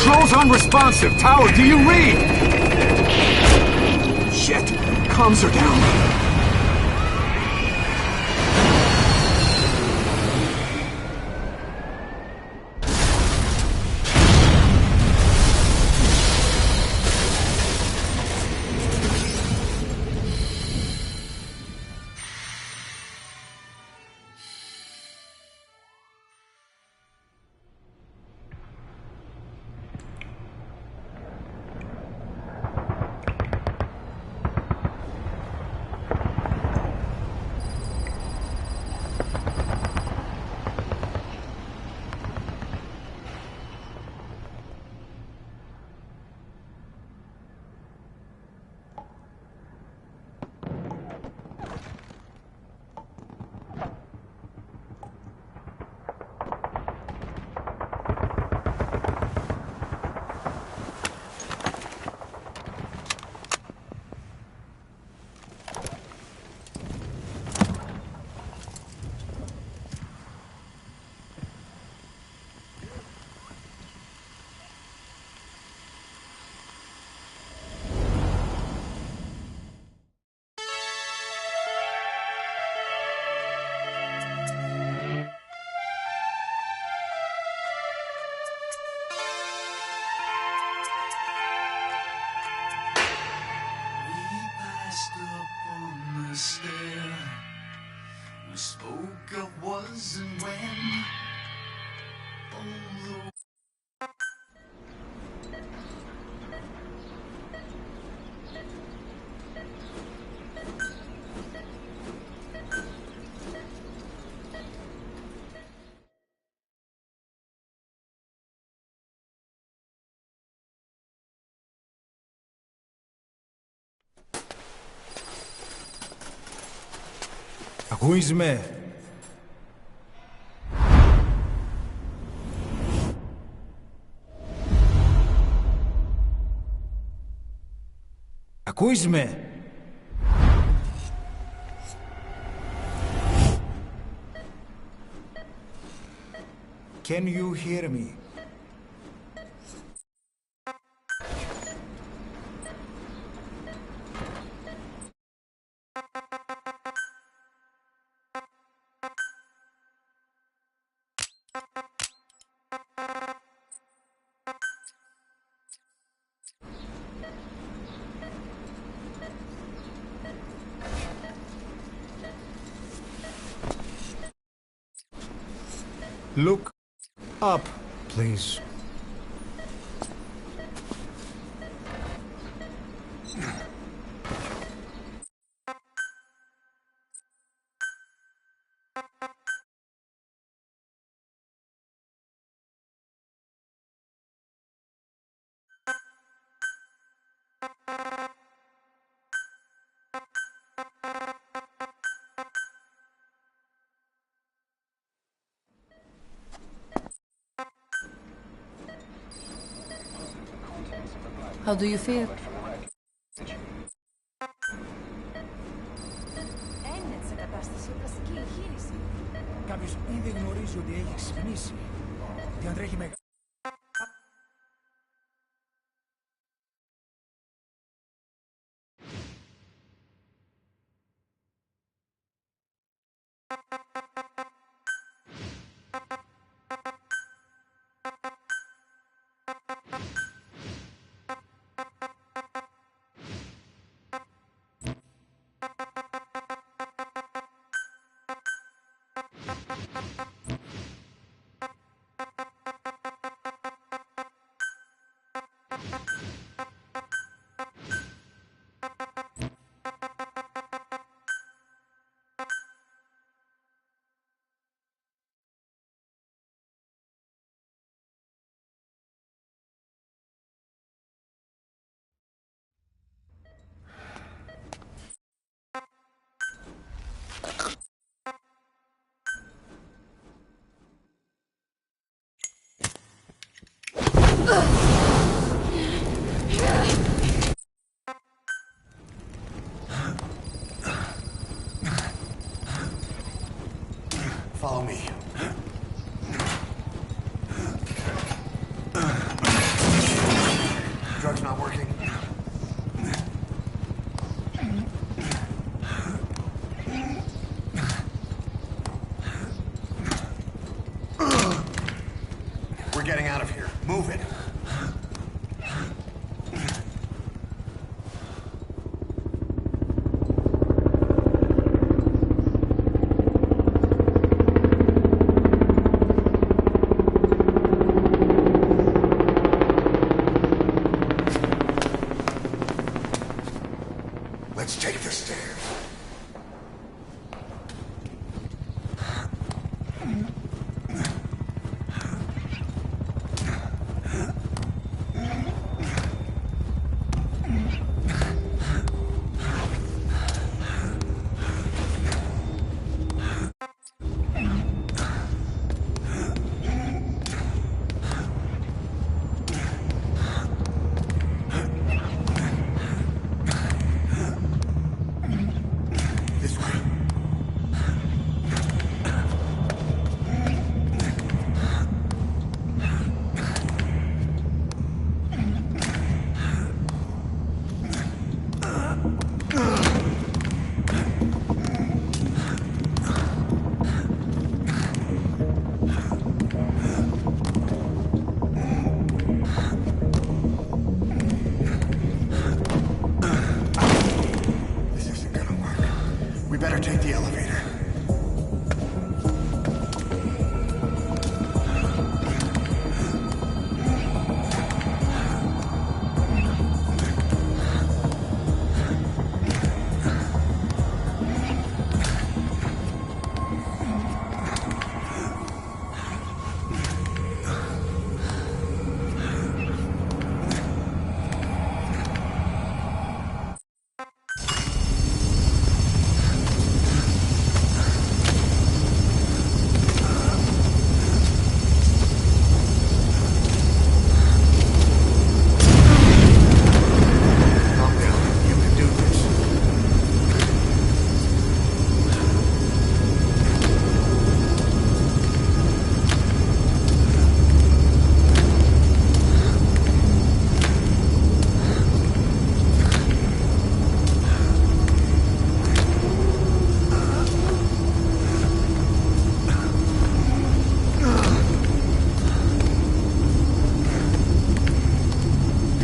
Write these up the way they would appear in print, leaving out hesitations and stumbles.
Controls unresponsive. Tower, do you read? Shit. Comms are down. We spoke of was and when. Ακούεις με? Ακούεις με? Can you hear me? Look up, please. How do you feel? Έννοια σε κατάσταση κλασική εγχείρηση. Κάποιος ήδη γνωρίζει ότι έχει ξυπνήσει και αν τρέχει μεγάλο.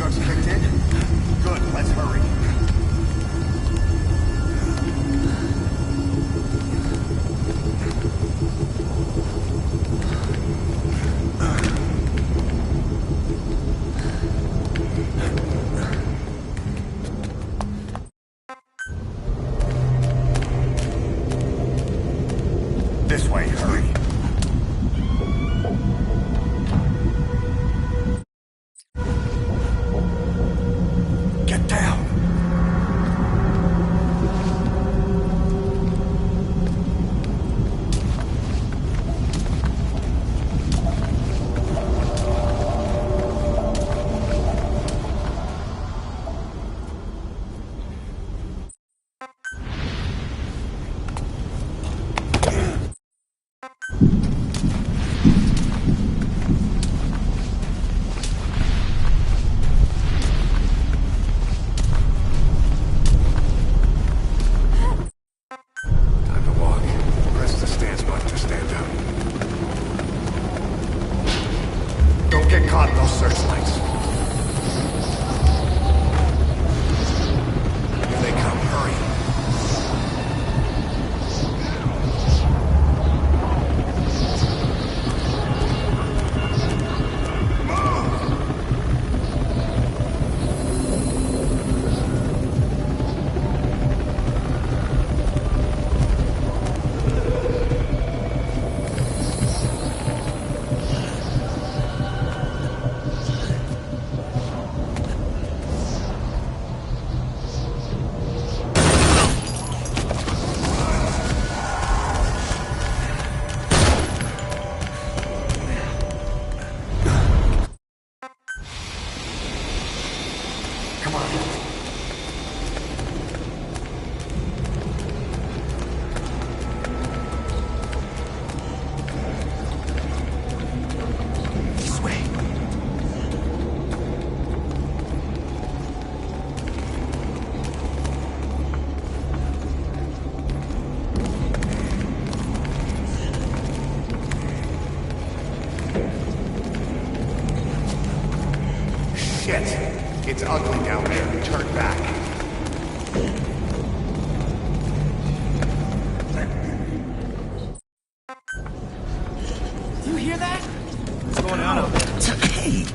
drugs kicked in? Good, let's hurry. This way, hurry. Get down! Time to walk. Press the stance button to stand up. Don't get caught in those searchlights. Here they come, hurry. Come on. This way. Shit! It's ugly down there. Turn back. Do you hear that? What's going on out there? Hey!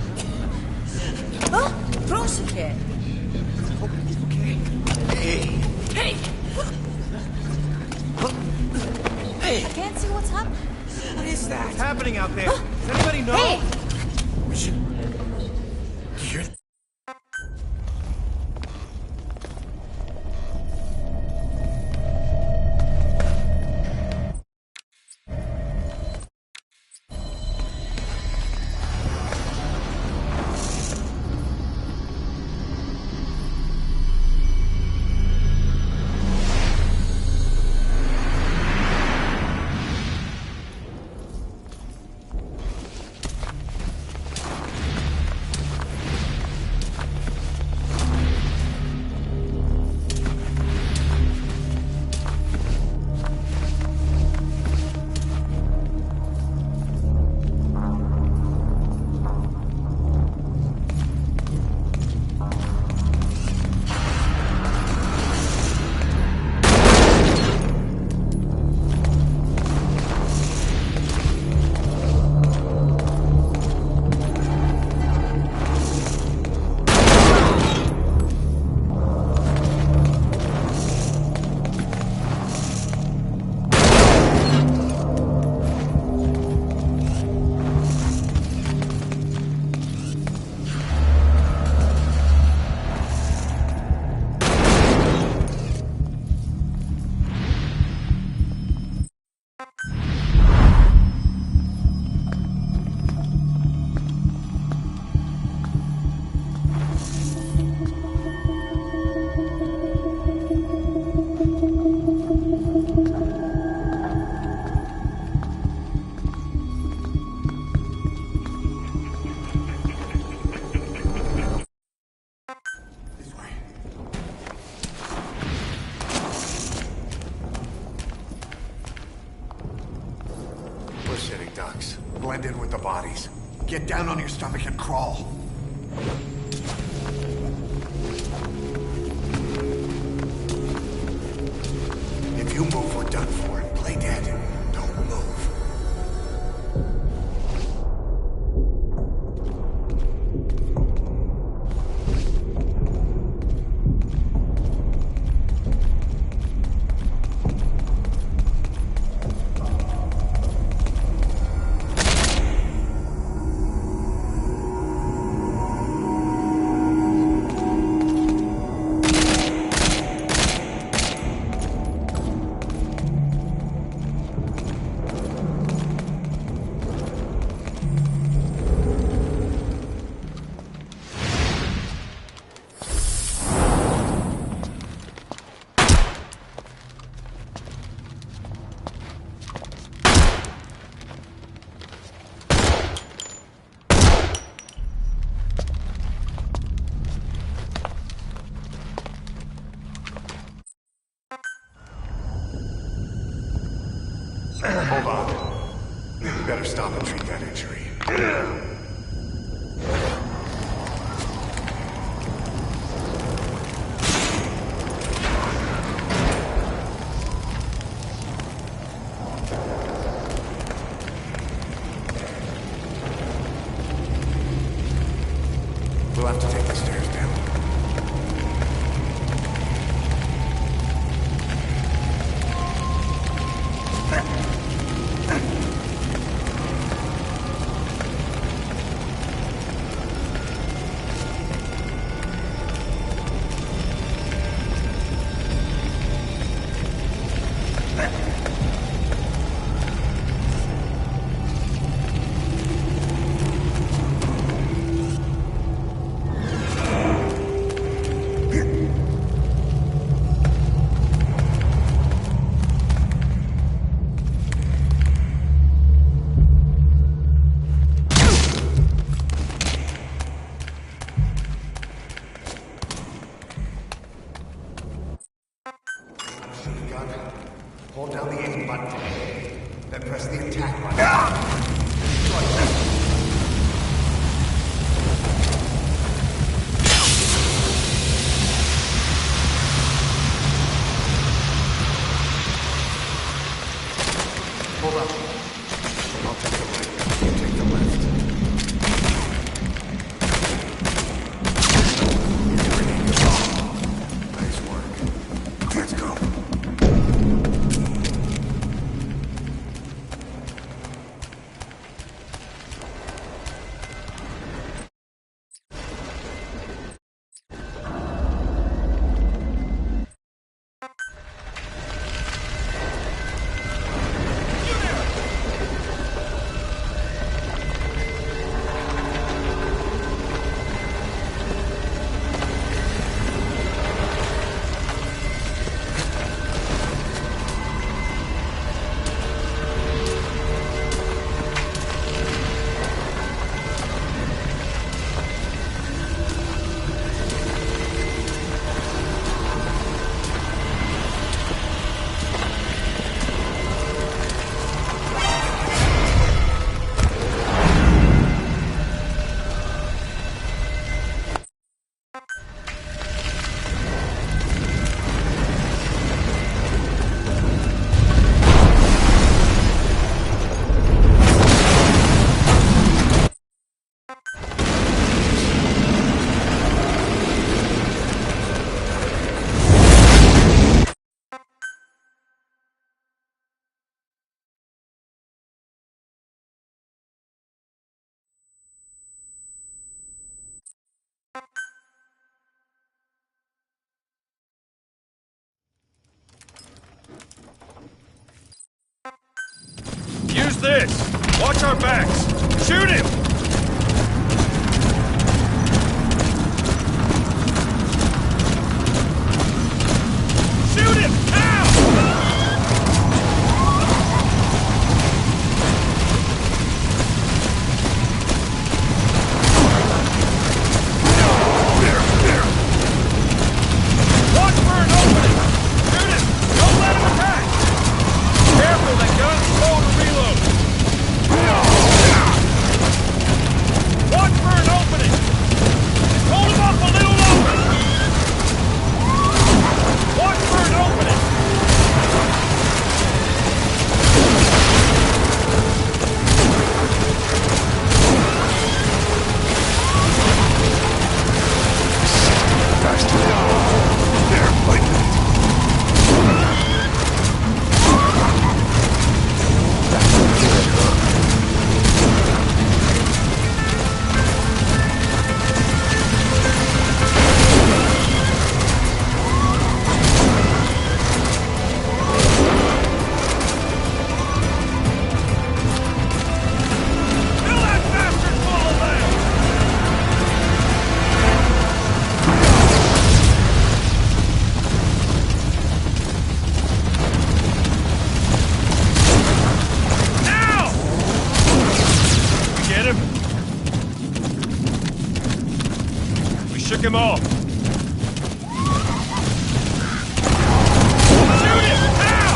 Oh, proszę. Hope he's okay. Hey! Hey! I can't see what's happening. What is that? What's happening out there? Does anybody know? Hey! We should... Do you hear that? Blend in with the bodies. Get down on your stomach and crawl. Hold on. Better stop and treat that injury. We'll have to take the stairs down. Hold down the aim button. Then press the attack button. Hold up. I'll take the right. You take the left. Nice work. Let's go. Use this! Watch our backs! Shoot him! Shoot him! Now! Watch for an opening! Shoot him! Don't let him attack! Careful, that gun's slow to reload! Watch for an opening! Hold him up a little longer! Watch for an opening! Shook him off. Shoot him! Now!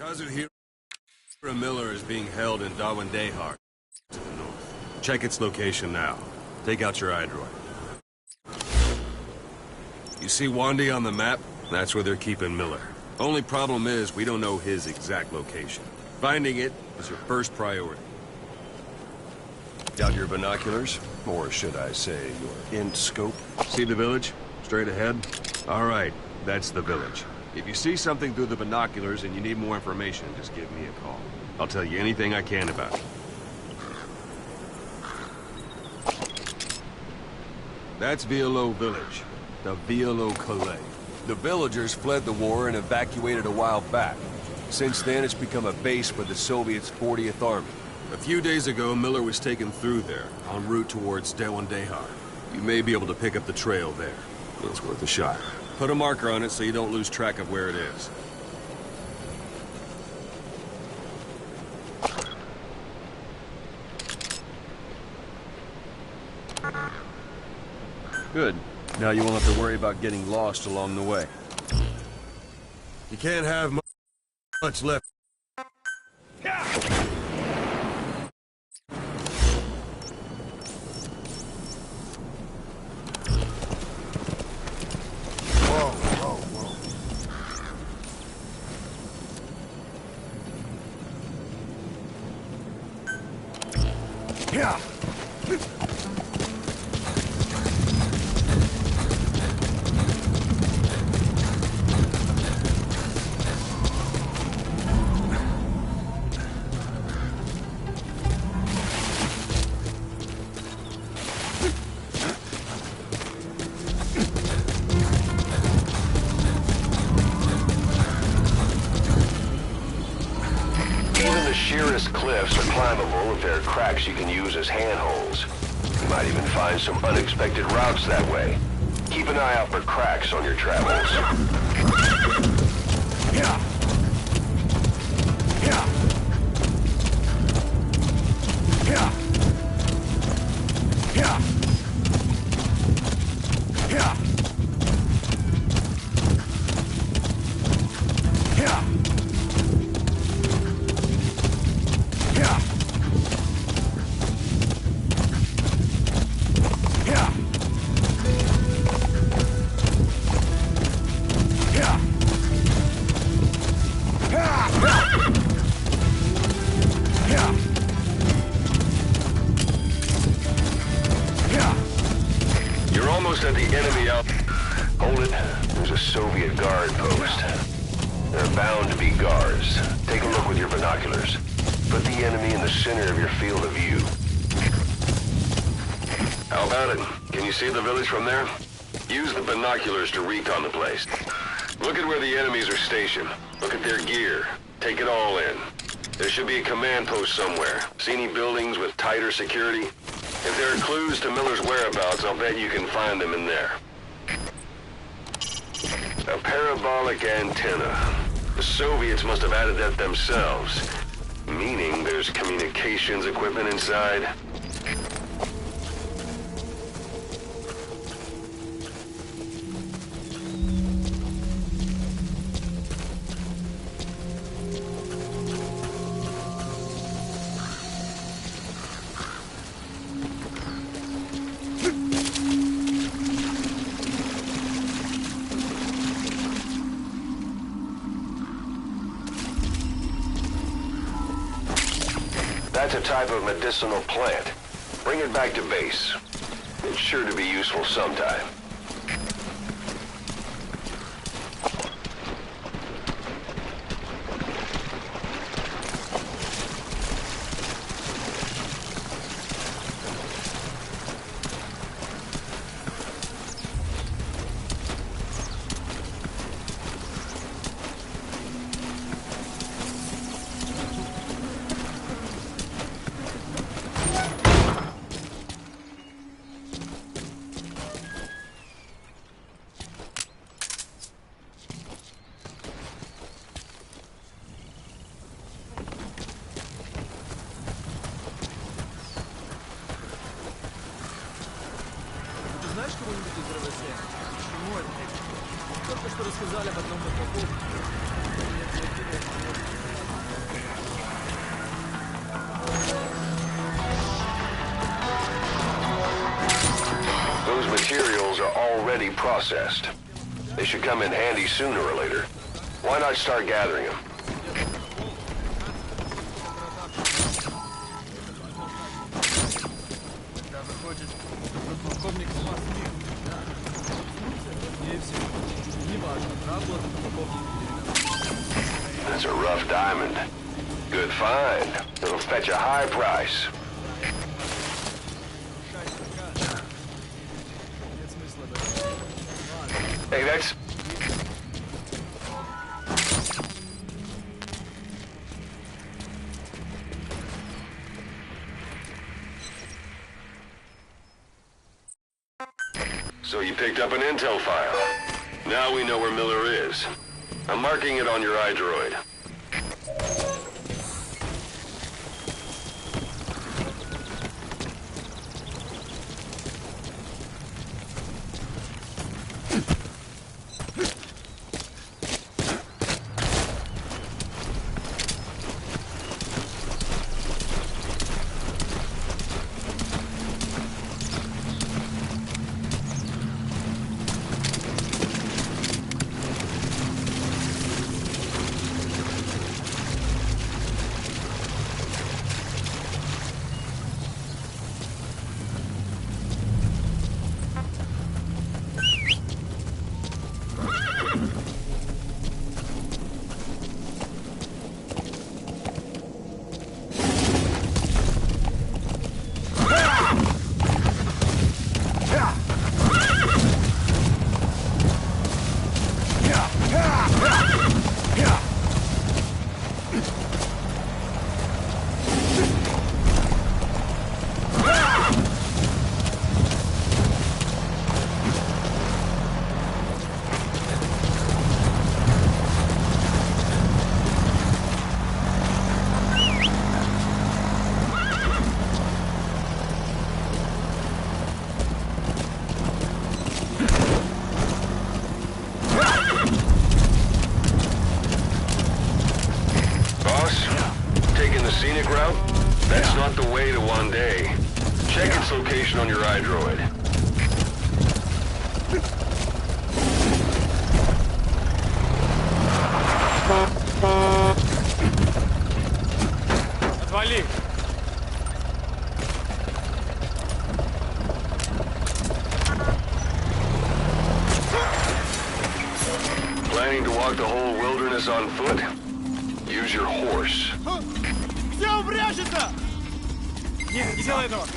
How's it here? Miller is being held in Dawandehar to the north. Check its location now. Take out your iDroid. You see Wandy on the map? That's where they're keeping Miller. Only problem is, we don't know his exact location. Finding it is your first priority. Got your binoculars? Or should I say, your int scope? See the village? Straight ahead? All right, that's the village. If you see something through the binoculars and you need more information, just give me a call. I'll tell you anything I can about it. That's Violo Village. The Violo Calais. The villagers fled the war and evacuated a while back. Since then, it's become a base for the Soviets' 40th Army. A few days ago, Miller was taken through there, en route towards Dawandehar. You may be able to pick up the trail there. It's worth a shot. Put a marker on it so you don't lose track of where it is. Good. Now you won't have to worry about getting lost along the way. You can't have much left. Yeah. Even the sheerest cliffs are climbable if there are cracks you can use as handholds. You might even find some unexpected routes that way. Keep an eye out for cracks on your travels. Yeah. Yeah. Yeah. Yeah. Yeah. Yeah. Yeah. Yeah. Yeah. Yeah. Yeah. You're almost at the enemy out. Hold it. There's a Soviet guard post. There are bound to be guards. Take a look with your binoculars. Put the enemy in the center of your field of view. How about it? Can you see the village from there? Use the binoculars to recon the place. Look at where the enemies are stationed. Look at their gear. Take it all in. There should be a command post somewhere. See any buildings with tighter security? If there are clues to Miller's whereabouts, I'll bet you can find them in there. A parabolic antenna. The Soviets must have added that themselves. Meaning there's communications equipment inside. That's a type of medicinal plant. Bring it back to base. It's sure to be useful sometime. Знаешь кого-нибудь из РВС? Почему это? Только что рассказали об одном баклаку. already processed. They should come in handy sooner or later. Why not start gathering them? That's a rough diamond. Good find. It'll fetch a high price. Hey, that's... So you picked up an intel file. Now we know where Miller is. I'm marking it on your iDroid. Scenic route? That's not the way to one day. Check its location on your iDroid. Отвали! Planning to walk the whole wilderness on foot? Use your horse. Все упрячется! Нет, не делай этого!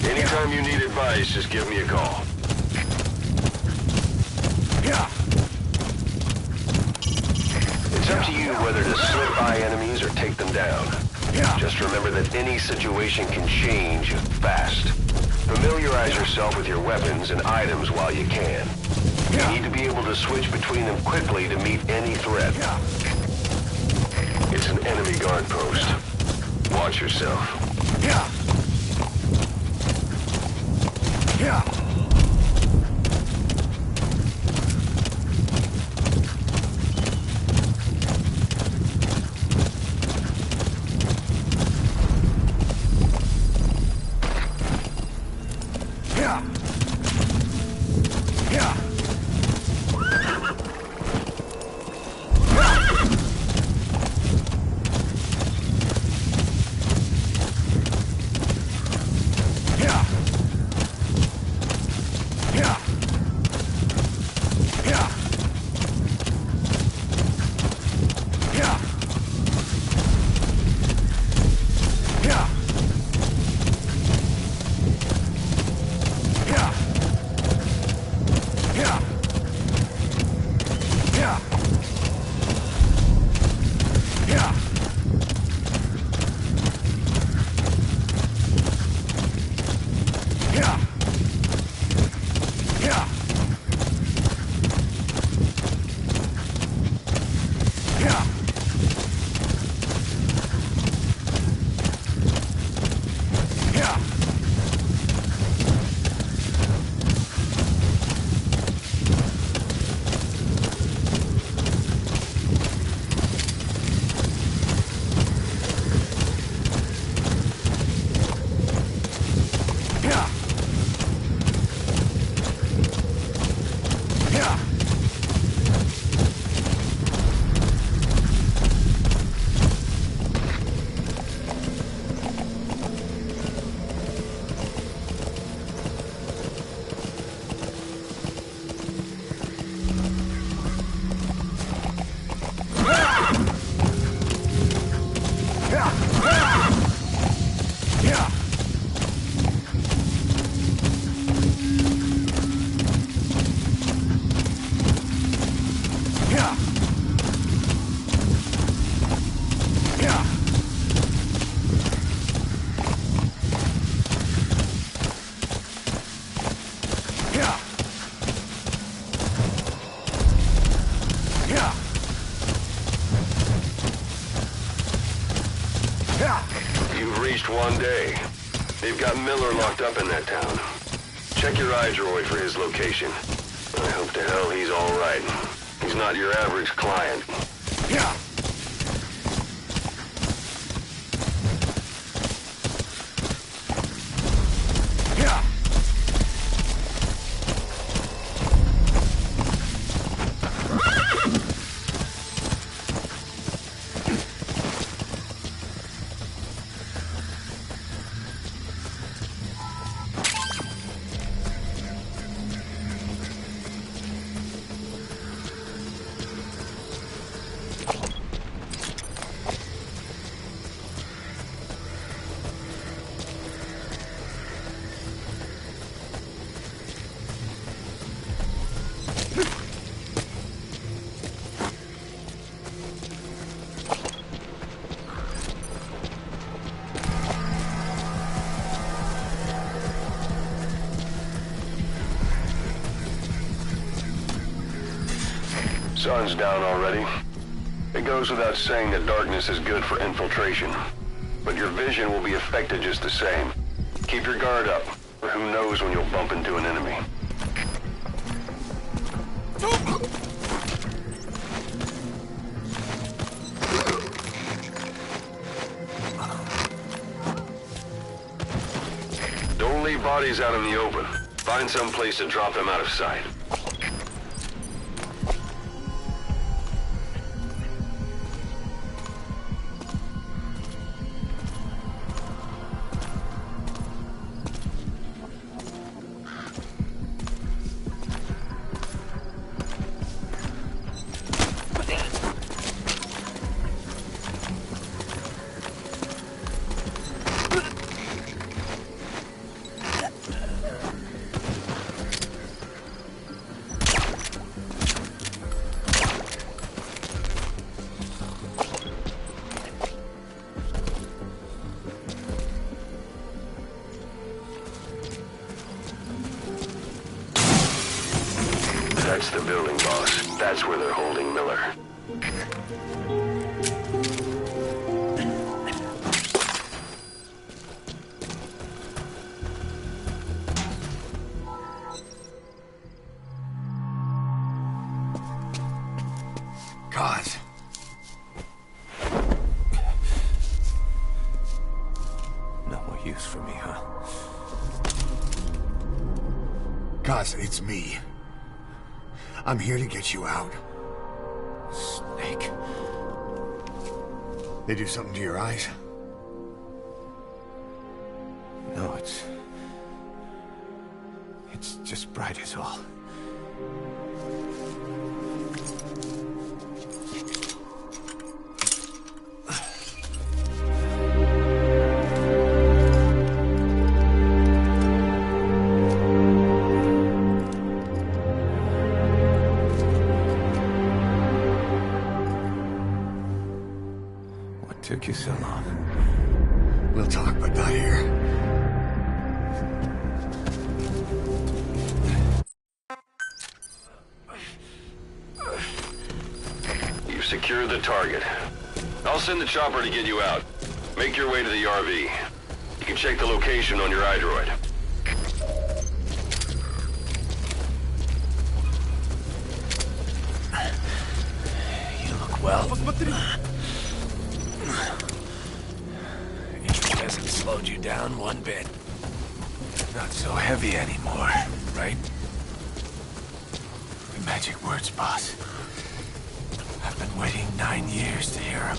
Anytime you need advice, just give me a call. It's up to you whether to slip by enemies or take them down. Just remember that any situation can change fast. Familiarize yourself with your weapons and items while you can. You need to be able to switch between them quickly to meet any threat. It's an enemy guard post. Watch yourself. You've reached one day. They've got Miller locked up in that town. Check your iDroid for his location. I hope to hell he's all right. He's not your average client. Sun's down already. It goes without saying that darkness is good for infiltration. But your vision will be affected just the same. Keep your guard up, or who knows when you'll bump into an enemy. Don't leave bodies out in the open. Find some place to drop them out of sight. That's the building, boss. That's where they're holding Miller. God. No more use for me, huh? God, it's me. I'm here to get you out. Snake. They do something to your eyes? No, it's just bright as all. Took you so long. We'll talk, but not here. You've secured the target. I'll send the chopper to get you out. Make your way to the RV. You can check the location on your iDroid. You look well. It hasn't slowed you down one bit. Not so heavy anymore, right? The magic words, boss. I've been waiting 9 years to hear them.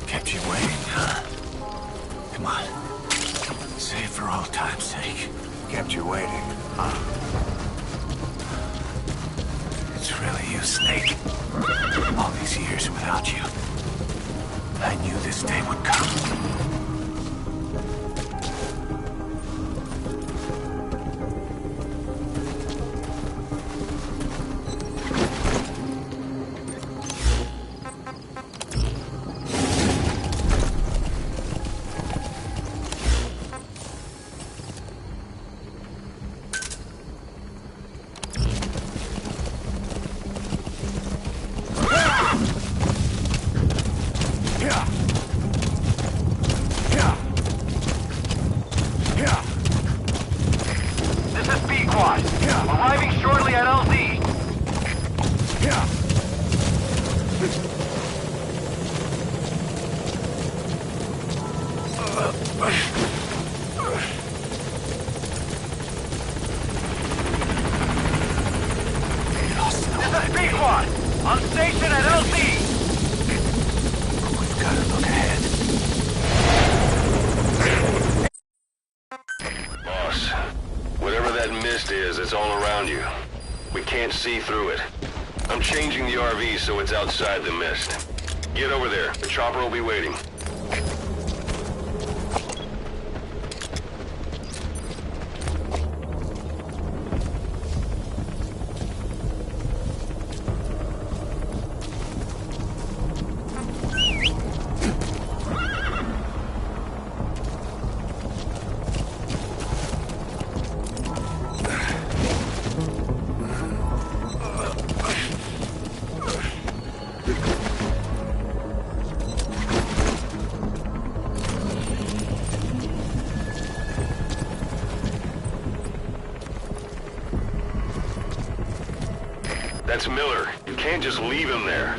Kept you waiting, huh? Come on. Say it for old time's sake. Kept you waiting, huh? It's really you, Snake. All these years without you. I knew this day would come. is all around you. We can't see through it. I'm changing the RV so it's outside the mist. Get over there. The chopper will be waiting. That's Miller. You can't just leave him there.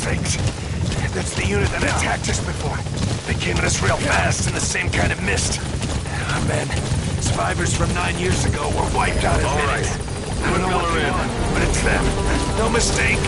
sakes. That's the unit that attacked us before. They came at us real fast in the same kind of mist. Oh, man. Survivors from 9 years ago were wiped out in minutes. I don't know what they are, but it's them. No mistake.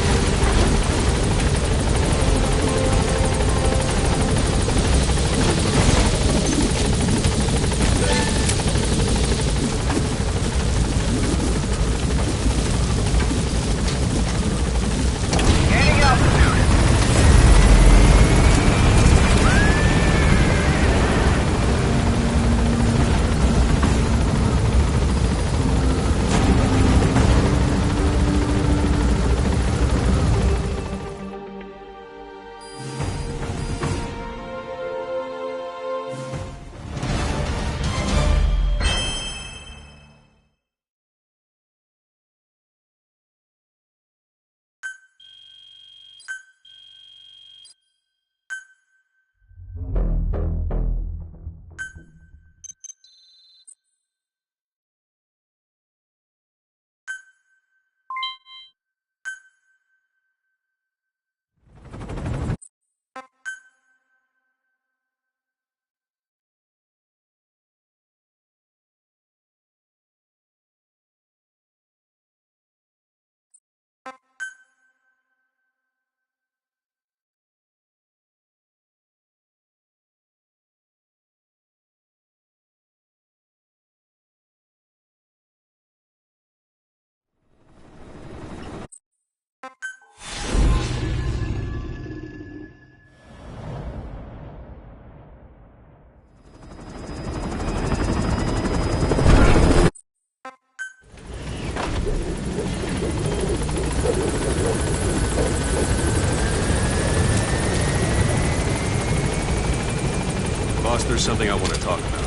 Boss, there's something I want to talk about.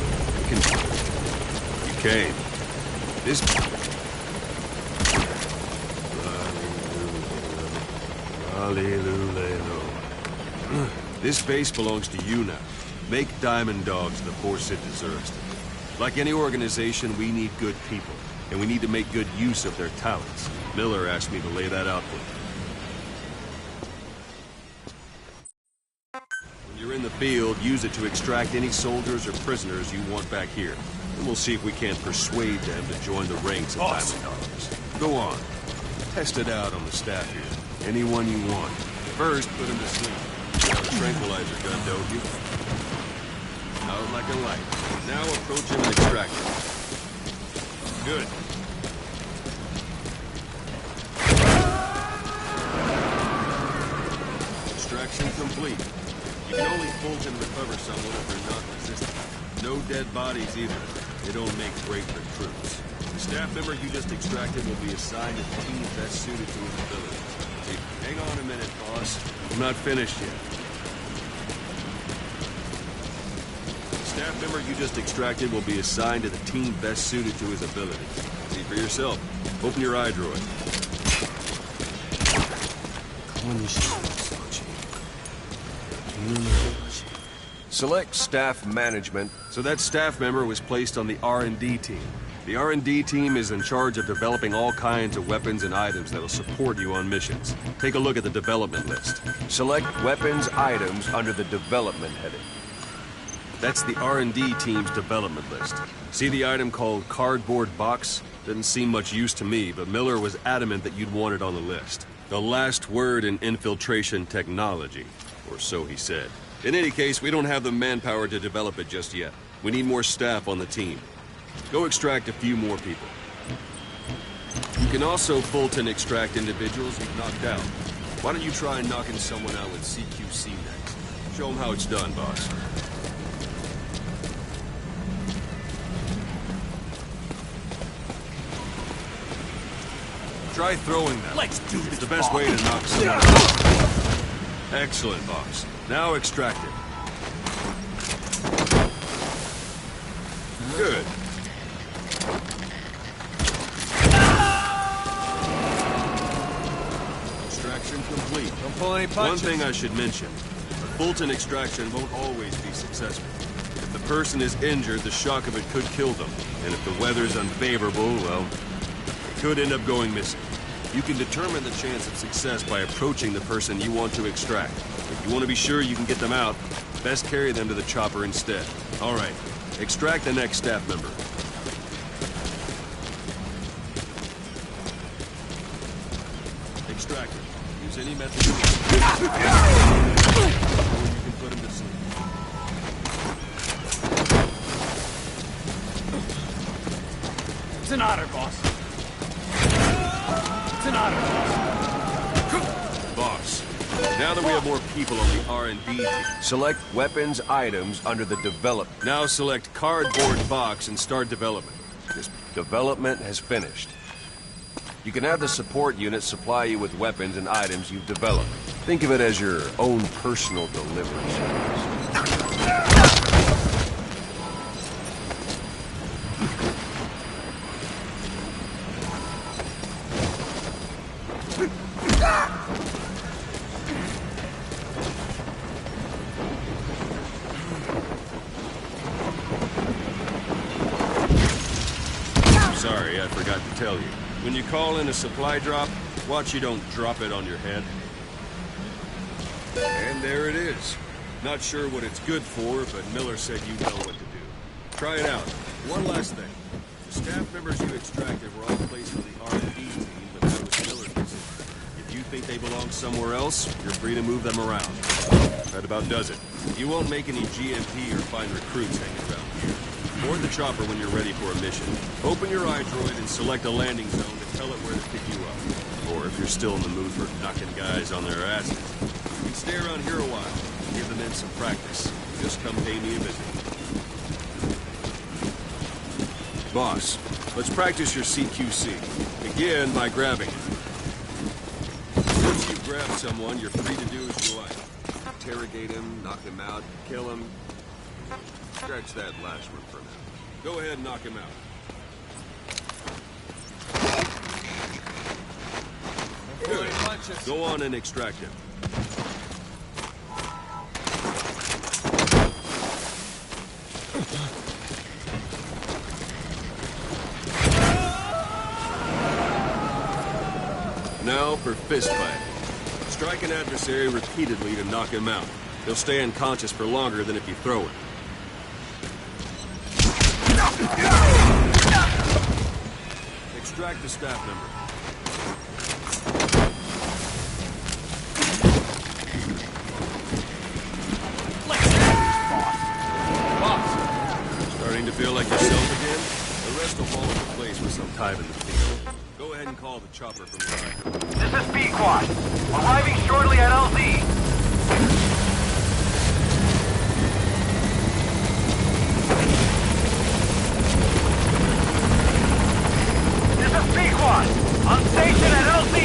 You came. This... This base belongs to you now. Make Diamond Dogs the force it deserves. Like any organization, we need good people, and we need to make good use of their talents. Miller asked me to lay that out for you. When you're in the field, use it to extract any soldiers or prisoners you want back here. And we'll see if we can't persuade them to join the ranks of Diamond Dogs. Go on. Test it out on the staff here. Anyone you want. First, put them to sleep. You have a tranquilizer gun, don't you? Out like a light. Now approach him and extract him. Good. Extraction complete. You can only fulch and recover someone if they're not resistant. No dead bodies either. They don't make great recruits. The staff member you just extracted will be assigned to the team best suited to his abilities. Hang on a minute, boss. I'm not finished yet. The staff member you just extracted will be assigned to the team best suited to his abilities. See for yourself. Open your eye droid. Select staff management. So that staff member was placed on the R&D team. The R&D team is in charge of developing all kinds of weapons and items that will support you on missions. Take a look at the development list. Select weapons items under the development heading. That's the R&D team's development list. See the item called cardboard box? Didn't seem much use to me, but Miller was adamant that you'd want it on the list. The last word in infiltration technology, or so he said. In any case, we don't have the manpower to develop it just yet. We need more staff on the team. Go extract a few more people. You can also Fulton extract individuals you've knocked out. Why don't you try knocking someone out with CQC next? Show them how it's done, boss. Try throwing them. Let's do this. It's the best way to knock someone out. Excellent, boss. Now extract it. Good. Extraction complete. Don't pull any punches. One thing I should mention. A Fulton extraction won't always be successful. If the person is injured, the shock of it could kill them. And if the weather's unfavorable, well, it could end up going missing. You can determine the chance of success by approaching the person you want to extract. If you want to be sure you can get them out, best carry them to the chopper instead. All right, extract the next staff member. Extract him. Use any method you want. Or you can put him to sleep. It's an honor, boss. It's an honor, boss. Boss, now that we have more people on the R&D team, select weapons items under the develop. Now select cardboard box and start development. This development has finished. You can have the support unit supply you with weapons and items you've developed. Think of it as your own personal delivery service. Sorry, I forgot to tell you. When you call in a supply drop, watch you don't drop it on your head. And there it is. Not sure what it's good for, but Miller said you know what to do. Try it out. One last thing. The staff members you extracted were all placed on the R&D team, but that was Miller's decision. If you think they belong somewhere else, you're free to move them around. That about does it. You won't make any GMP or find recruits hanging around here. Board the chopper when you're ready for a mission. Open your iDroid and select a landing zone to tell it where to pick you up. Or if you're still in the mood for knocking guys on their asses, you can stay around here a while. Give the men some practice. Just come pay me a visit. Boss, let's practice your CQC. Begin by grabbing it. Once you've grabbed someone, you're free to do as you like. Interrogate him, knock him out, kill him. Scratch that last one for now. Go ahead and knock him out. Good. Go on and extract him. Now for fist fight. Strike an adversary repeatedly to knock him out. He'll stay unconscious for longer than if you throw him. Extract the staff member. Boss! Starting to feel like yourself again? The rest will fall into place with some time in the field. Go ahead and call the chopper from your eye. This is B-Quad. Arriving shortly at LZ. On station at LZ!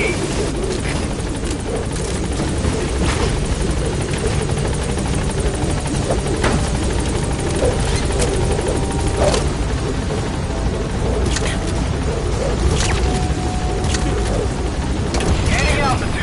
Gaining altitude!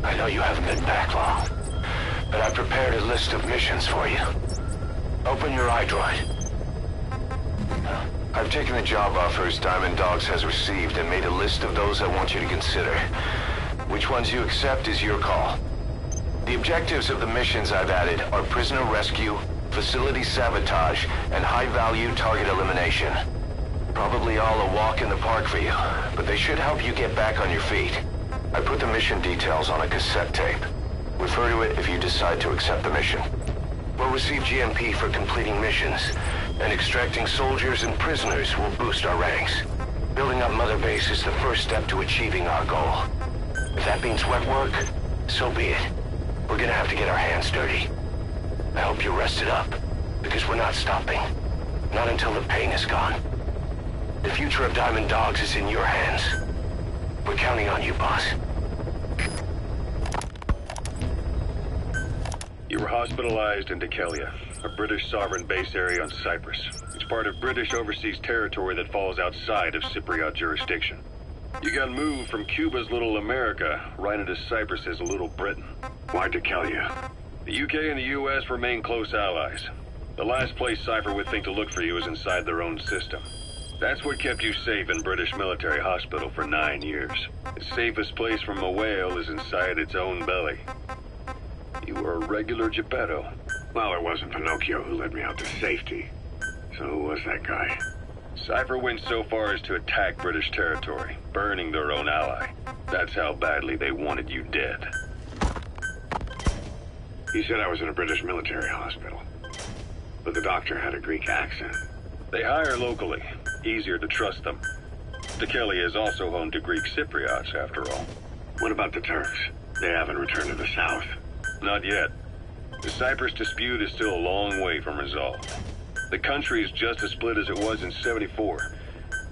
I know you haven't been back long, but I've prepared a list of missions for you. Open your iDroid. I've taken the job offers Diamond Dogs has received and made a list of those I want you to consider. Which ones you accept is your call. The objectives of the missions I've added are prisoner rescue, facility sabotage, and high-value target elimination. Probably all a walk in the park for you, but they should help you get back on your feet. I put the mission details on a cassette tape. Refer to it if you decide to accept the mission. We'll receive GMP for completing missions, and extracting soldiers and prisoners will boost our ranks. Building up Mother Base is the first step to achieving our goal. If that means wet work, so be it. We're gonna have to get our hands dirty. I hope you're rested up, because we're not stopping. Not until the pain is gone. The future of Diamond Dogs is in your hands. We're counting on you, boss. You were hospitalized in Decalia, a British sovereign base area on Cyprus. It's part of British overseas territory that falls outside of Cypriot jurisdiction. You got moved from Cuba's Little America right into Cyprus's Little Britain. Why Decalia? The UK and the US remain close allies. The last place Cypher would think to look for you is inside their own system. That's what kept you safe in British military hospital for 9 years. The safest place from a whale is inside its own belly. You were a regular Geppetto. Well, it wasn't Pinocchio who led me out to safety. So who was that guy? Cypher went so far as to attack British territory, burning their own ally. That's how badly they wanted you dead. He said I was in a British military hospital. But the doctor had a Greek accent. They hire locally. Easier to trust them. Decalia is also home to Greek Cypriots, after all. What about the Turks? They haven't returned to the south. Not yet. The Cyprus dispute is still a long way from resolved. The country is just as split as it was in '74.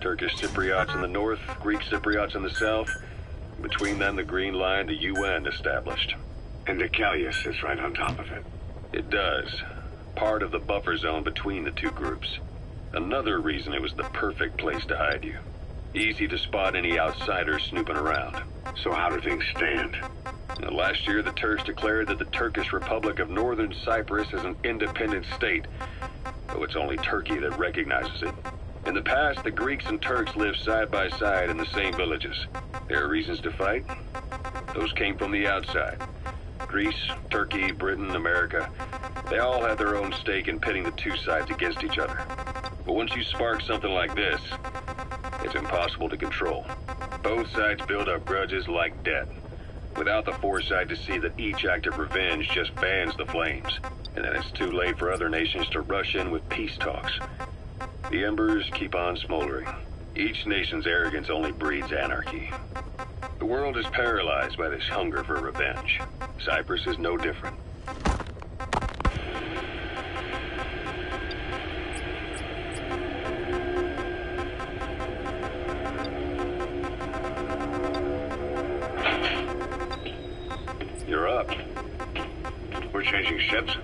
Turkish Cypriots in the north, Greek Cypriots in the south. Between them, the Green Line, the UN established. And Decalia sits right on top of it. It does. Part of the buffer zone between the two groups. Another reason it was the perfect place to hide you. Easy to spot any outsiders snooping around. So how do things stand? Last year, the Turks declared that the Turkish Republic of Northern Cyprus is an independent state, though it's only Turkey that recognizes it. In the past, the Greeks and Turks lived side by side in the same villages. There are reasons to fight. Those came from the outside. Greece, Turkey, Britain, America, they all had their own stake in pitting the two sides against each other. But once you spark something like this, it's impossible to control. Both sides build up grudges like debt, without the foresight to see that each act of revenge just fans the flames, and then it's too late for other nations to rush in with peace talks. The embers keep on smoldering. Each nation's arrogance only breeds anarchy. The world is paralyzed by this hunger for revenge. Cyprus is no different. You're up. We're changing ships?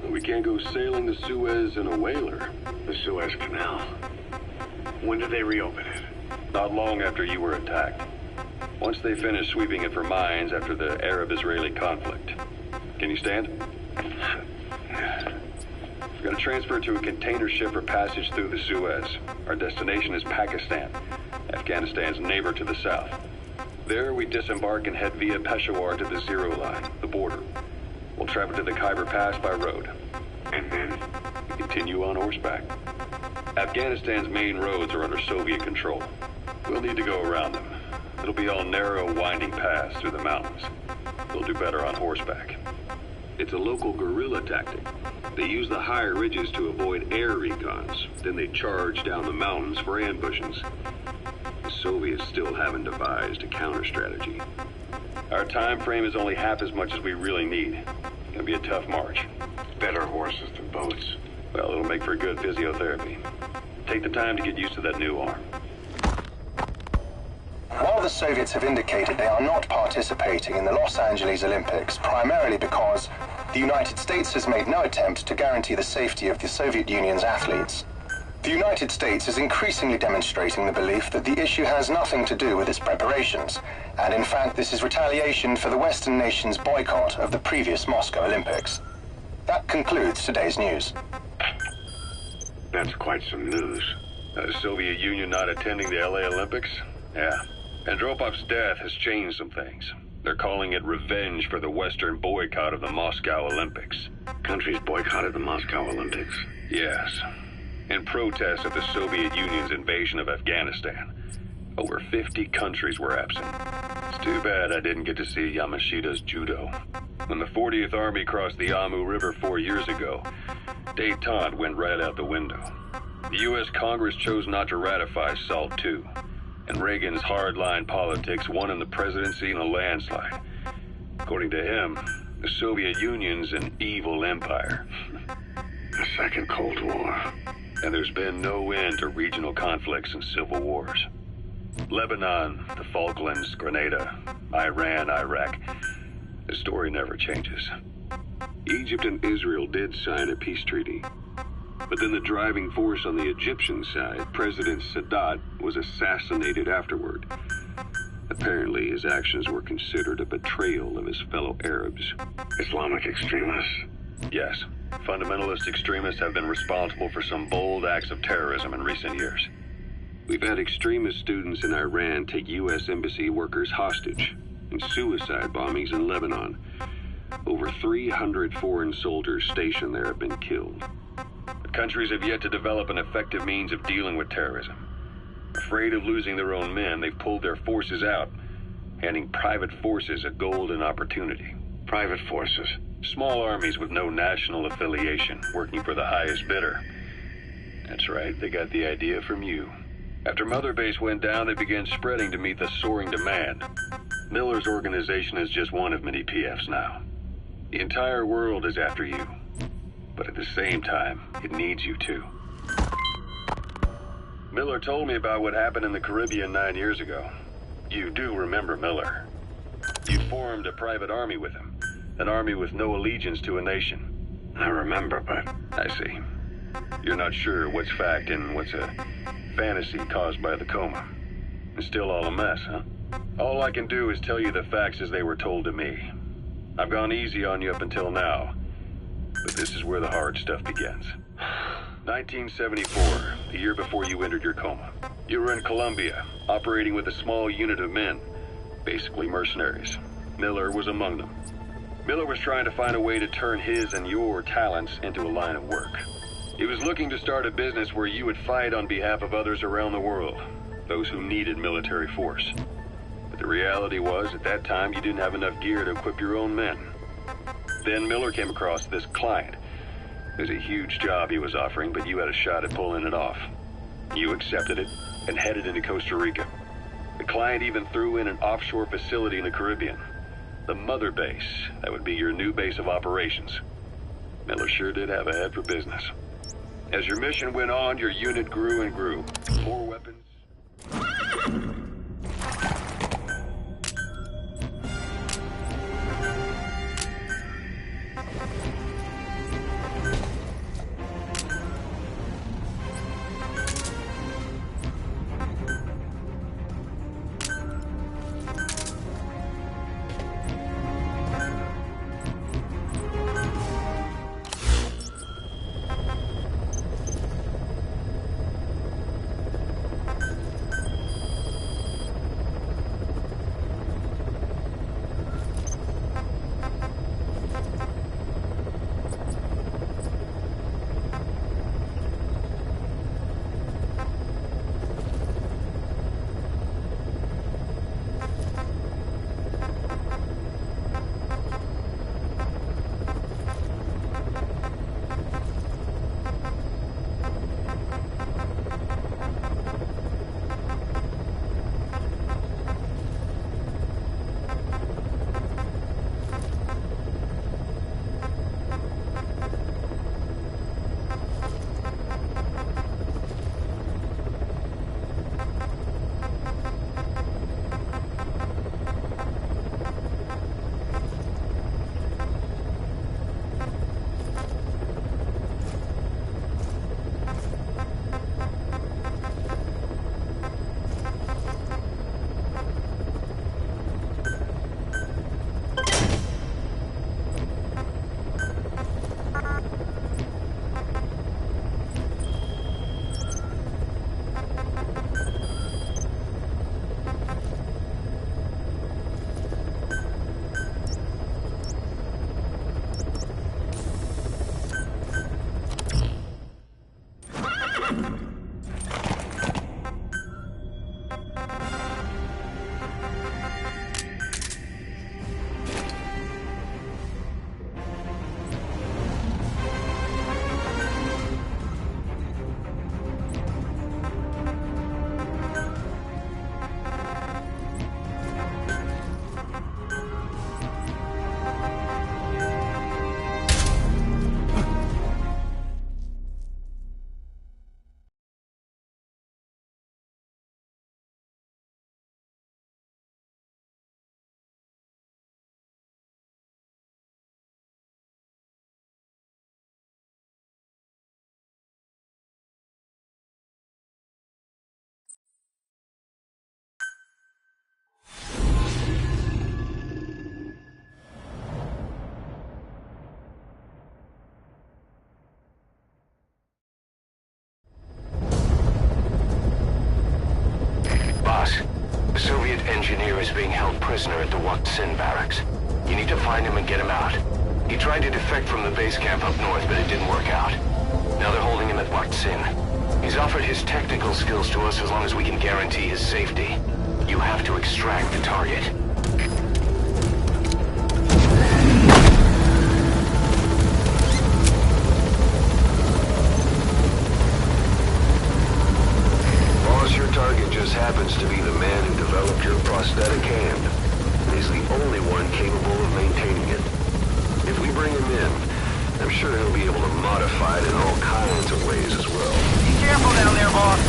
We can't go sailing the Suez in a whaler. The Suez Canal. When did they reopen it? Not long after you were attacked. Once they finished sweeping it for mines after the Arab-Israeli conflict. Can you stand? We're going to transfer to a container ship for passage through the Suez. Our destination is Pakistan, Afghanistan's neighbor to the south. There, we disembark and head via Peshawar to the Zero Line, the border. We'll travel to the Khyber Pass by road. And then? We continue on horseback. Afghanistan's main roads are under Soviet control. We'll need to go around them. It'll be all narrow, winding paths through the mountains. We'll do better on horseback. It's a local guerrilla tactic. They use the higher ridges to avoid air recons. Then they charge down the mountains for ambushes. The Soviets still haven't devised a counter-strategy. Our time frame is only half as much as we really need. It's gonna be a tough march. Better horses than boats. Well, it'll make for good physiotherapy. Take the time to get used to that new arm. While the Soviets have indicated they are not participating in the Los Angeles Olympics, primarily because the United States has made no attempt to guarantee the safety of the Soviet Union's athletes, the United States is increasingly demonstrating the belief that the issue has nothing to do with its preparations, and in fact this is retaliation for the Western nations' boycott of the previous Moscow Olympics. That concludes today's news. That's quite some news. The Soviet Union not attending the LA Olympics? Yeah. Andropov's death has changed some things. They're calling it revenge for the Western boycott of the Moscow Olympics. Countries boycotted the Moscow Olympics? Yes. In protest of the Soviet Union's invasion of Afghanistan. Over 50 countries were absent. It's too bad I didn't get to see Yamashita's judo. When the 40th Army crossed the Amu River 4 years ago, détente went right out the window. The U.S. Congress chose not to ratify SALT II, and Reagan's hardline politics won him the presidency in a landslide. According to him, the Soviet Union's an evil empire. A second Cold War. And there's been no end to regional conflicts and civil wars. Lebanon, the Falklands, Grenada, Iran, Iraq. The story never changes. Egypt and Israel did sign a peace treaty. But then the driving force on the Egyptian side, President Sadat, was assassinated afterward. Apparently, his actions were considered a betrayal of his fellow Arabs. Islamic extremists? Yes. Fundamentalist extremists have been responsible for some bold acts of terrorism in recent years. We've had extremist students in Iran take U.S. embassy workers hostage, and suicide bombings in Lebanon. Over 300 foreign soldiers stationed there have been killed. The countries have yet to develop an effective means of dealing with terrorism. Afraid of losing their own men, they've pulled their forces out, handing private forces a golden opportunity. Private forces? Small armies with no national affiliation, working for the highest bidder. That's right, they got the idea from you. After Mother Base went down, they began spreading to meet the soaring demand. Miller's organization is just one of many PFs now. The entire world is after you. But at the same time, it needs you too. Miller told me about what happened in the Caribbean 9 years ago. You do remember Miller. You formed a private army with him. An army with no allegiance to a nation. I remember, but... I see. You're not sure what's fact and what's a fantasy caused by the coma. It's still all a mess, huh? All I can do is tell you the facts as they were told to me. I've gone easy on you up until now, but this is where the hard stuff begins. 1974, the year before you entered your coma. You were in Colombia, operating with a small unit of men, basically mercenaries. Miller was among them. Miller was trying to find a way to turn his and your talents into a line of work. He was looking to start a business where you would fight on behalf of others around the world, those who needed military force. But the reality was, at that time, you didn't have enough gear to equip your own men. Then Miller came across this client. It was a huge job he was offering, but you had a shot at pulling it off. You accepted it and headed into Costa Rica. The client even threw in an offshore facility in the Caribbean. The Mother Base, that would be your new base of operations. Miller sure did have a head for business. As your mission went on, your unit grew and grew. More weapons. Soviet engineer is being held prisoner at the Waksin barracks. You need to find him and get him out. He tried to defect from the base camp up north, but it didn't work out. Now they're holding him at Waksin. He's offered his technical skills to us as long as we can guarantee his safety. You have to extract the target. Boss, your target just happens to be the man who developed your prosthetic hand. He's the only one capable of maintaining it. If we bring him in, I'm sure he'll be able to modify it in all kinds of ways as well. Be careful down there, boss.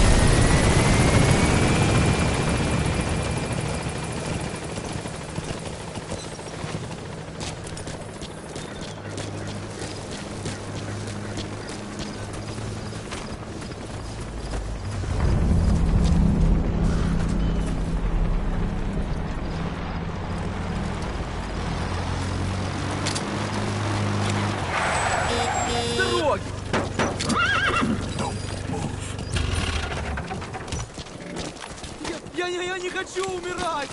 Я не хочу умирать!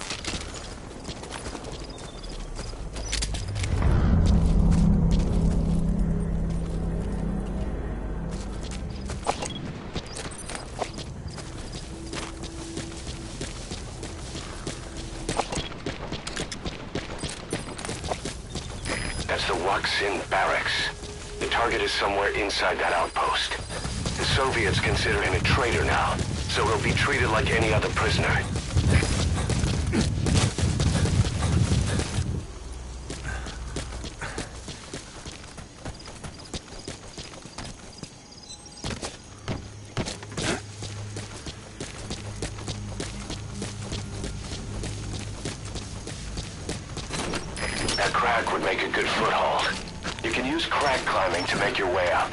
That's the Waksin barracks. The target is somewhere inside that outpost. The Soviets consider him a traitor now, so he'll be treated like any other prisoner. That crack would make a good foothold. You can use crack climbing to make your way up.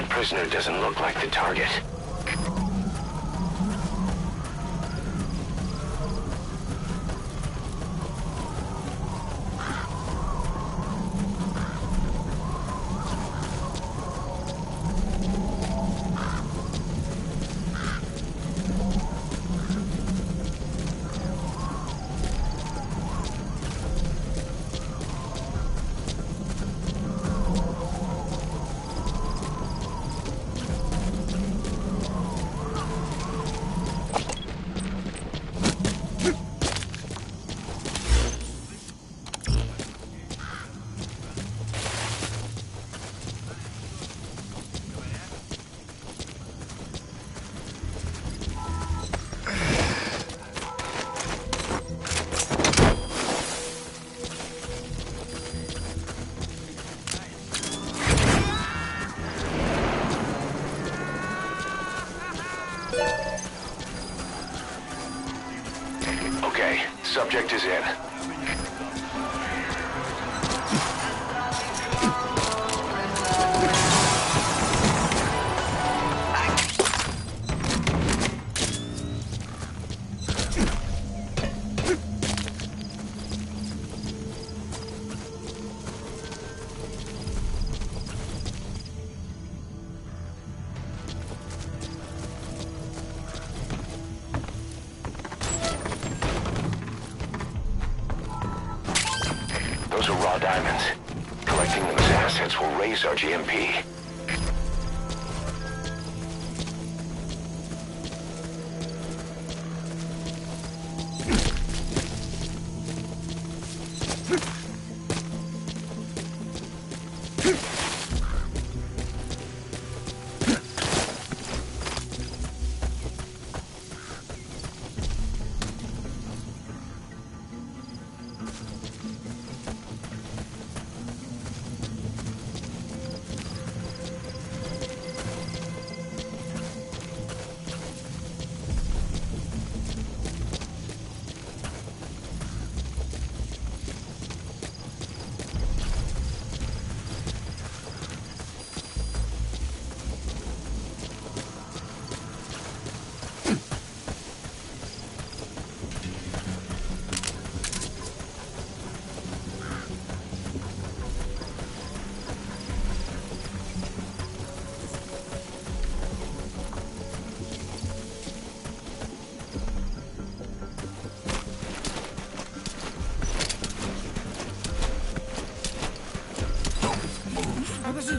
Prisoner doesn't look like the target. Okay, subject is in. Those are raw diamonds. Collecting them as assets will raise our GMP.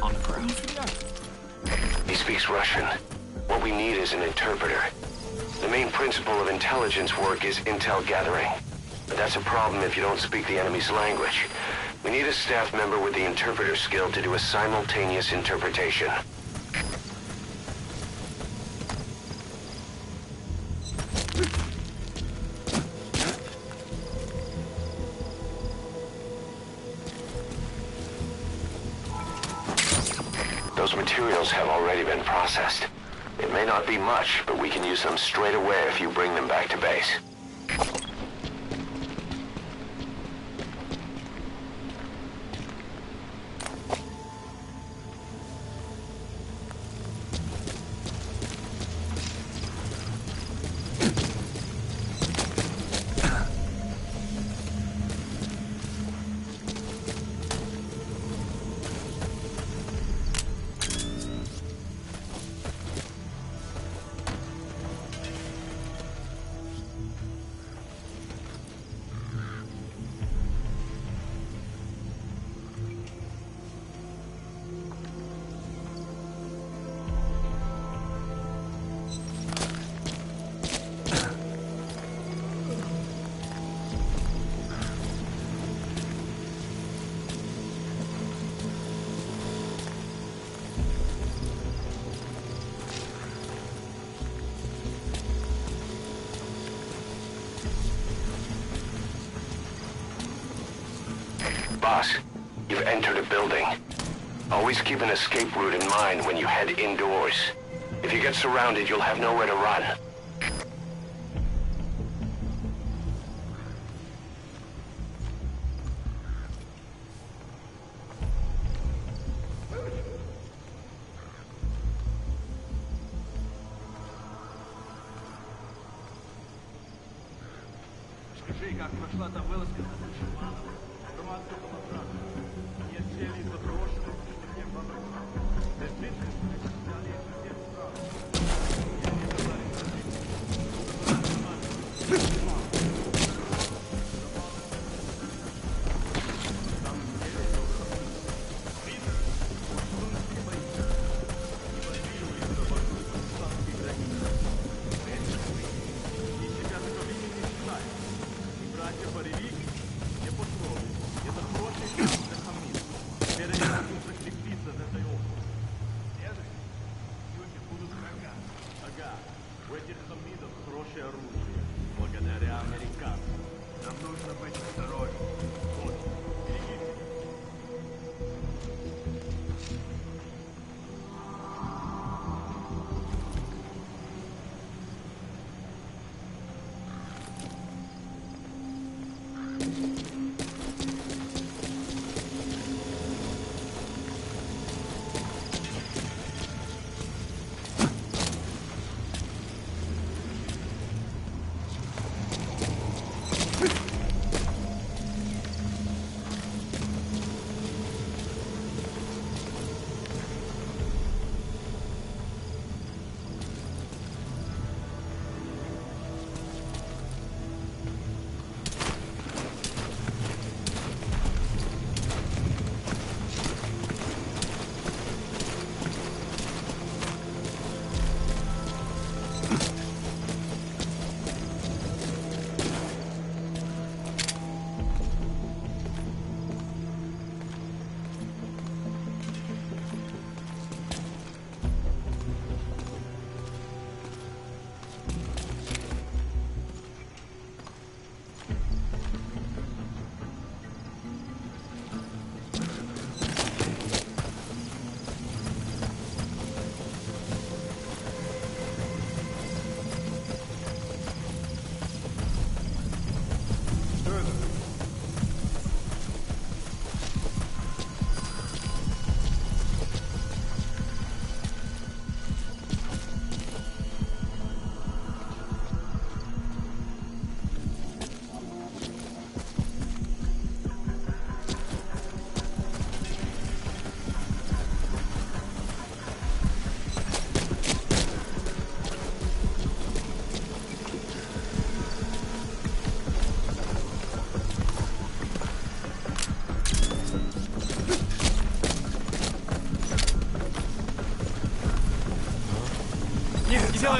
On the ground. He speaks Russian. What we need is an interpreter. The main principle of intelligence work is intel gathering. But that's a problem if you don't speak the enemy's language. We need a staff member with the interpreter skill to do a simultaneous interpretation. Those materials have already been processed. It may not be much, but we can use them straight away if you bring them back to base. Boss, you've entered a building. Always keep an escape route in mind when you head indoors. If you get surrounded, you'll have nowhere to run. Скажи, как прошла та вылазка? Информацию по охране. Нет цели запрошенных, не понравилось. Действительно, взяли всех справа. Я не сказали, в этих хамидах хорошее оружие. Благодаря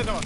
этого!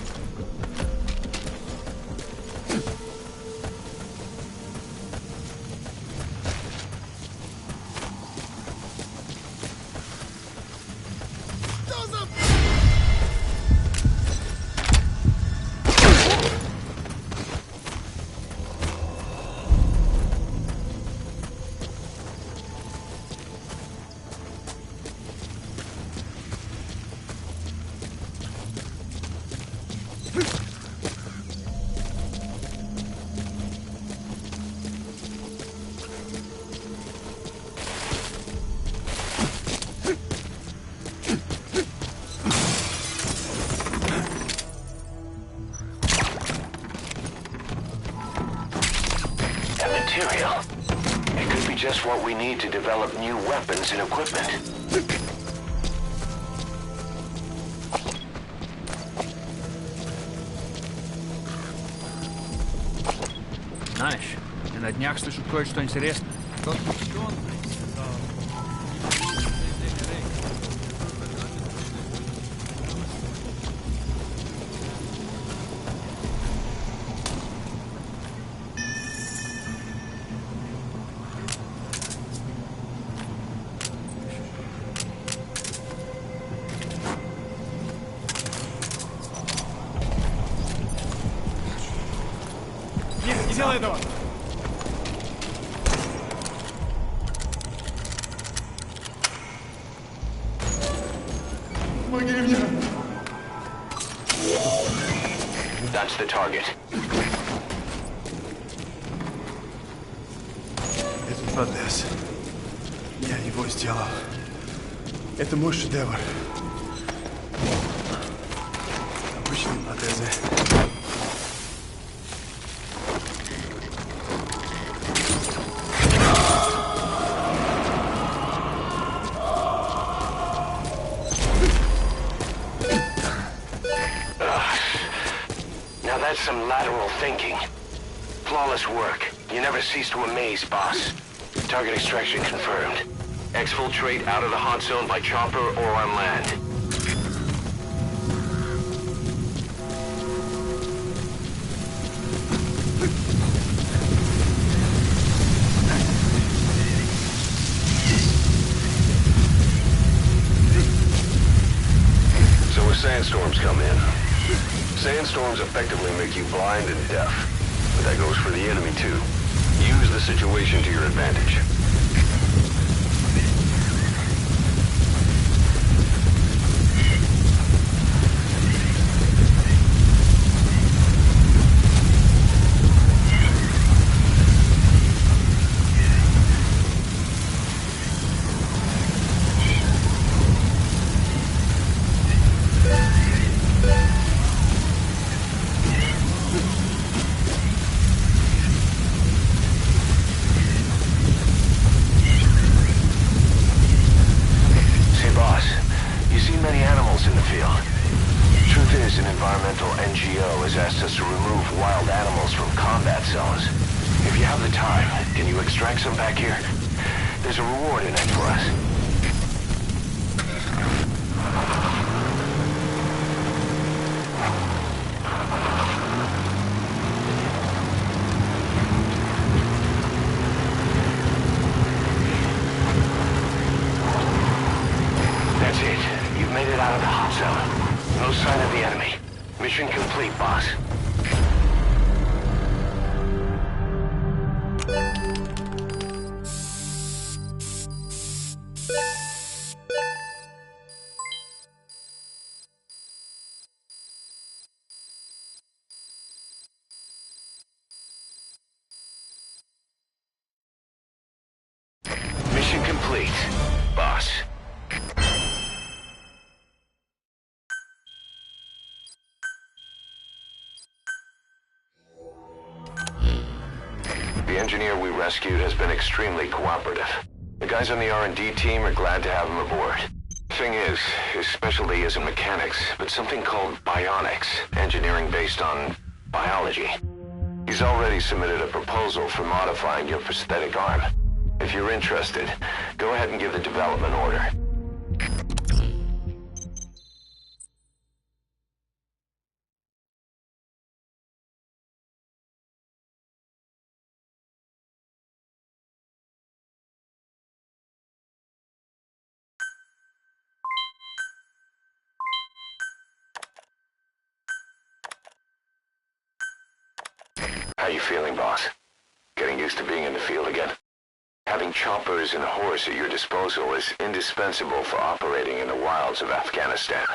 Material. It could be just what we need to develop new weapons and equipment. Знаешь, я на днях слышу кое-что интересное. Тот ученый сказал... Нет, не делай этого! Помоги мне! That's the target. Это протез. Я его сделал. Это мой шедевр. Обычные протезы. Now that's some lateral thinking. Flawless work. You never cease to amaze, boss. Target extraction confirmed. Exfiltrate out of the hot zone by chopper or on land. So as sandstorms come in, sandstorms effectively make you blind and deaf. But that goes for the enemy too. Use the situation to your advantage. An environmental NGO has asked us to remove wild animals from combat zones. If you have the time, can you extract some back here? There's a reward in it for us. That's it. You've made it out of the hot zone. No sign of the enemy. Mission complete, boss. Mission complete, boss. The engineer we rescued has been extremely cooperative. The guys on the R&D team are glad to have him aboard. Thing is, his specialty isn't mechanics, but something called bionics, engineering based on biology. He's already submitted a proposal for modifying your prosthetic arm. If you're interested, go ahead and give the development order. How you feeling, boss? Getting used to being in the field again? Having choppers and a horse at your disposal is indispensable for operating in the wilds of Afghanistan.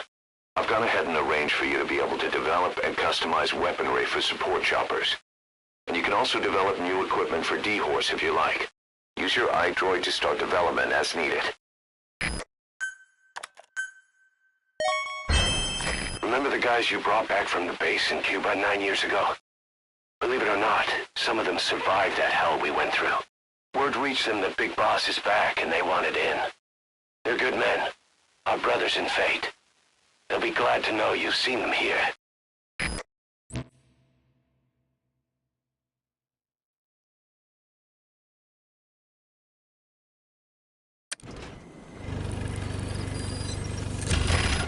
I've gone ahead and arranged for you to be able to develop and customize weaponry for support choppers. And you can also develop new equipment for D-Horse if you like. Use your iDroid to start development as needed. Remember the guys you brought back from the base in Cuba 9 years ago? Believe it or not, some of them survived that hell we went through. Word reached them that Big Boss is back and they wanted in. They're good men, our brothers in fate. They'll be glad to know you've seen them here.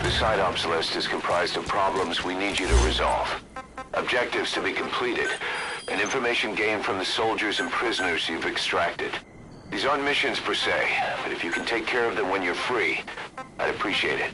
The side ops list is comprised of problems we need you to resolve, objectives to be completed, and information gained from the soldiers and prisoners you've extracted. These aren't missions per se, but if you can take care of them when you're free, I'd appreciate it.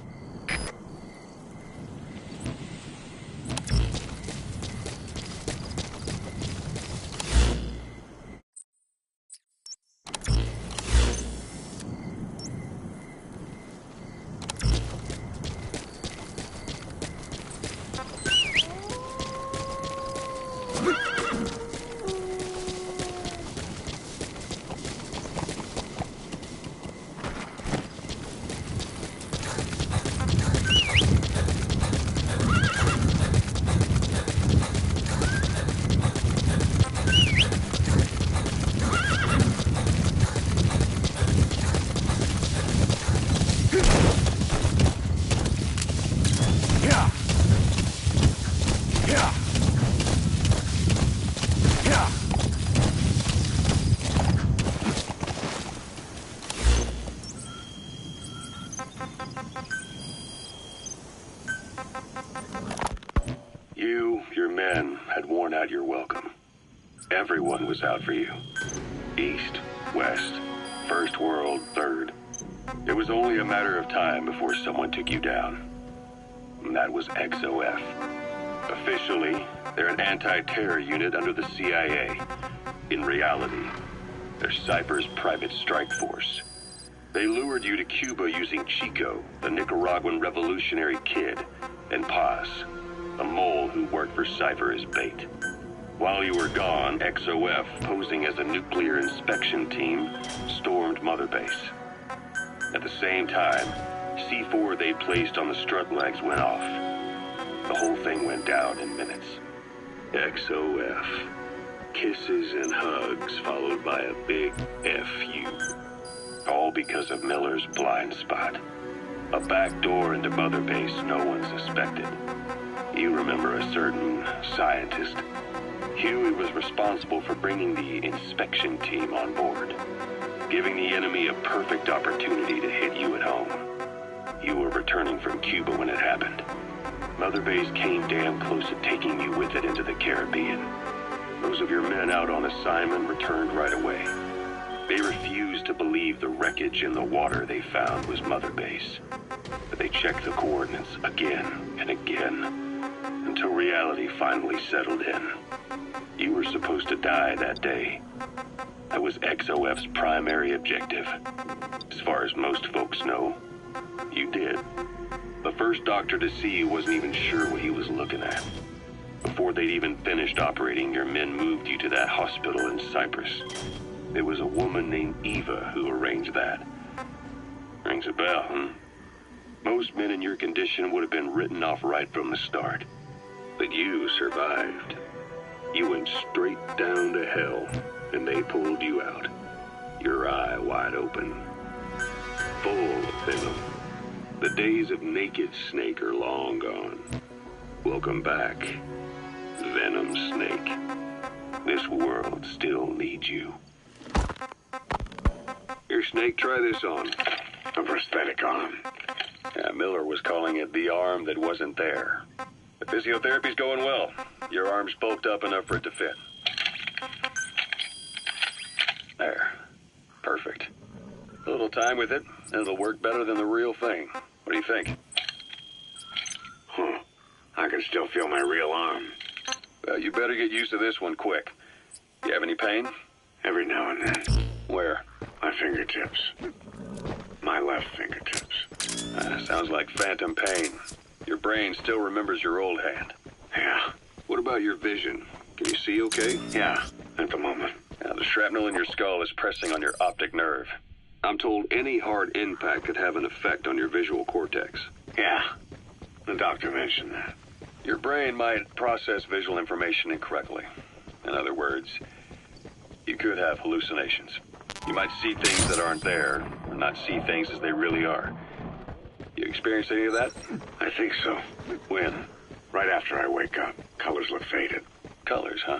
Your men had worn out your welcome. Everyone was out for you. East, West, First World, Third. It was only a matter of time before someone took you down. And that was XOF. Officially, they're an anti-terror unit under the CIA. In reality, they're Cypher's private strike force. They lured you to Cuba using Chico, the Nicaraguan revolutionary kid, and Paz, a mole who worked for Cypher as bait. While you were gone, XOF, posing as a nuclear inspection team, stormed Mother Base. At the same time, C4 they'd placed on the strut legs went off. The whole thing went down in minutes. XOF. Kisses and hugs followed by a big F you. All because of Miller's blind spot. A back door into Mother Base no one suspected. You remember a certain scientist. Huey was responsible for bringing the inspection team on board, giving the enemy a perfect opportunity to hit you at home. You were returning from Cuba when it happened. Mother Base came damn close to taking you with it into the Caribbean. Those of your men out on assignment returned right away. They refused to believe the wreckage in the water they found was Mother Base. But they checked the coordinates again and again, until reality finally settled in. You were supposed to die that day. That was XOF's primary objective. As far as most folks know, you did. The first doctor to see you wasn't even sure what he was looking at. Before they'd even finished operating, your men moved you to that hospital in Cyprus. It was a woman named Eva who arranged that. Rings a bell, huh? Most men in your condition would have been written off right from the start. But you survived. You went straight down to hell, and they pulled you out. Your eye wide open. Full of venom. The days of Naked Snake are long gone. Welcome back, Venom Snake. This world still needs you. Here, Snake, try this on. A prosthetic arm. Yeah, Miller was calling it the arm that wasn't there. The physiotherapy's going well. Your arm's bulked up enough for it to fit. There. Perfect. A little time with it, and it'll work better than the real thing. What do you think? I can still feel my real arm. You better get used to this one quick. You have any pain? Every now and then. Where? My fingertips. My left fingertips. Sounds like phantom pain. Your brain still remembers your old hand. Yeah. What about your vision? Can you see okay? Yeah, at the moment. Now, the shrapnel in your skull is pressing on your optic nerve. I'm told any hard impact could have an effect on your visual cortex. Yeah, the doctor mentioned that. Your brain might process visual information incorrectly. In other words, you could have hallucinations. You might see things that aren't there, or not see things as they really are. You experience any of that? I think so. When? Right after I wake up. Colors look faded. Colors, huh?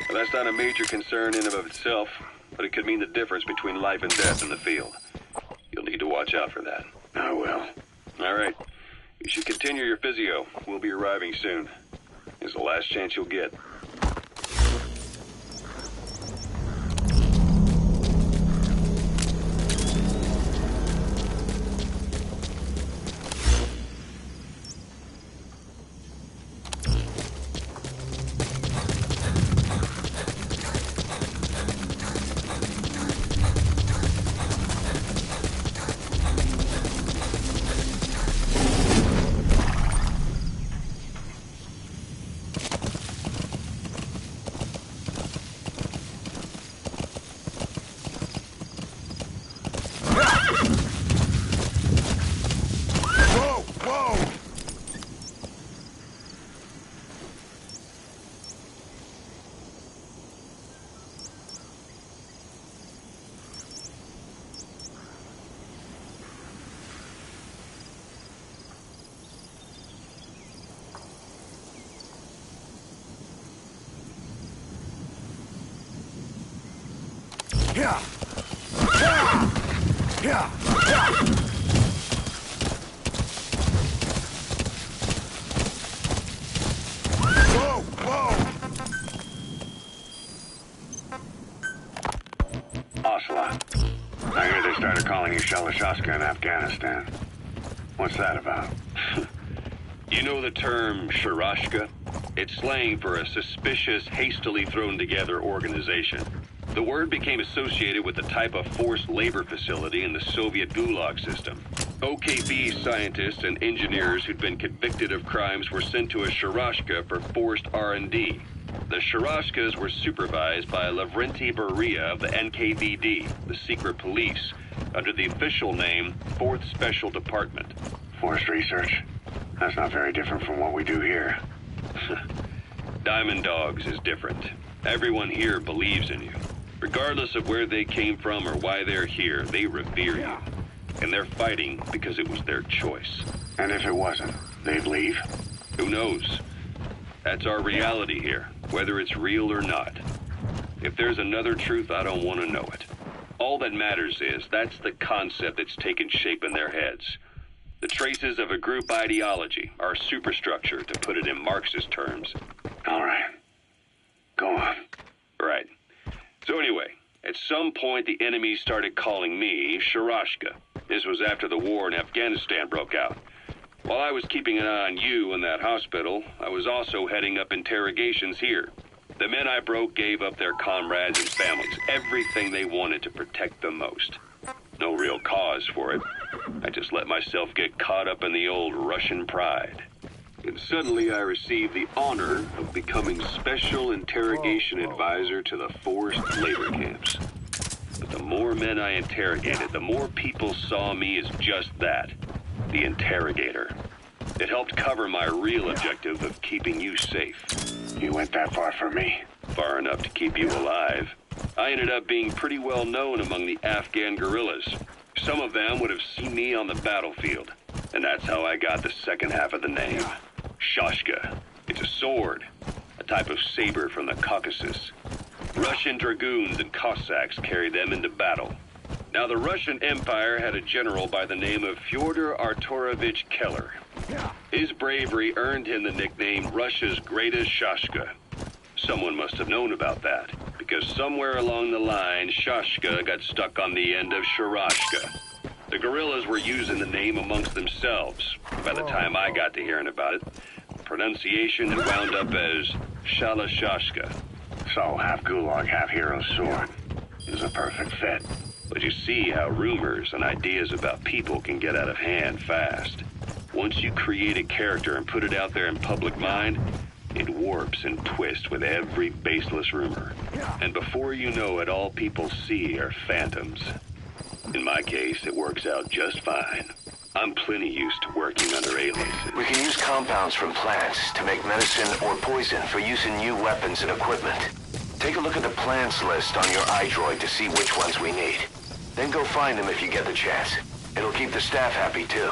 Well, that's not a major concern in and of itself, but it could mean the difference between life and death in the field. You'll need to watch out for that. I will. All right. You should continue your physio. We'll be arriving soon. It's the last chance you'll get. Yeah. Yeah. Whoa, whoa. Ocelot. I hear they started calling you Shalashaska in Afghanistan. What's that about? You know the term Sharashka? It's slang for a suspicious, hastily thrown together organization. The word became associated with the type of forced labor facility in the Soviet Gulag system. OKB scientists and engineers who'd been convicted of crimes were sent to a Sharashka for forced R&D. The Sharashkas were supervised by Lavrenti Beria of the NKVD, the secret police, under the official name 4th Special Department. Forced research? That's not very different from what we do here. Diamond Dogs is different. Everyone here believes in you. Regardless of where they came from or why they're here, they revere you. And they're fighting because it was their choice. And if it wasn't, they'd leave? Who knows? That's our reality here, whether it's real or not. If there's another truth, I don't want to know it. All that matters is that's the concept that's taken shape in their heads. The traces of a group ideology, our superstructure, to put it in Marxist terms. All right. Go on. Right. So anyway, at some point the enemy started calling me Sharashka. This was after the war in Afghanistan broke out. While I was keeping an eye on you in that hospital, I was also heading up interrogations here. The men I broke gave up their comrades and families, everything they wanted to protect the most. No real cause for it. I just let myself get caught up in the old Russian pride. And suddenly I received the honor of becoming Special Interrogation Advisor to the forced labor camps. But the more men I interrogated, the more people saw me as just that, the interrogator. It helped cover my real objective of keeping you safe. You went that far for me? Far enough to keep you alive. I ended up being pretty well known among the Afghan guerrillas. Some of them would have seen me on the battlefield, and that's how I got the second half of the name. Shashka. It's a sword, a type of saber from the Caucasus. Russian dragoons and Cossacks carried them into battle. Now, the Russian Empire had a general by the name of Fyodor Arturovich Keller. His bravery earned him the nickname Russia's Greatest Shashka. Someone must have known about that, because somewhere along the line, Shashka got stuck on the end of Sharashka. The guerrillas were using the name amongst themselves by the time I got to hearing about it. Pronunciation that wound up as Shalashashka. So, half gulag, half hero sword. Is a perfect fit. But you see how rumors and ideas about people can get out of hand fast. Once you create a character and put it out there in public mind, it warps and twists with every baseless rumor. And before you know it, all people see are phantoms. In my case, it works out just fine. I'm plenty used to working under aliases. We can use compounds from plants to make medicine or poison for use in new weapons and equipment. Take a look at the plants list on your iDroid to see which ones we need. Then go find them if you get the chance. It'll keep the staff happy too.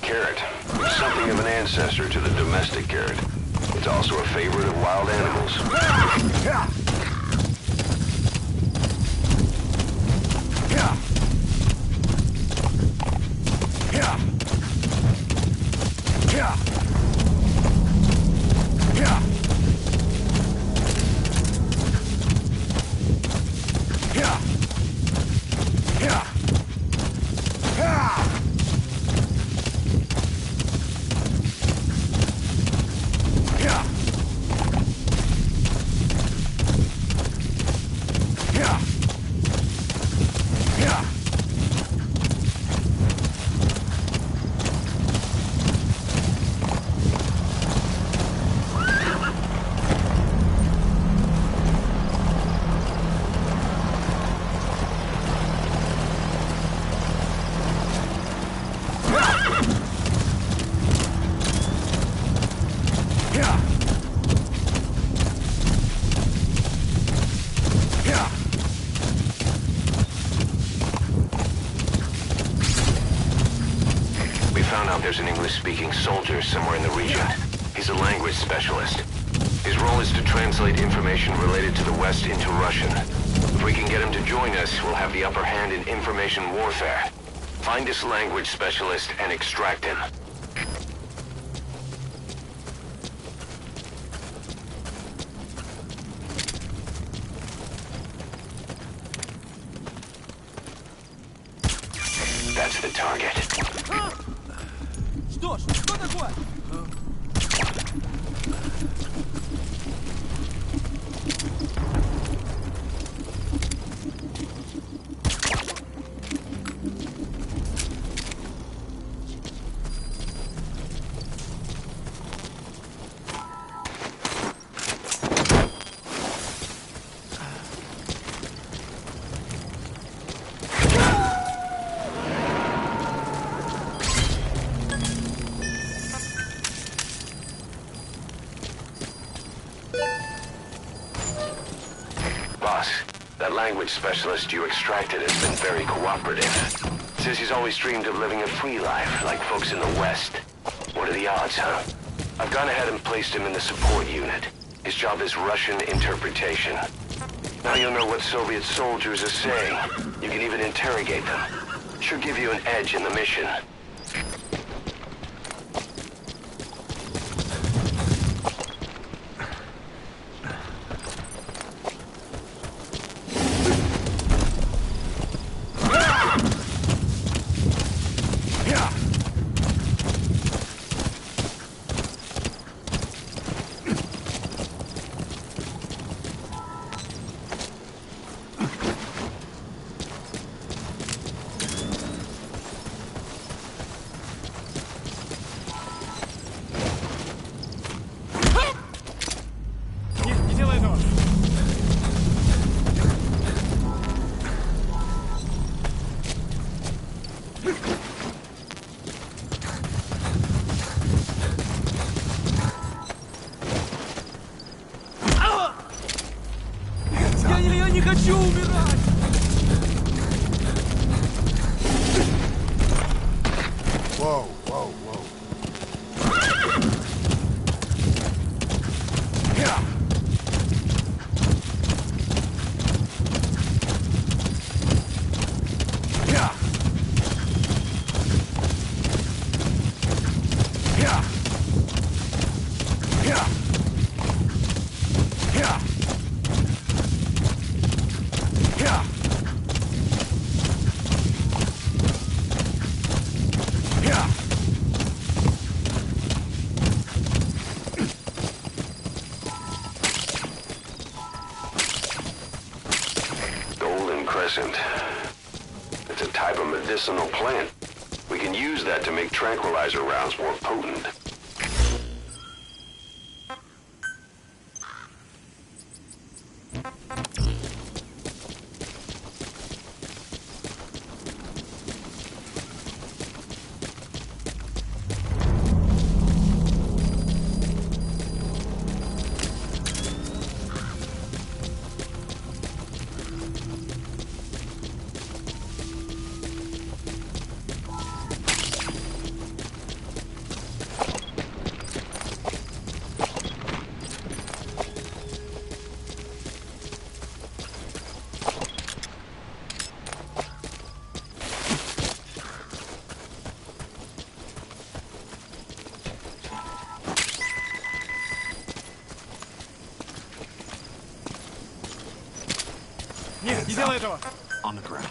Carrot. Something of an ancestor to the domestic carrot. It's also a favorite of wild animals. There's an English-speaking soldier somewhere in the region. He's a language specialist. His role is to translate information related to the West into Russian. If we can get him to join us, we'll have the upper hand in information warfare. Find this language specialist and extract him. That's the target. Что ж, что такое? Language specialist you extracted has been very cooperative. Says he's always dreamed of living a free life, like folks in the West. What are the odds, huh? I've gone ahead and placed him in the support unit. His job is Russian interpretation. Now you'll know what Soviet soldiers are saying. You can even interrogate them. Should give you an edge in the mission. Я не хочу умирать! Whoa, whoa, whoa. Yeah. Yeah. Yeah. Yeah. Yeah. Yeah. Yeah. Golden Crescent. It's a type of medicinal plant. We can use that to make tranquilizer rounds more potent. Нет, не делай этого! On the ground.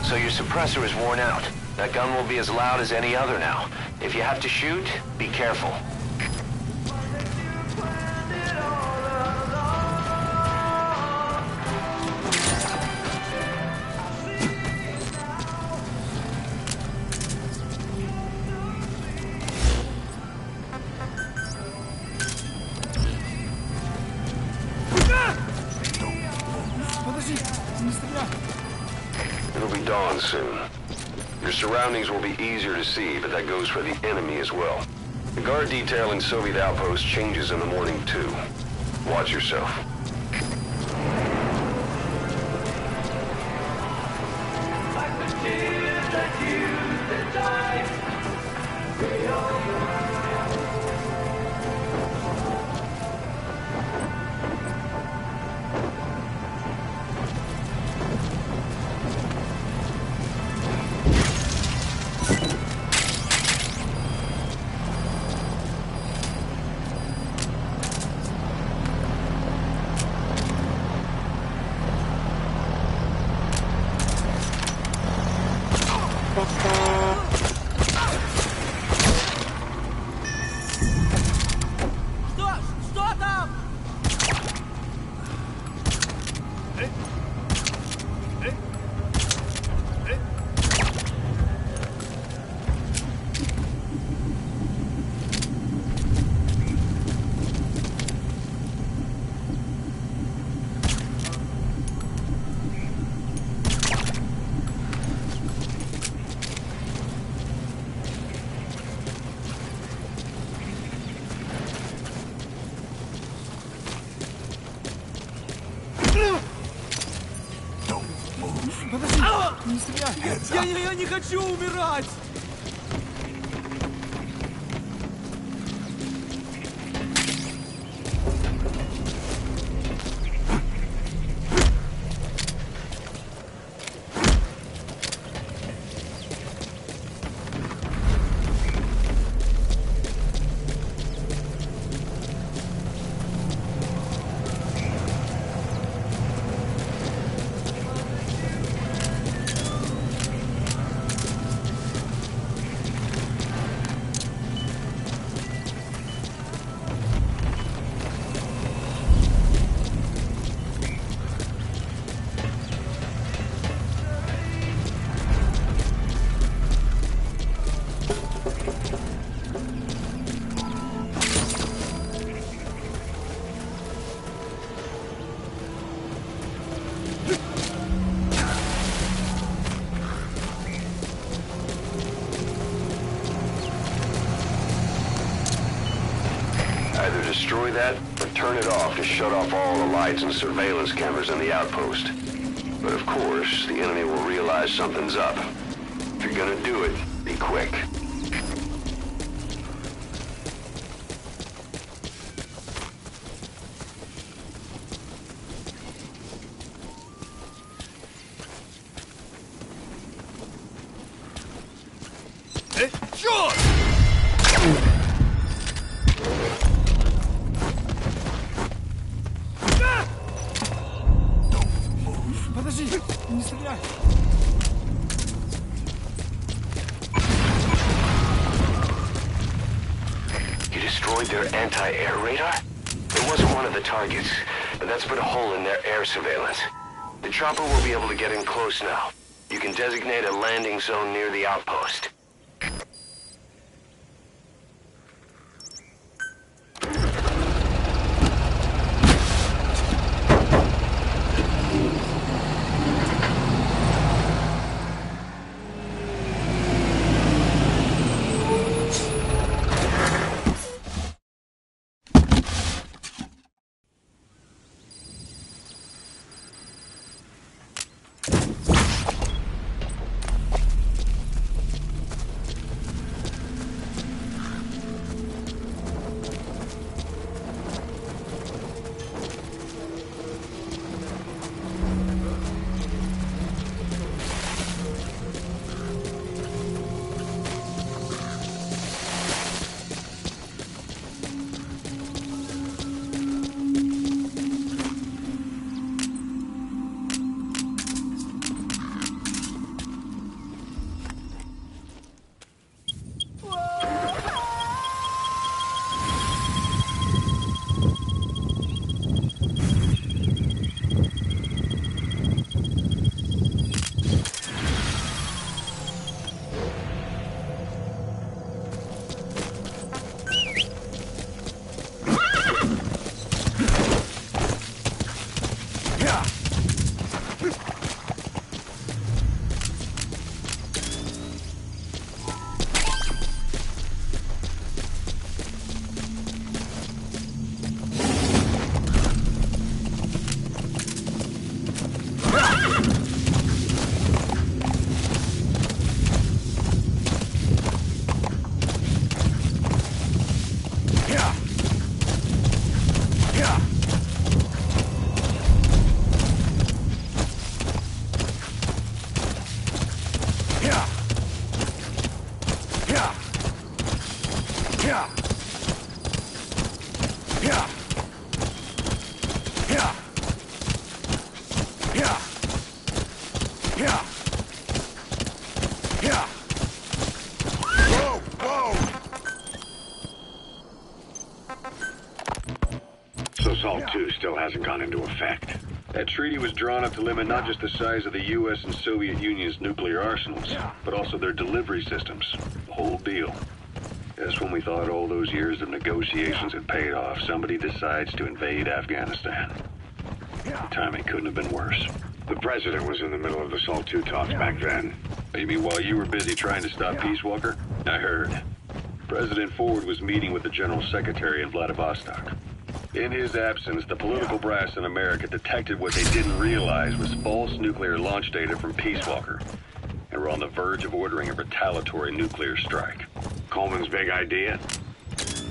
So your suppressor is worn out. That gun will be as loud as any other now. If you have to shoot, be careful. It'll be dawn soon. Your surroundings will be easier to see, but that goes for the enemy as well. The guard detail in Soviet outpost changes in the morning, too. Watch yourself. Что там? Подожди, не стреляй. Я не хочу умирать. Either destroy that, or turn it off to shut off all the lights and surveillance cameras in the outpost. But of course, the enemy will realize something's up. If you're gonna do it, be quick. Подожди, не стреляй. You destroyed their anti-air radar? It wasn't one of the targets, but that's put a hole in their air surveillance. The chopper will be able to get in close now. You can designate a landing zone near the outpost. SALT II still hasn't gone into effect. That treaty was drawn up to limit not just the size of the U.S. and Soviet Union's nuclear arsenals, but also their delivery systems. The whole deal. Just when we thought all those years of negotiations had paid off, somebody decides to invade Afghanistan. The timing couldn't have been worse. The president was in the middle of the SALT II talks back then. You mean while you were busy trying to stop Peace Walker? I heard. President Ford was meeting with the General Secretary in Vladivostok. In his absence, the political brass in America detected what they didn't realize was false nuclear launch data from Peace Walker, and were on the verge of ordering a retaliatory nuclear strike. Coleman's big idea?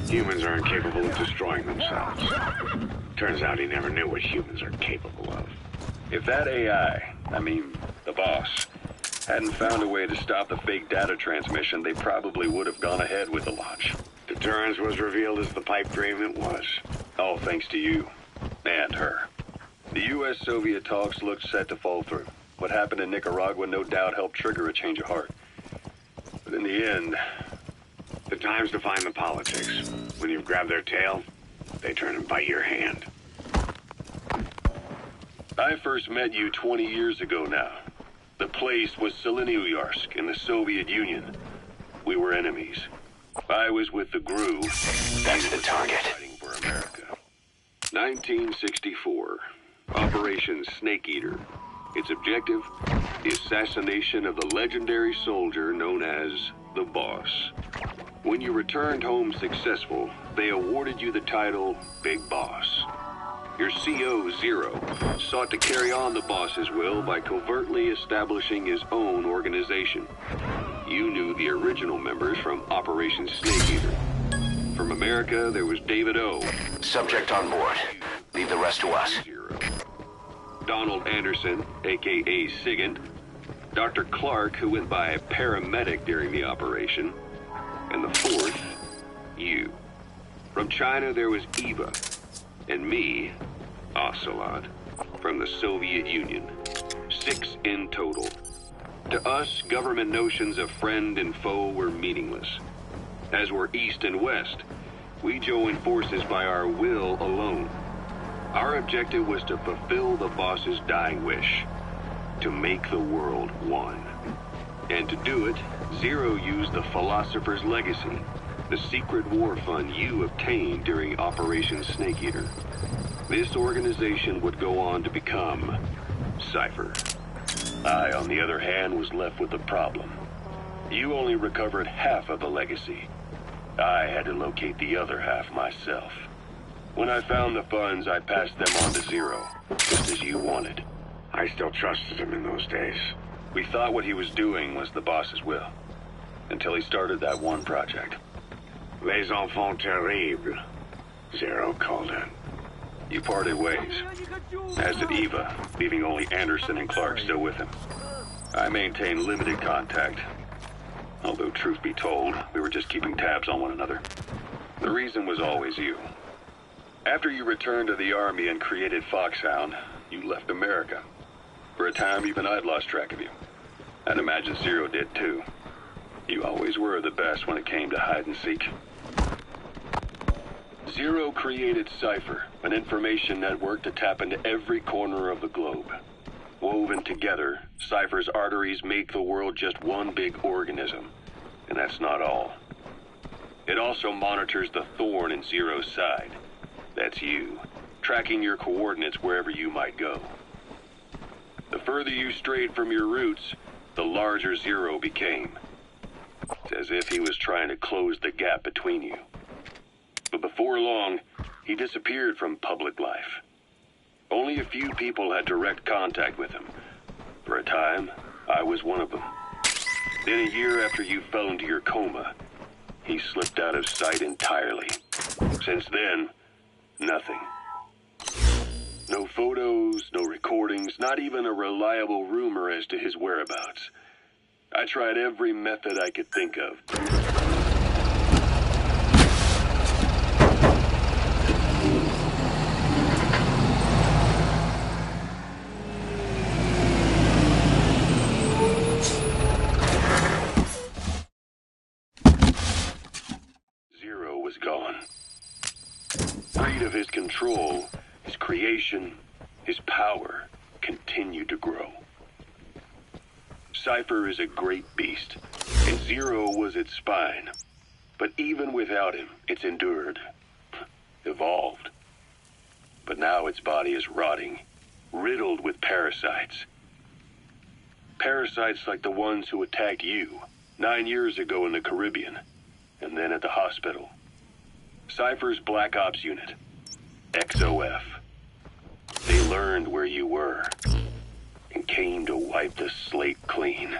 Humans are incapable of destroying themselves. Turns out he never knew what humans are capable of. If that AI, the boss, hadn't found a way to stop the fake data transmission, they probably would have gone ahead with the launch. Deterrence was revealed as the pipe dream it was. All thanks to you. And her. The U.S.-Soviet talks looked set to fall through. What happened in Nicaragua no doubt helped trigger a change of heart. But in the end, the times define the politics. When you've grabbed their tail, they turn and bite your hand. I first met you 20 years ago now. The place was Selenouyarsk in the Soviet Union. We were enemies. I was with the GRU. That's the target. Fighting for America. 1964. Operation Snake Eater. Its objective, the assassination of the legendary soldier known as the Boss. When you returned home successful, they awarded you the title Big Boss. Your CO, Zero, sought to carry on the boss's will by covertly establishing his own organization. You knew the original members from Operation Snake Eater. From America, there was David O. Subject on board. Leave the rest to us. Zero. Donald Anderson, a.k.a. Sigint. Dr. Clark, who went by paramedic during the operation. And the fourth, you. From China, there was Eva. And me, Ocelot, from the Soviet Union. 6 in total. To us, government notions of friend and foe were meaningless. As were East and West, we joined forces by our will alone. Our objective was to fulfill the boss's dying wish, to make the world one. And to do it, Zero used the Philosopher's Legacy, the secret war fund you obtained during Operation Snake Eater. This organization would go on to become Cypher. I, on the other hand, was left with a problem. You only recovered half of the legacy. I had to locate the other half myself. When I found the funds, I passed them on to Zero, just as you wanted. I still trusted him in those days. We thought what he was doing was the boss's will, until he started that one project. Les enfants terribles, Zero called it. You parted ways, as did Eva, leaving only Anderson and Clark still with him. I maintained limited contact, although truth be told, we were just keeping tabs on one another. The reason was always you. After you returned to the Army and created Foxhound, you left America. For a time, even I'd lost track of you. I'd imagine Zero did too. You always were the best when it came to hide and seek. Zero created Cypher, an information network to tap into every corner of the globe. Woven together, Cypher's arteries make the world just one big organism. And that's not all. It also monitors the thorn in Zero's side. That's you, tracking your coordinates wherever you might go. The further you strayed from your roots, the larger Zero became. It's as if he was trying to close the gap between you. But before long, he disappeared from public life. Only a few people had direct contact with him. For a time, I was one of them. Then a year after you fell into your coma, he slipped out of sight entirely. Since then, nothing. No photos, no recordings, not even a reliable rumor as to his whereabouts. I tried every method I could think of. Zero was gone. Freed of his control, his creation, his power continued to grow. Cypher is a great beast, and Zero was its spine. But even without him, it's endured, evolved. But now its body is rotting, riddled with parasites. Parasites like the ones who attacked you 9 years ago in the Caribbean, and then at the hospital. Cypher's Black Ops Unit, XOF. They learned where you were, and came to wipe the slate clean.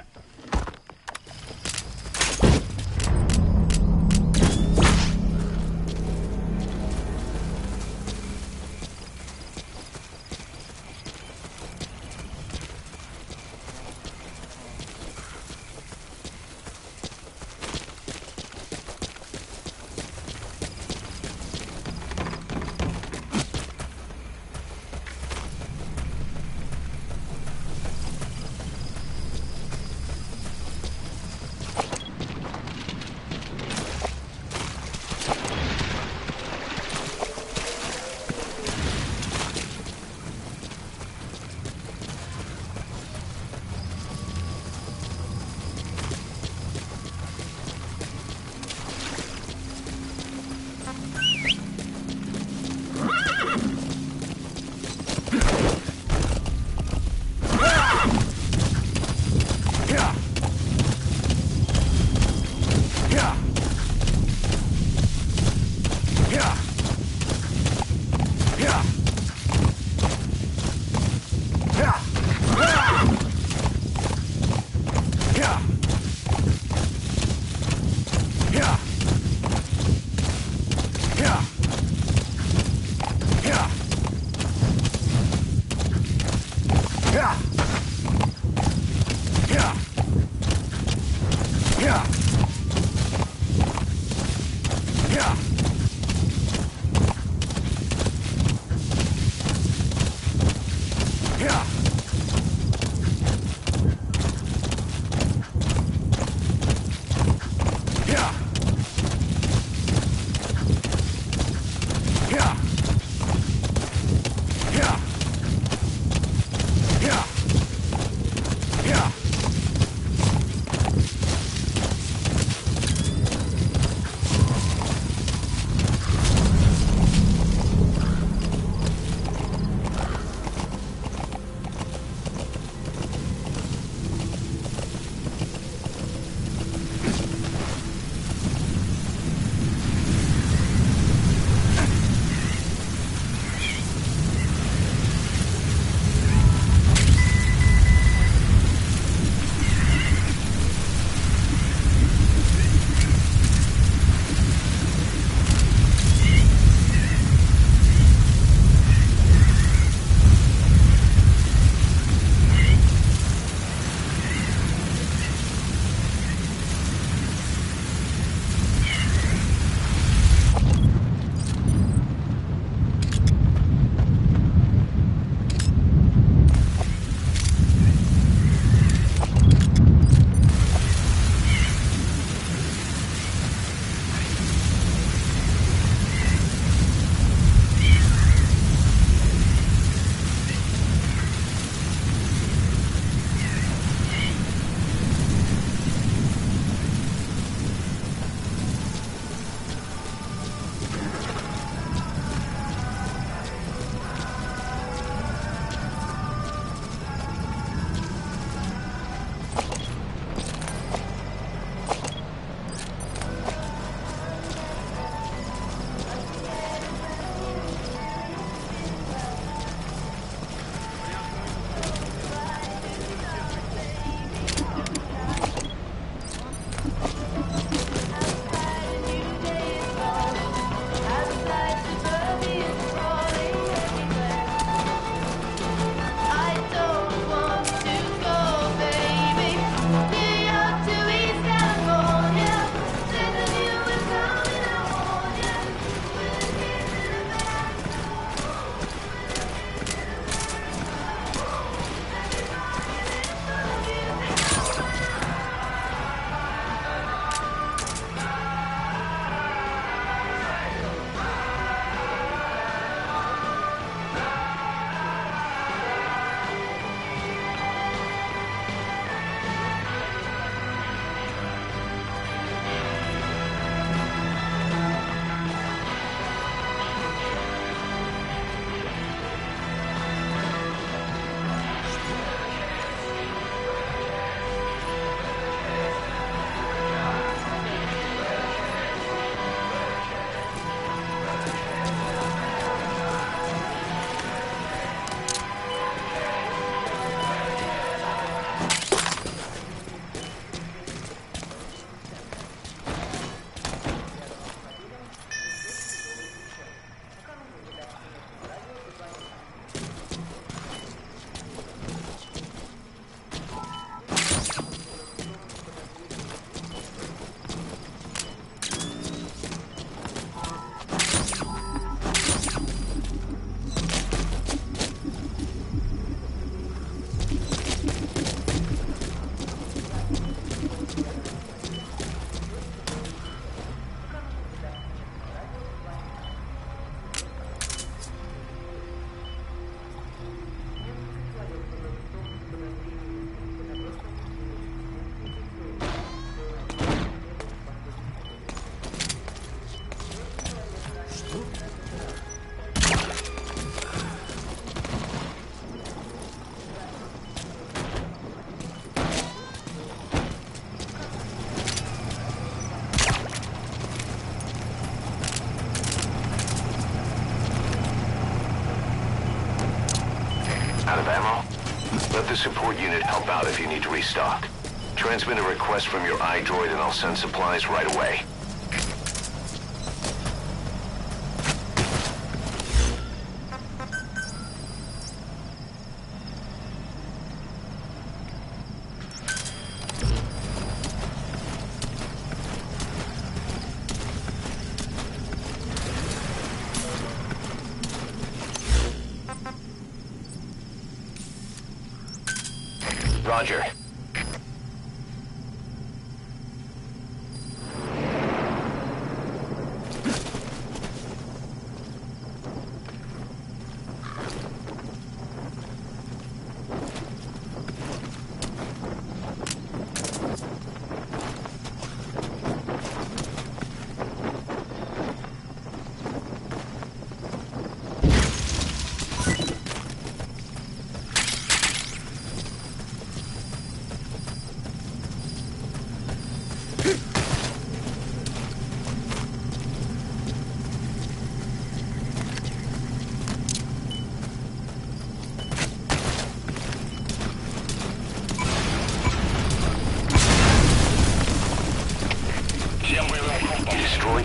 the support unit help out if you need to restock. Transmit a request from your iDroid and I'll send supplies right away. Roger.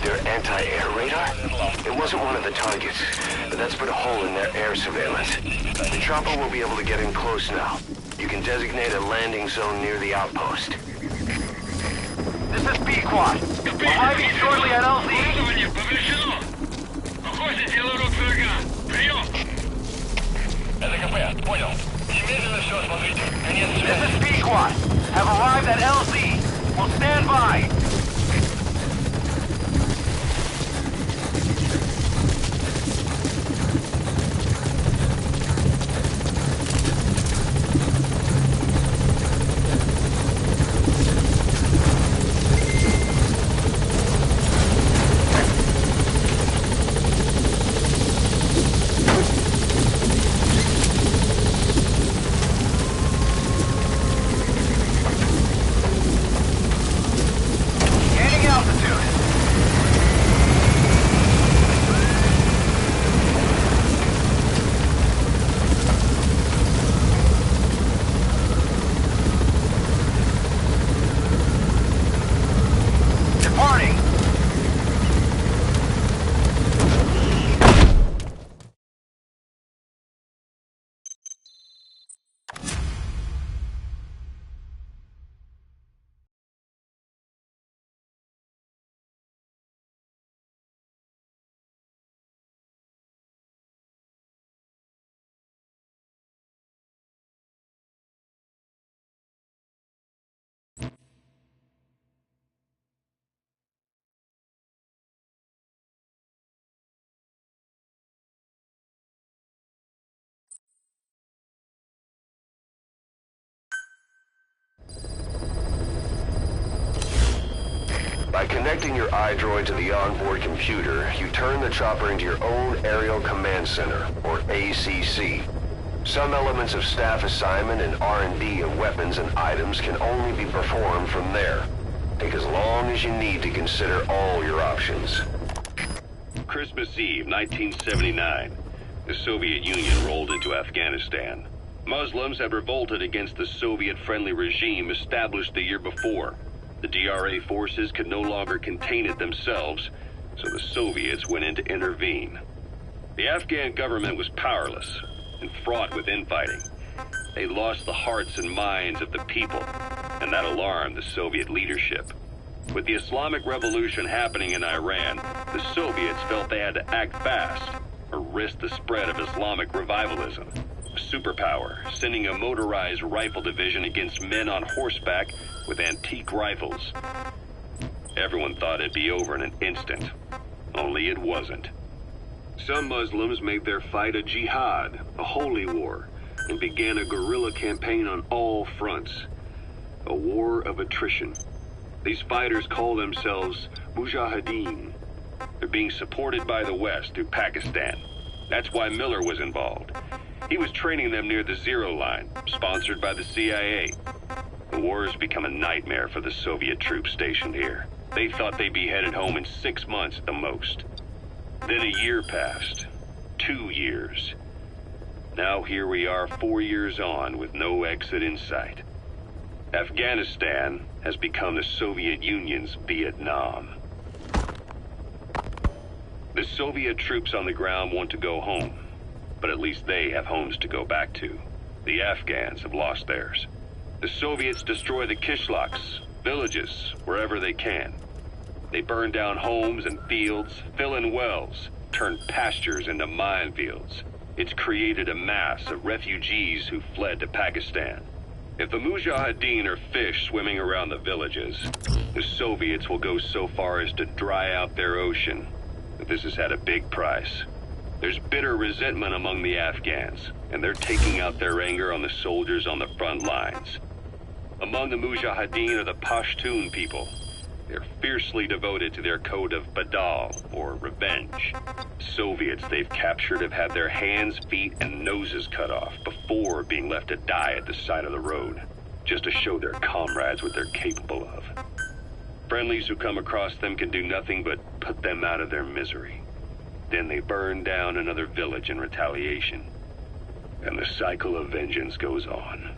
Their anti-air radar? It wasn't one of the targets, but that's put a hole in their air surveillance. The chopper will be able to get in close now. You can designate a landing zone near the outpost. This is B-Quad. Arriving shortly at LZ. This is B-Quad. Have arrived at LZ. Will stand by. By connecting your iDroid to the onboard computer, you turn the chopper into your own Aerial Command Center, or ACC. Some elements of staff assignment and R&D of weapons and items can only be performed from there. Take as long as you need to consider all your options. Christmas Eve, 1979. The Soviet Union rolled into Afghanistan. Muslims had revolted against the Soviet-friendly regime established the year before. The DRA forces could no longer contain it themselves, so the Soviets went in to intervene. The Afghan government was powerless and fraught with infighting. They lost the hearts and minds of the people, and that alarmed the Soviet leadership. With the Islamic Revolution happening in Iran, the Soviets felt they had to act fast or risk the spread of Islamic revivalism. A superpower, sending a motorized rifle division against men on horseback with antique rifles. Everyone thought it'd be over in an instant. Only it wasn't. Some Muslims made their fight a jihad, a holy war, and began a guerrilla campaign on all fronts. A war of attrition. These fighters call themselves Mujahideen. They're being supported by the West through Pakistan. That's why Miller was involved. He was training them near the Zero Line, sponsored by the CIA. The war has become a nightmare for the Soviet troops stationed here. They thought they'd be headed home in 6 months at the most. Then a year passed. 2 years. Now here we are 4 years on with no exit in sight. Afghanistan has become the Soviet Union's Vietnam. The Soviet troops on the ground want to go home, but at least they have homes to go back to. The Afghans have lost theirs. The Soviets destroy the kishlaks, villages, wherever they can. They burn down homes and fields, fill in wells, turn pastures into minefields. It's created a mass of refugees who fled to Pakistan. If the Mujahideen are fish swimming around the villages, the Soviets will go so far as to dry out their ocean. But this has had a big price. There's bitter resentment among the Afghans, and they're taking out their anger on the soldiers on the front lines. Among the Mujahideen are the Pashtun people. They're fiercely devoted to their code of Badal, or revenge. Soviets they've captured have had their hands, feet, and noses cut off before being left to die at the side of the road, just to show their comrades what they're capable of. Friendlies who come across them can do nothing but put them out of their misery. Then they burn down another village in retaliation. And the cycle of vengeance goes on.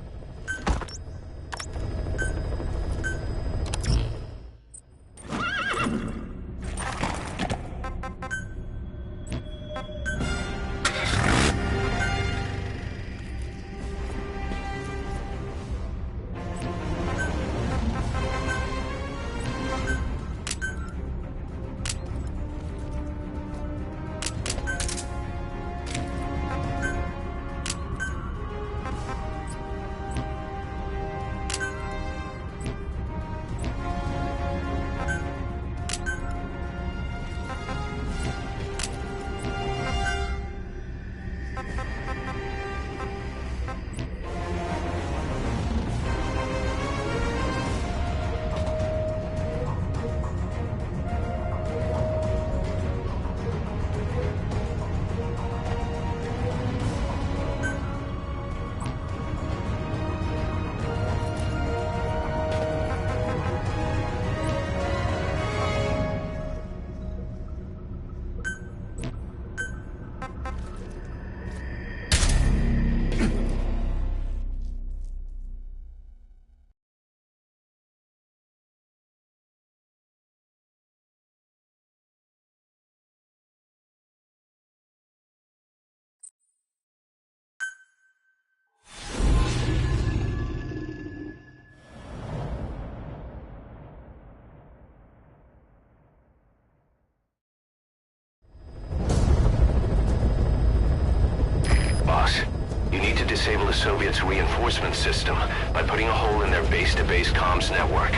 Disable the Soviets' reinforcement system by putting a hole in their base-to-base comms network.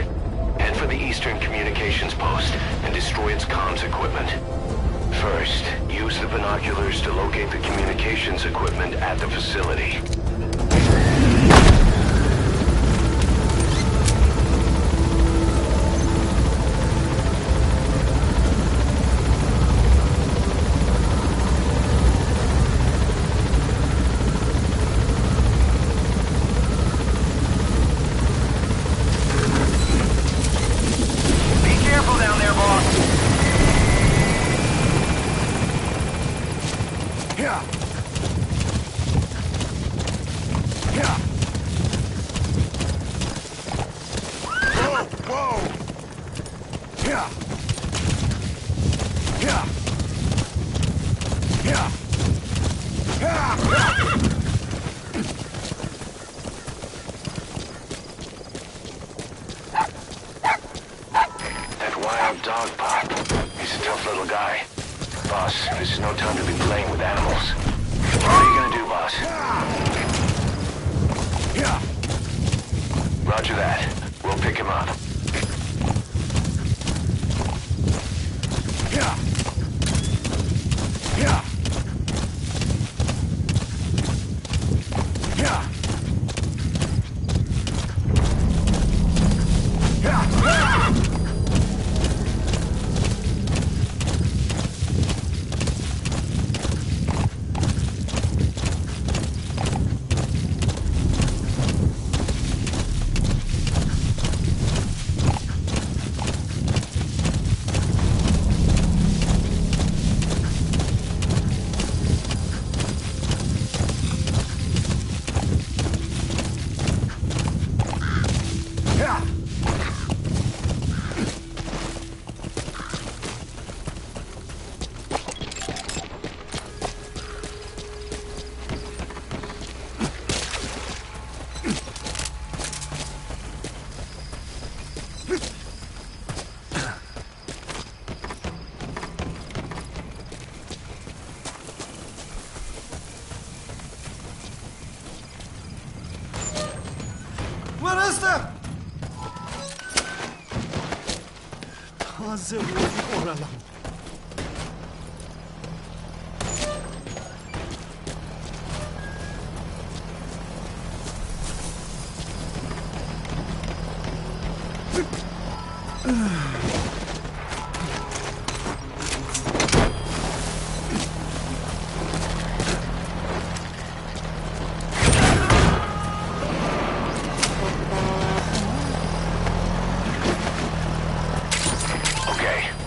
Head for the Eastern Communications Post and destroy its comms equipment. First, use the binoculars to locate the communications equipment at the facility.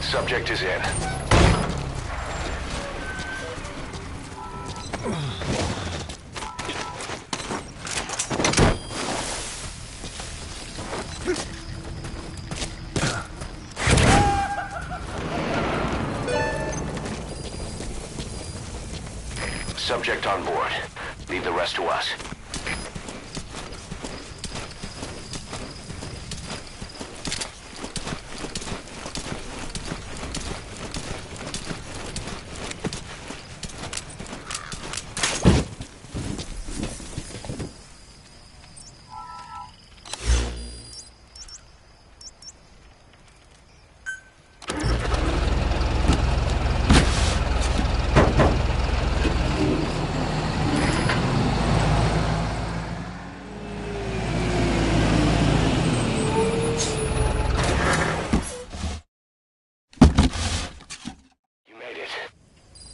Subject is in. Subject on board. Leave the rest to us.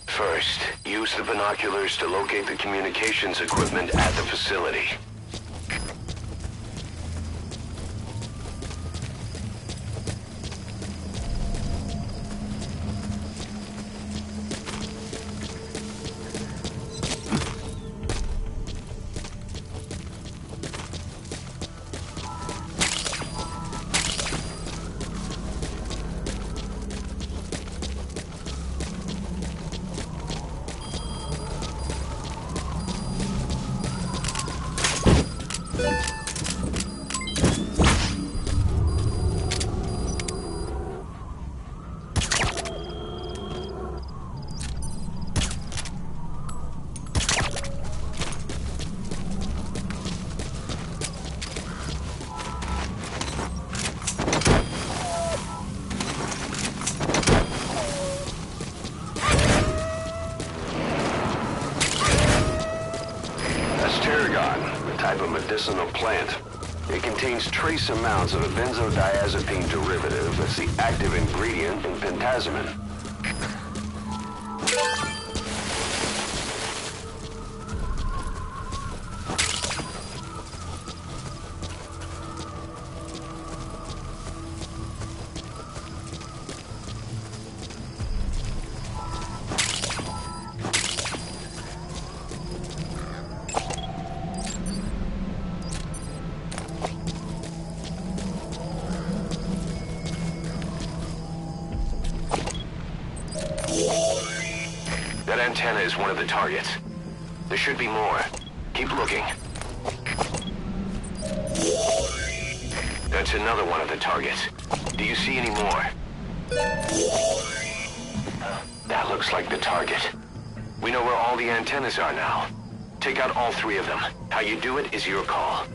First, use the binoculars to locate the communications equipment at the facility. Medicinal plant. It contains trace amounts of a benzodiazepine derivative that's the active ingredient in pentazimine. That antenna is one of the targets. There should be more. Keep looking. That's another one of the targets. Do you see any more? That looks like the target. We know where all the antennas are now. Take out all three of them. How you do it is your call.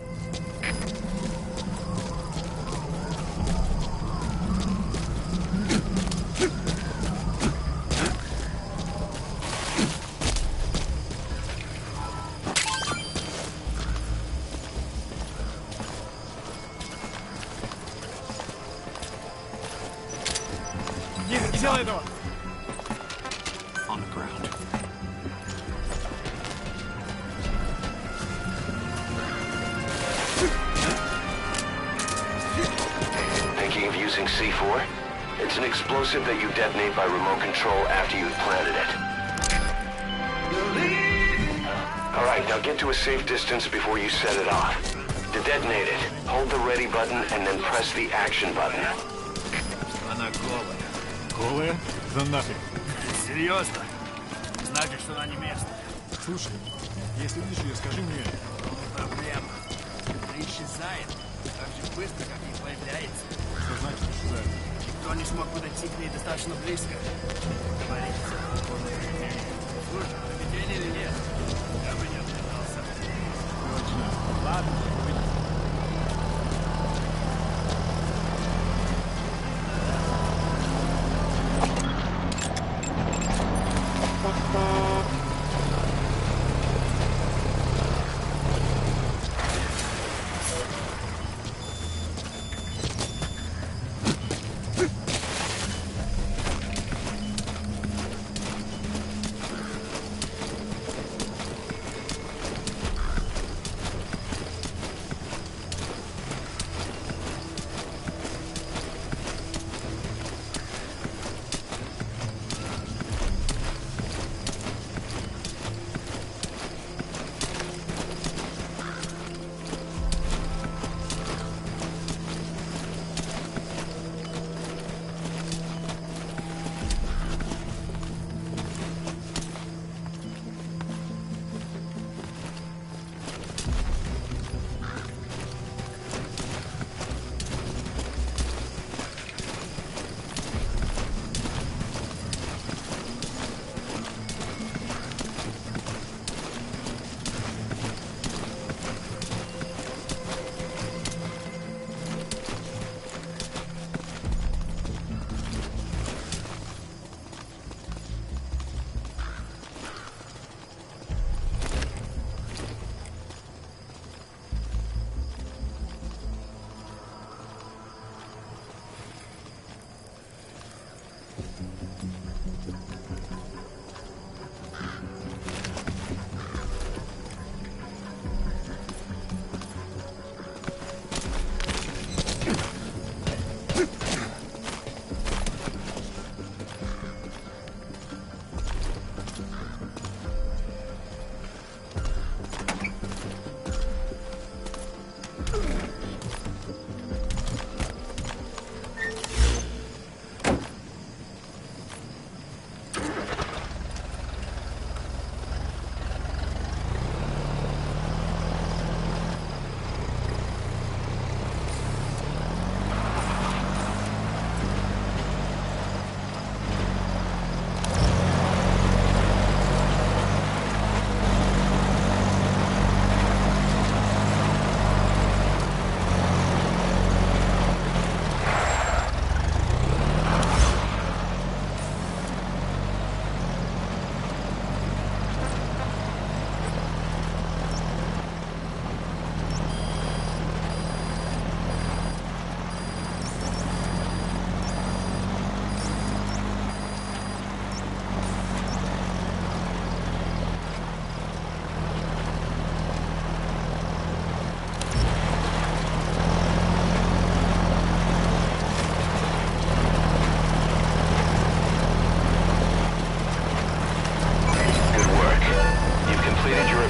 On the ground. Thinking of using C4? It's an explosive that you detonate by remote control after you've planted it. Alright, now get to a safe distance before you set it off. To detonate it, hold the ready button and then press the action button. Она голая. Голая? За нафиг. Серьезно? Значит, что она не местная. Слушай, если видишь ее, скажи мне. Проблема. Она исчезает так же быстро, как и появляется. Что значит исчезает? Никто не смог подойти к ней достаточно близко. Говорится. Слушай, поведение или нет? Я бы не отвязался. Точно. Ладно, увидимся.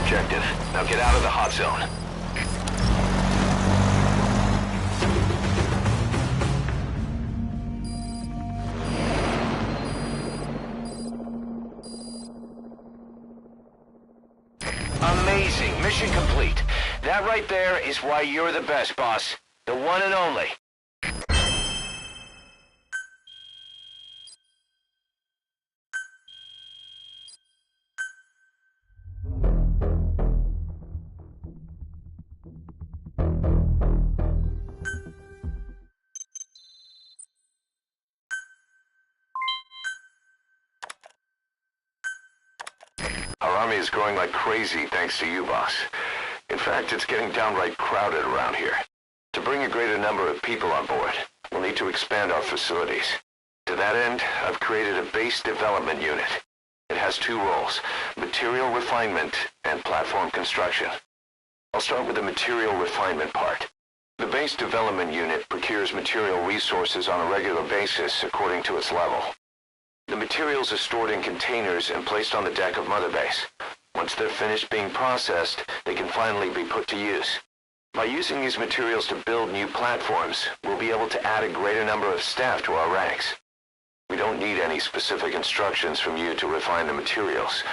objective. Now get out of the hot zone. Amazing. Mission complete. That right there is why you're the best, boss. The one and only. Our army is growing like crazy thanks to you, boss. In fact, it's getting downright crowded around here. To bring a greater number of people on board, we'll need to expand our facilities. To that end, I've created a base development unit. It has two roles, material refinement and platform construction. I'll start with the material refinement part. The base development unit procures material resources on a regular basis according to its level. The materials are stored in containers and placed on the deck of Mother Base. Once they're finished being processed, they can finally be put to use. By using these materials to build new platforms, we'll be able to add a greater number of staff to our ranks. We don't need any specific instructions from you to refine the materials,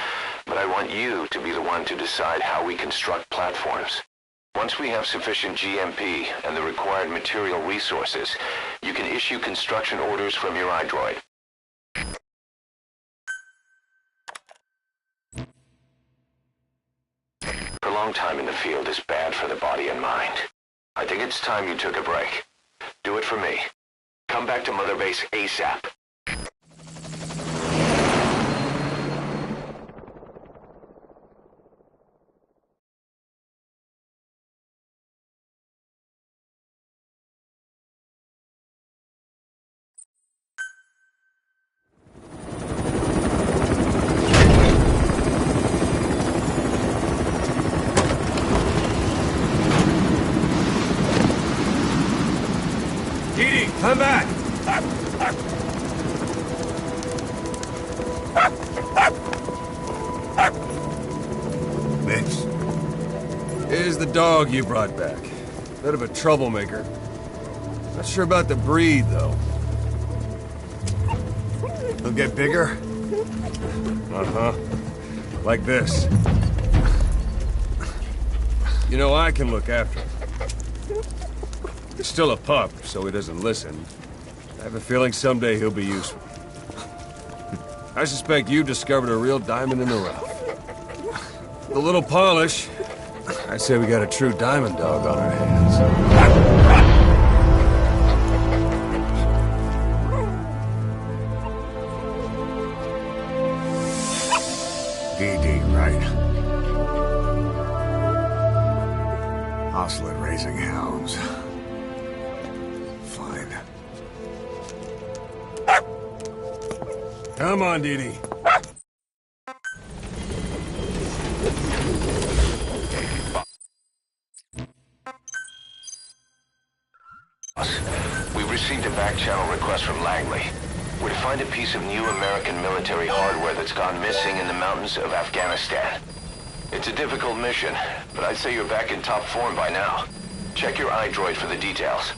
but I want you to be the one to decide how we construct platforms. Once we have sufficient GMP and the required material resources, you can issue construction orders from your iDroid. Prolonged time in the field is bad for the body and mind. I think it's time you took a break. Do it for me. Come back to Mother Base ASAP. Come back! Vince. Here's the dog you brought back. Bit of a troublemaker. Not sure about the breed, though. He'll get bigger? Uh-huh. Like this. You know, I can look after him. He's still a pup, so he doesn't listen. I have a feeling someday he'll be useful. I suspect you discovered a real diamond in the rough. With a little polish, I'd say we got a true diamond dog on our hands. DD, right? Hustling, raising hounds. Fine. Come on, Didi. We've received a back channel request from Langley. We're to find a piece of new American military hardware that's gone missing in the mountains of Afghanistan. It's a difficult mission, but I'd say you're back in top form by now. Check your iDroid for the details.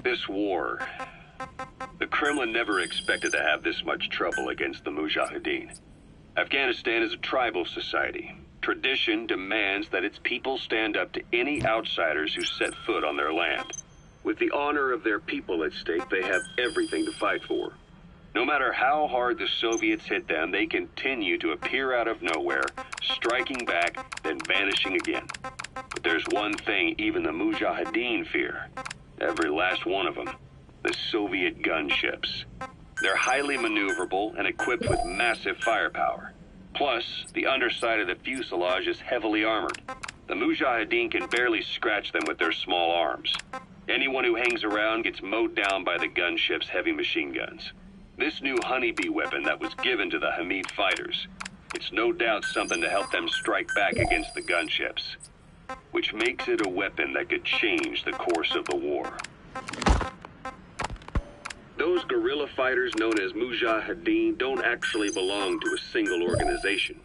This war, the Kremlin never expected to have this much trouble against the Mujahideen. Afghanistan is a tribal society. Tradition demands that its people stand up to any outsiders who set foot on their land. With the honor of their people at stake, they have everything to fight for. No matter how hard the Soviets hit them, they continue to appear out of nowhere, striking back, then vanishing again. But there's one thing even the Mujahideen fear. Every last one of them. The Soviet gunships. They're highly maneuverable and equipped with massive firepower. Plus, the underside of the fuselage is heavily armored. The Mujahideen can barely scratch them with their small arms. Anyone who hangs around gets mowed down by the gunship's heavy machine guns. This new honeybee weapon that was given to the Hamid fighters, it's no doubt something to help them strike back against the gunships, which makes it a weapon that could change the course of the war. Those guerrilla fighters known as Mujahideen don't actually belong to a single organization.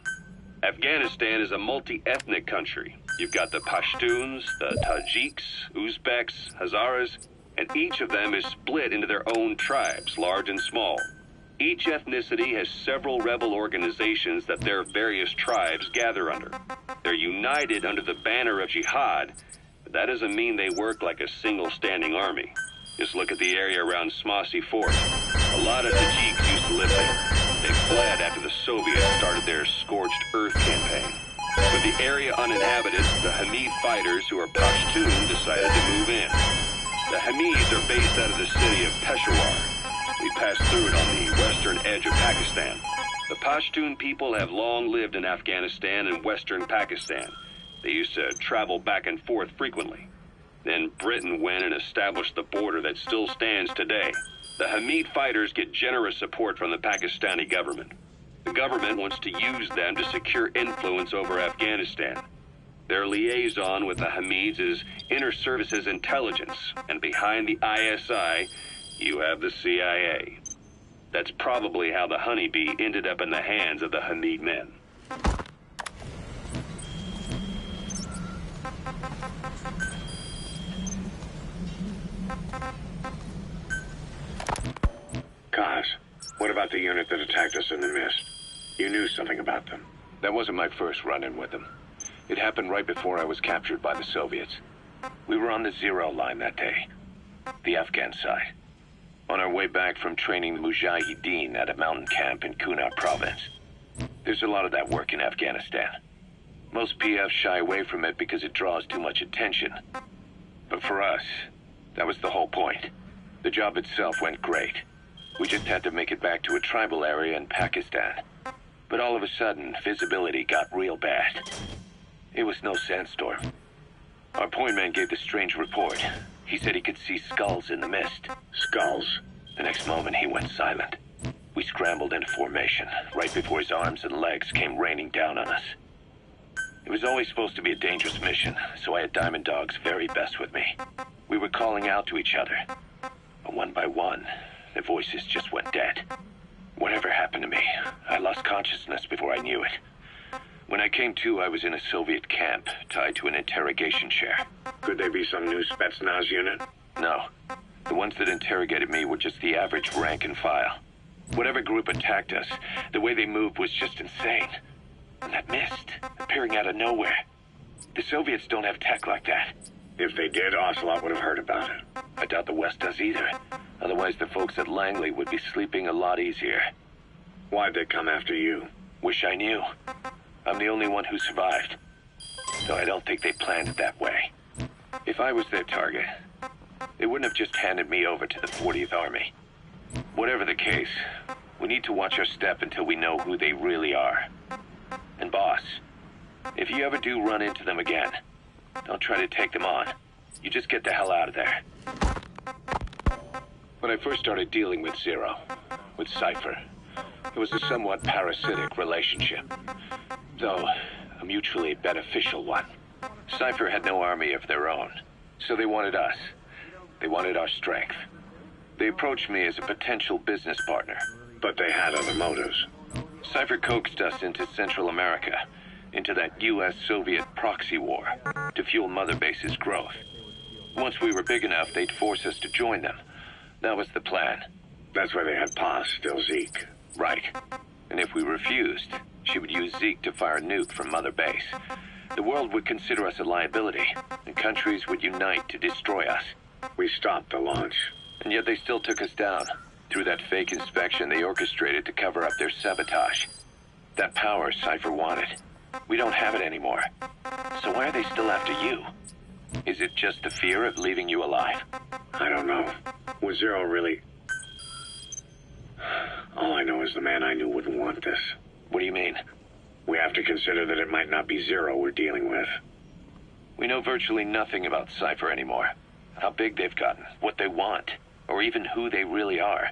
Afghanistan is a multi-ethnic country. You've got the Pashtuns, the Tajiks, Uzbeks, Hazaras, and each of them is split into their own tribes, large and small. Each ethnicity has several rebel organizations that their various tribes gather under. They're united under the banner of jihad, but that doesn't mean they work like a single standing army. Just look at the area around Smasi Fort. A lot of Tajiks used to live there. They fled after the Soviets started their Scorched Earth campaign. With the area uninhabited, the Hamid fighters, who are Pashtun, decided to move in. The Hamids are based out of the city of Peshawar. We passed through it on the western edge of Pakistan. The Pashtun people have long lived in Afghanistan and western Pakistan. They used to travel back and forth frequently. Then Britain went and established the border that still stands today. The Hamid fighters get generous support from the Pakistani government. The government wants to use them to secure influence over Afghanistan. Their liaison with the Hamids is Inter Services Intelligence, and behind the ISI, you have the CIA. That's probably how the honeybee ended up in the hands of the Hamid men. Kaz, what about the unit that attacked us in the mist? You knew something about them. That wasn't my first run-in with them. It happened right before I was captured by the Soviets. We were on the zero line that day, the Afghan side, on our way back from training the Mujahideen at a mountain camp in Kunar province. There's a lot of that work in Afghanistan. Most PFs shy away from it because it draws too much attention. But for us, that was the whole point. The job itself went great. We just had to make it back to a tribal area in Pakistan. But all of a sudden, visibility got real bad. It was no sandstorm. Our point man gave the strange report. He said he could see skulls in the mist. Skulls? The next moment, he went silent. We scrambled into formation, right before his arms and legs came raining down on us. It was always supposed to be a dangerous mission, so I had Diamond Dog's very best with me. We were calling out to each other. But one by one, their voices just went dead. Whatever happened to me, I lost consciousness before I knew it. When I came to, I was in a Soviet camp, tied to an interrogation chair. Could they be some new Spetsnaz unit? No. The ones that interrogated me were just the average rank and file. Whatever group attacked us, the way they moved was just insane. And that mist, appearing out of nowhere. The Soviets don't have tech like that. If they did, Ocelot would have heard about it. I doubt the West does either. Otherwise, the folks at Langley would be sleeping a lot easier. Why'd they come after you? Wish I knew. I'm the only one who survived. Though I don't think they planned it that way. If I was their target, they wouldn't have just handed me over to the 40th Army. Whatever the case, we need to watch our step until we know who they really are. And boss, if you ever do run into them again, don't try to take them on. You just get the hell out of there. When I first started dealing with Zero, with Cypher, it was a somewhat parasitic relationship, though a mutually beneficial one. Cypher had no army of their own, so they wanted us. They wanted our strength. They approached me as a potential business partner. But they had other motives. Cypher coaxed us into Central America, into that U.S.-Soviet proxy war, to fuel Mother Base's growth. Once we were big enough, they'd force us to join them. That was the plan. That's why they had Paz, still Zeke. Right. And if we refused, she would use Zeke to fire a nuke from Mother Base. The world would consider us a liability, and countries would unite to destroy us. We stopped the launch. And yet they still took us down, through that fake inspection they orchestrated to cover up their sabotage. That power Cypher wanted. We don't have it anymore. So why are they still after you? Is it just the fear of leaving you alive? I don't know. Was Zero really... All I know is the man I knew wouldn't want this. What do you mean? We have to consider that it might not be Zero we're dealing with. We know virtually nothing about Cypher anymore. How big they've gotten, what they want, or even who they really are.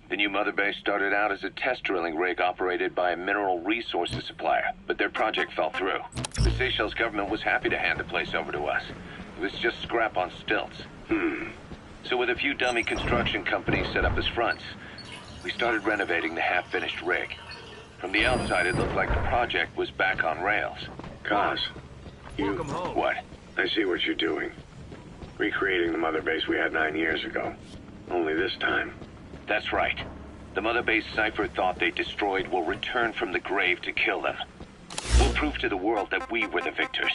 The new Mother Base started out as a test drilling rig operated by a mineral resources supplier, but their project fell through. The Seychelles government was happy to hand the place over to us. It was just scrap on stilts. So with a few dummy construction companies set up as fronts, we started renovating the half-finished rig. From the outside, it looked like the project was back on rails. Kaz, Welcome home. What? I see what you're doing. Recreating the Mother Base we had 9 years ago. Only this time. That's right. The Mother Base Cypher thought they destroyed will return from the grave to kill them. We'll prove to the world that we were the victors.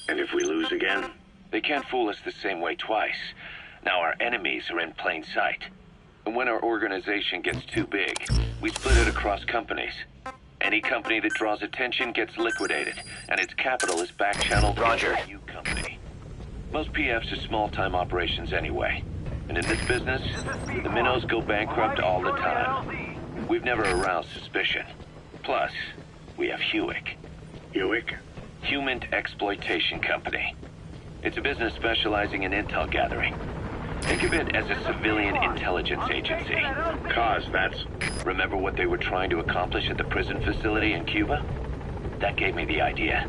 And if we lose again? They can't fool us the same way twice. Now our enemies are in plain sight. And when our organization gets too big, we split it across companies. Any company that draws attention gets liquidated, and its capital is back-channeled to a new company. Most PFs are small-time operations anyway. And in this business, the minnows go bankrupt all the time. We've never aroused suspicion. Plus, we have Hewick. Hewick? Human Exploitation Company. It's a business specializing in intel gathering. Think of it as a civilian intelligence agency. Kaz, that's... Remember what they were trying to accomplish at the prison facility in Cuba? That gave me the idea.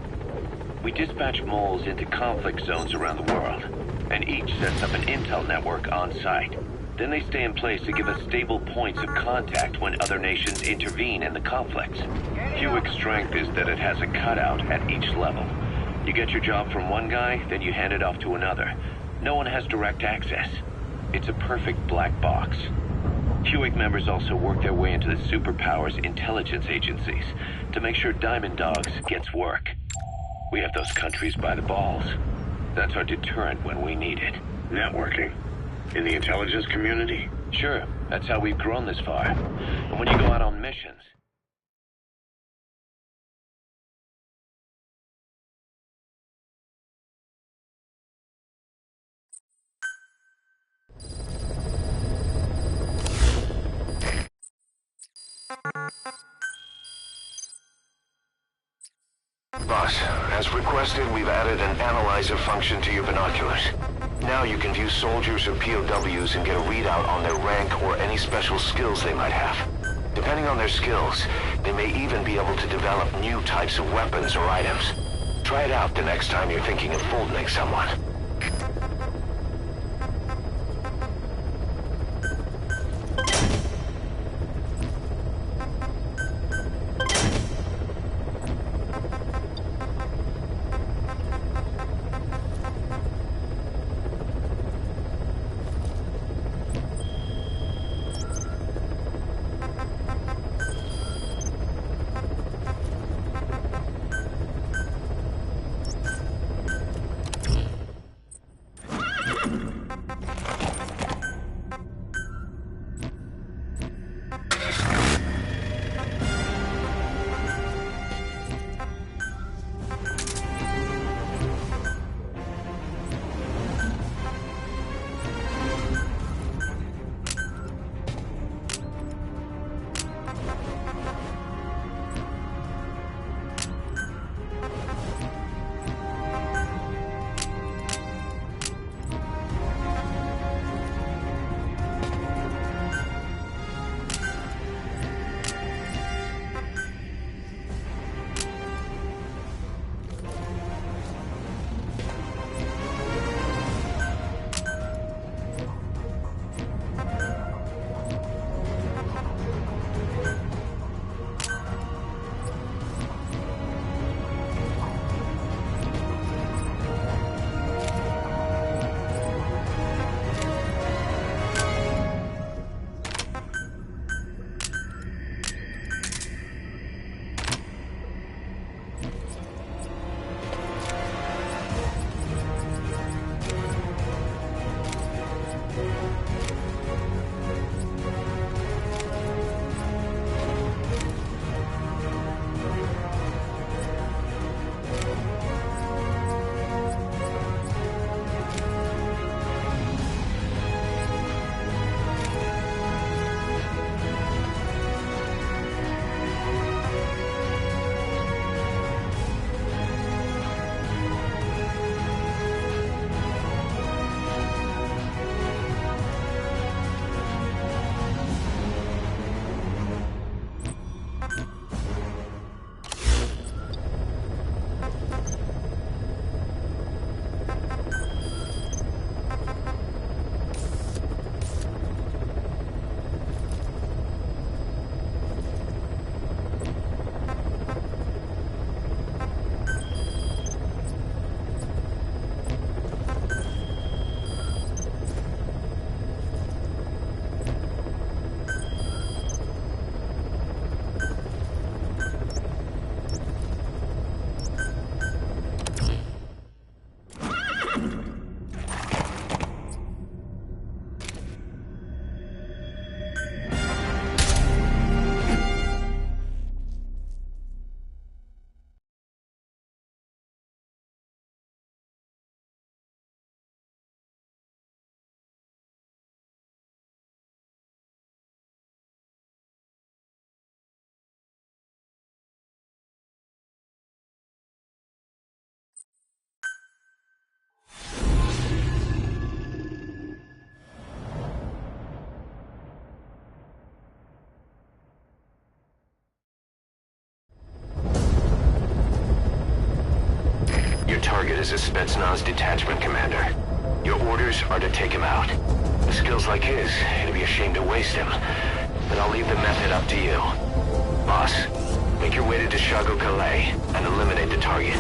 We dispatch moles into conflict zones around the world, and each sets up an intel network on site. Then they stay in place to give us stable points of contact when other nations intervene in the conflicts. Hewick's strength is that it has a cutout at each level. You get your job from one guy, then you hand it off to another. No one has direct access. It's a perfect black box. Hewick members also work their way into the superpowers intelligence agencies to make sure Diamond Dogs gets work. We have those countries by the balls. That's our deterrent when we need it. Networking? In the intelligence community? Sure, that's how we've grown this far. And when you go out on missions, Boss, as requested, we've added an analyzer function to your binoculars. Now you can view soldiers or POWs and get a readout on their rank or any special skills they might have. Depending on their skills, they may even be able to develop new types of weapons or items. Try it out the next time you're thinking of folding someone. Your target is a Spetsnaz detachment commander. Your orders are to take him out. With skills like his, it'd be a shame to waste him. But I'll leave the method up to you. Boss, make your way to Deshago Calais and eliminate the target.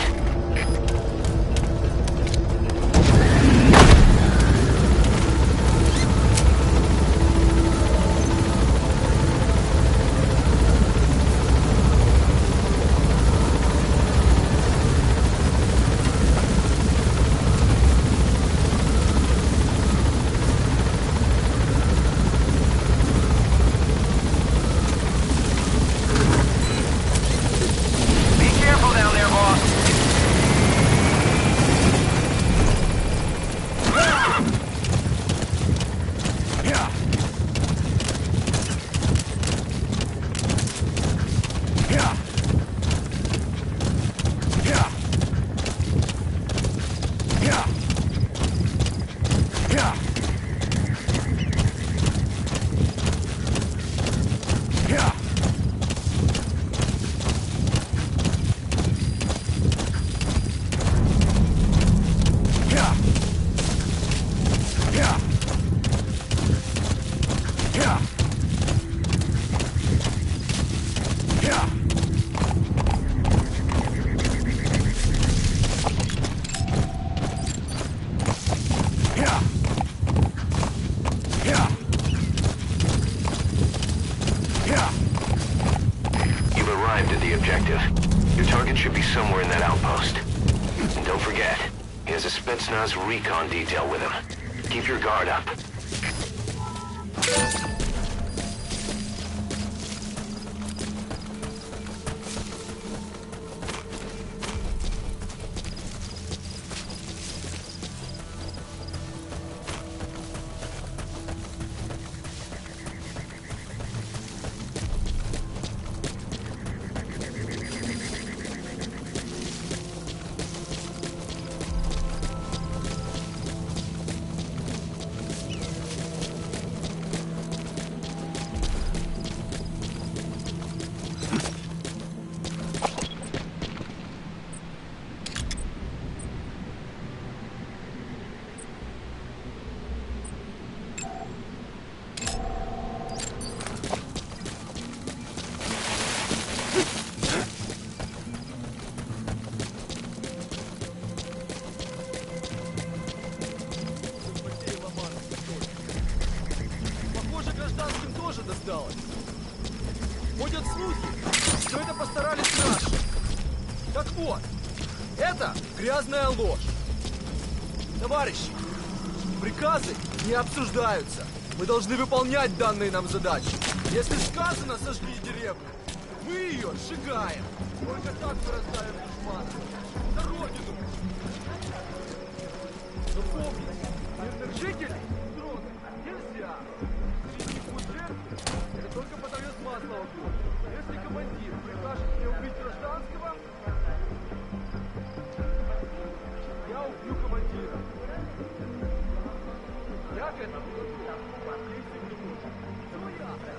Be careful down there, boss. the objective. Your target should be somewhere in that outpost. And don't forget, he has a Spetsnaz recon detail with him. Keep your guard up. Похоже, гражданским тоже досталось. Ходят слухи, что это постарались наши. Так вот, это грязная ложь. Товарищи, приказы не обсуждаются. Мы должны выполнять данные нам задачи. Если сказано «сожги деревню», мы ее сжигаем. Только так мы раздавим душмана. За родину. Но помните, мирных жителей трогать нельзя. Среди них жертвы — это только подает масло в огонь. Если командир прикажет мне убить гражданского, я убью командира. Я к этому готов. Если не нужно. Все ясно.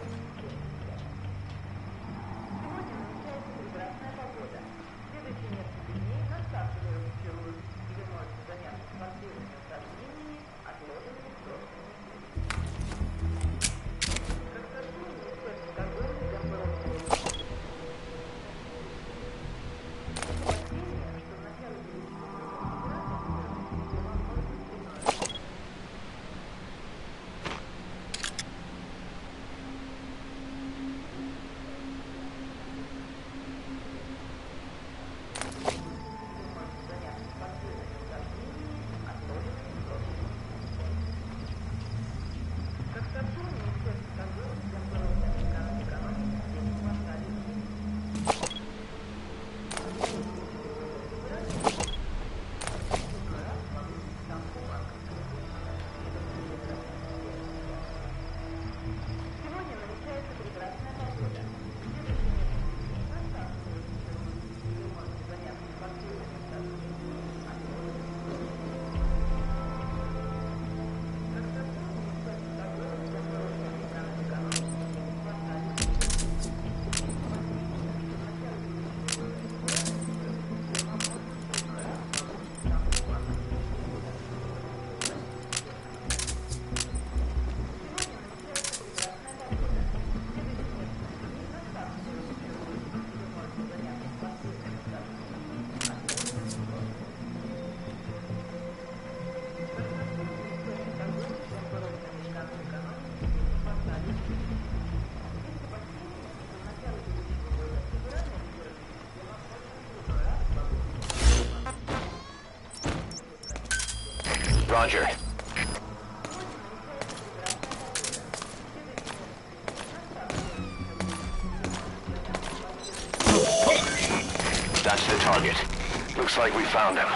Roger. That's the target. Looks like we found him.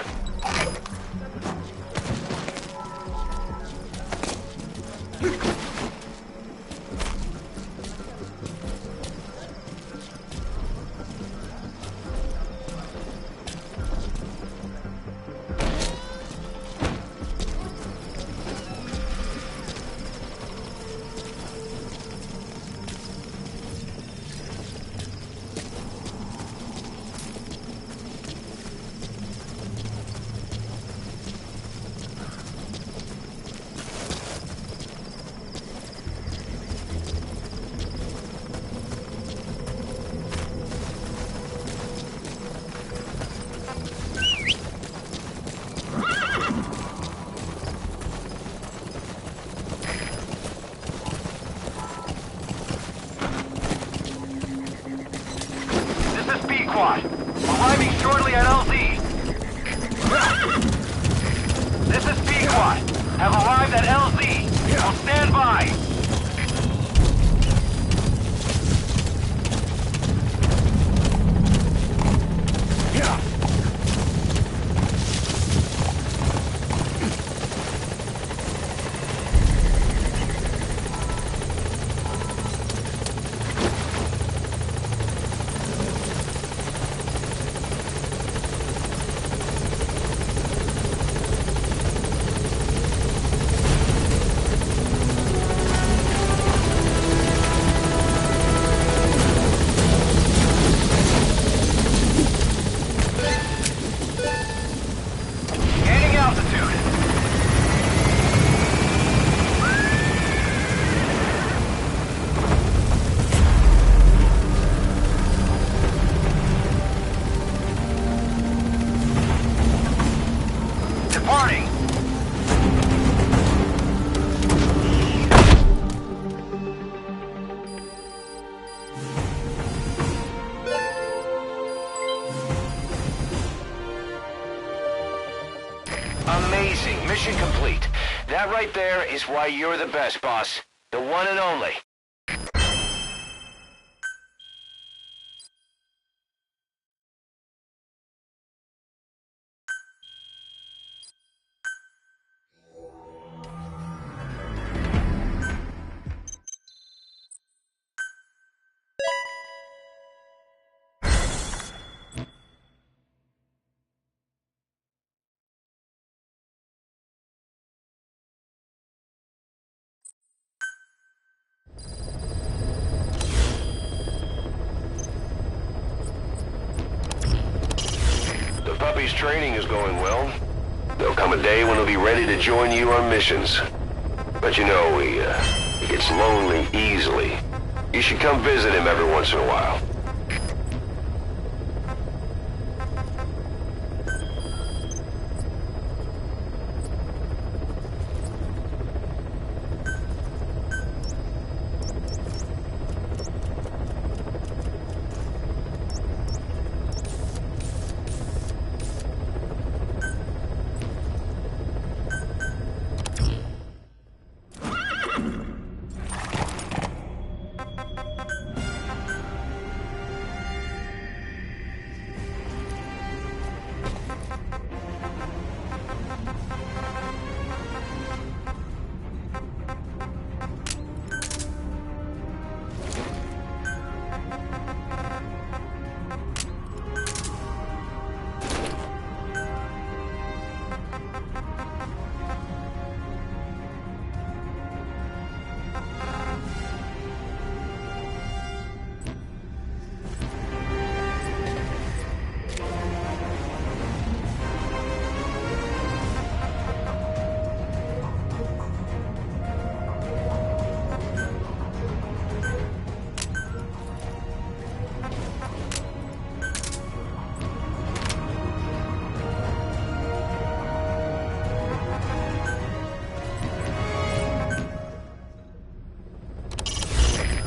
Pequod. Arriving shortly at LZ. This is Pequod. Have arrived at LZ. Will stand by. Amazing. Mission complete. That right there is why you're the best, boss. The one and only. The puppy's training is going well. There'll come a day when he'll be ready to join you on missions. But you know, he gets lonely easily. You should come visit him every once in a while.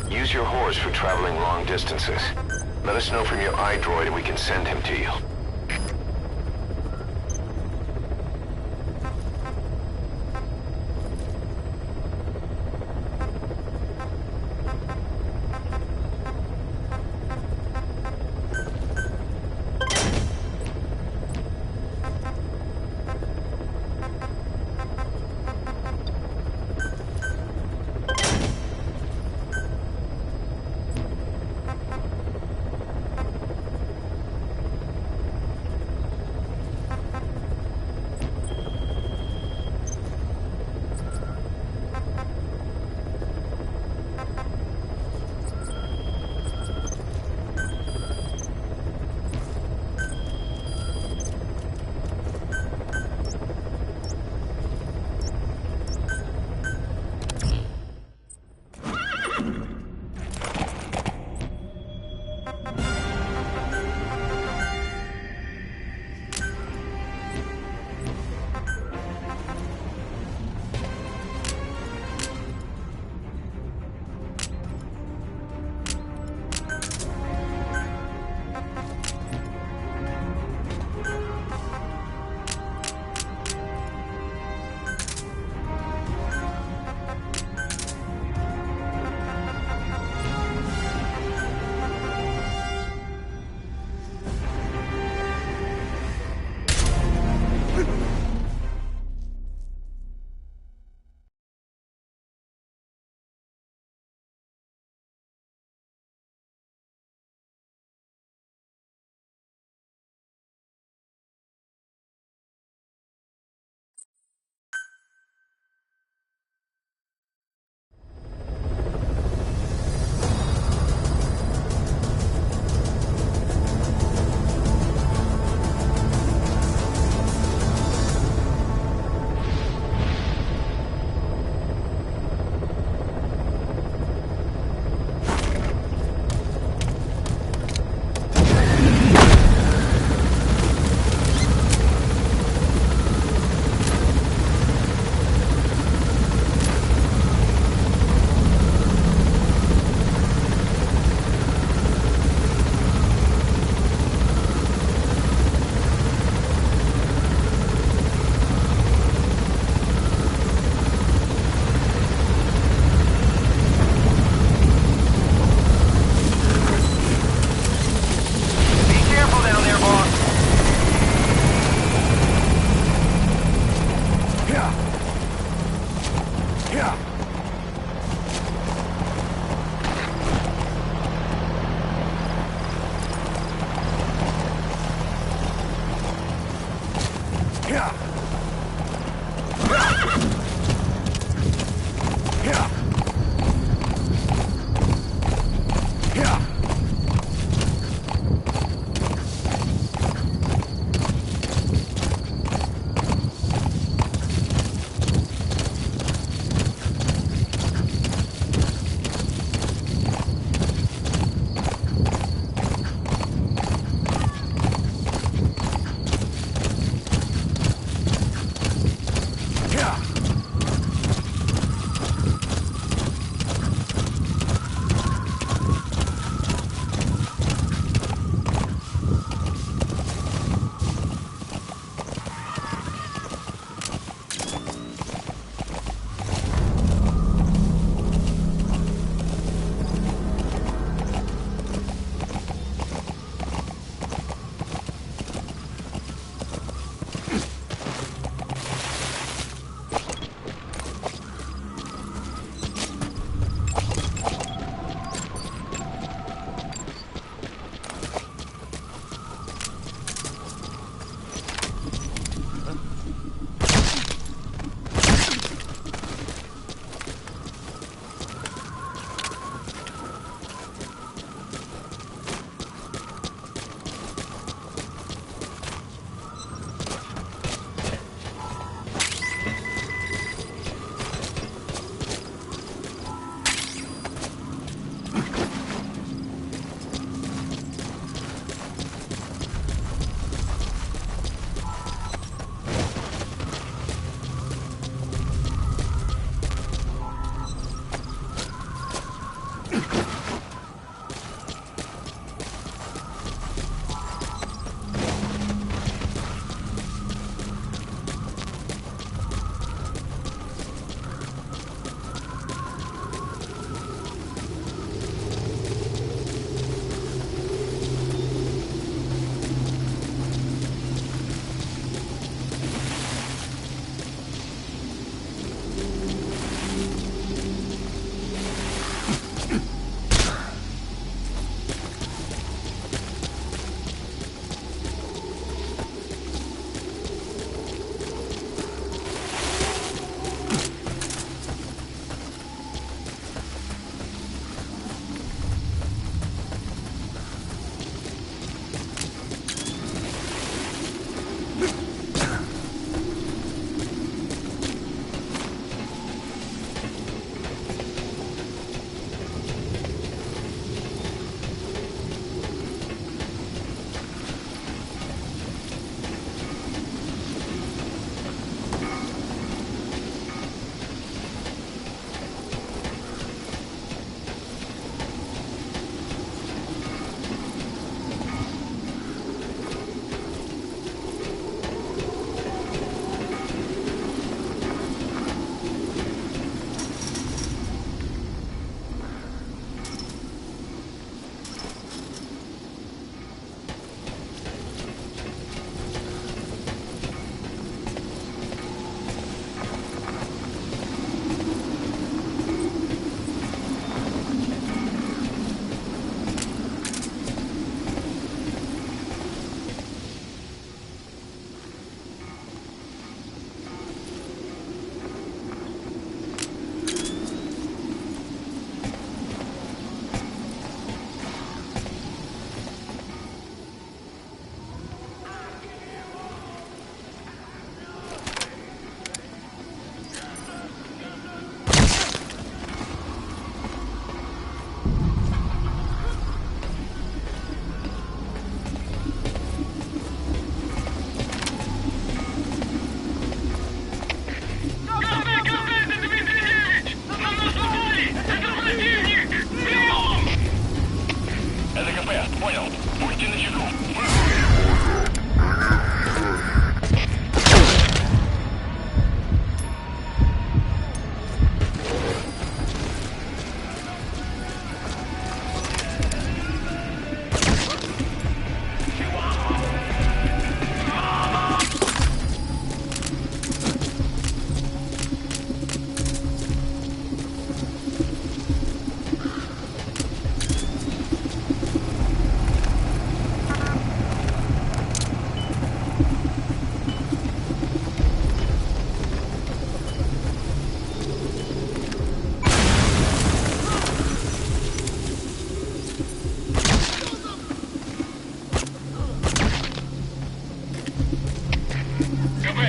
Use your horse for traveling long distances. Let us know from your iDroid and we can send him to you.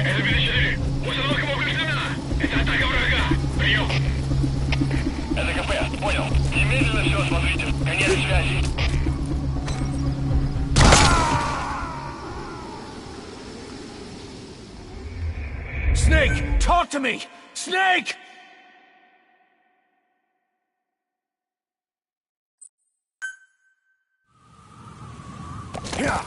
это БД-4. Установка повреждена. Это атака врага. Прием. Это КП, понял. Немедленно все осмотрите. Конец связи. Snake, talk to me! Snake! Yeah.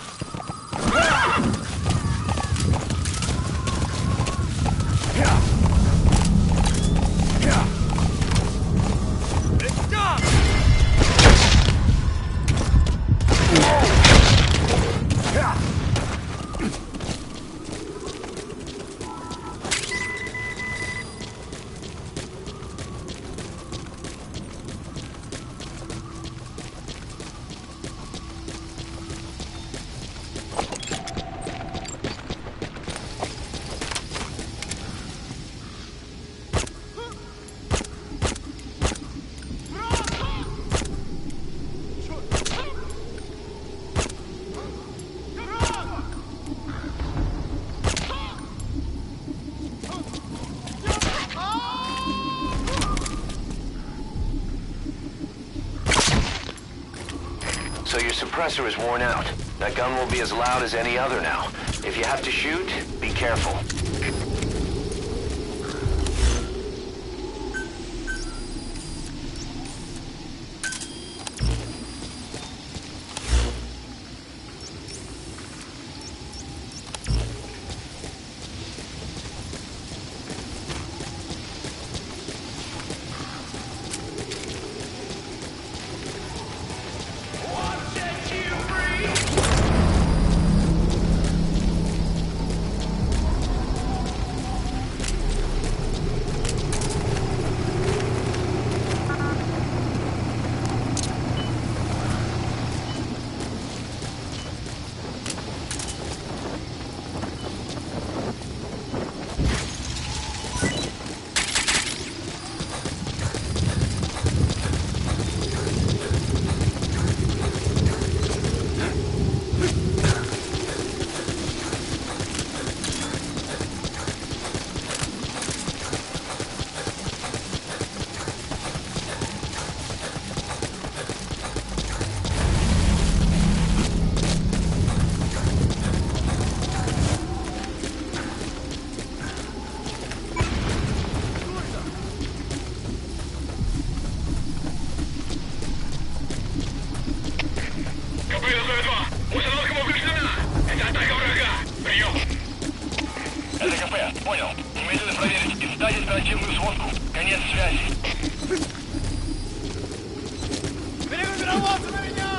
So your suppressor is worn out. That gun will be as loud as any other now. If you have to shoot, be careful. Установка повреждена! Это атака врага! Прием! Это КП, понял. Немедленно проверить и сдать оперативную сводку. Конец связи. Перегруппироваться на меня!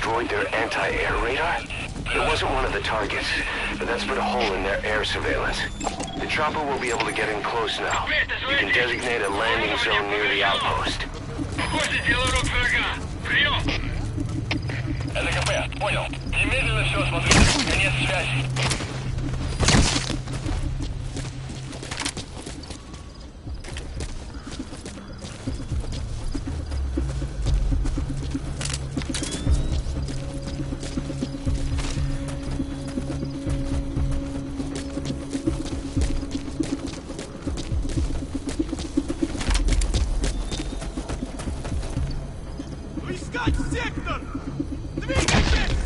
destroyed their anti-air radar? It wasn't one of the targets, but that's put a hole in their air surveillance. The chopper will be able to get in close now. You can designate a landing zone near the outpost. ЛКП, понял. Немедленно все осмотрите. Конец связи. Сектор! Двигайтесь!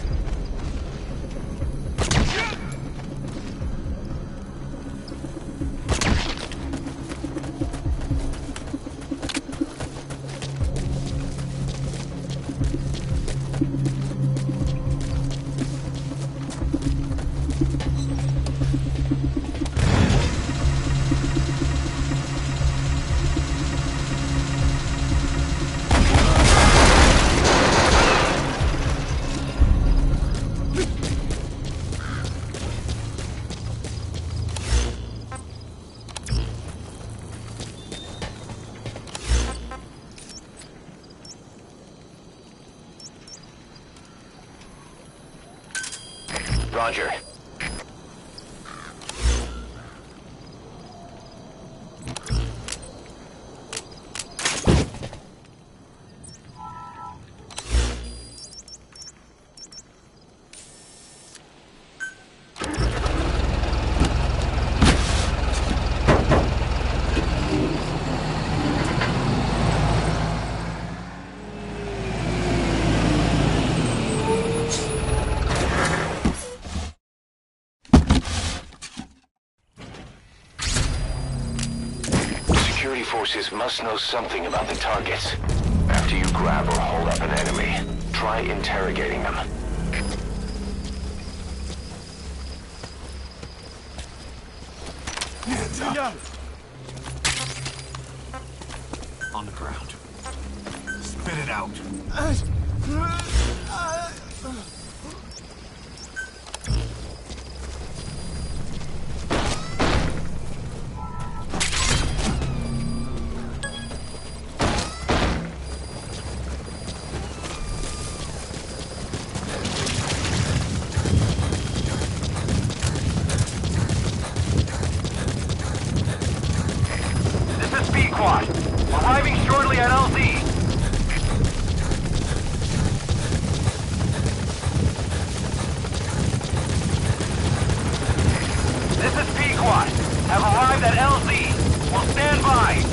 Roger. Security forces must know something about the targets. After you grab or hold up an enemy, try interrogating them. Hands up. On the ground. Spit it out. Arriving shortly at LZ. This is Pequod. Have arrived at LZ. Will stand by.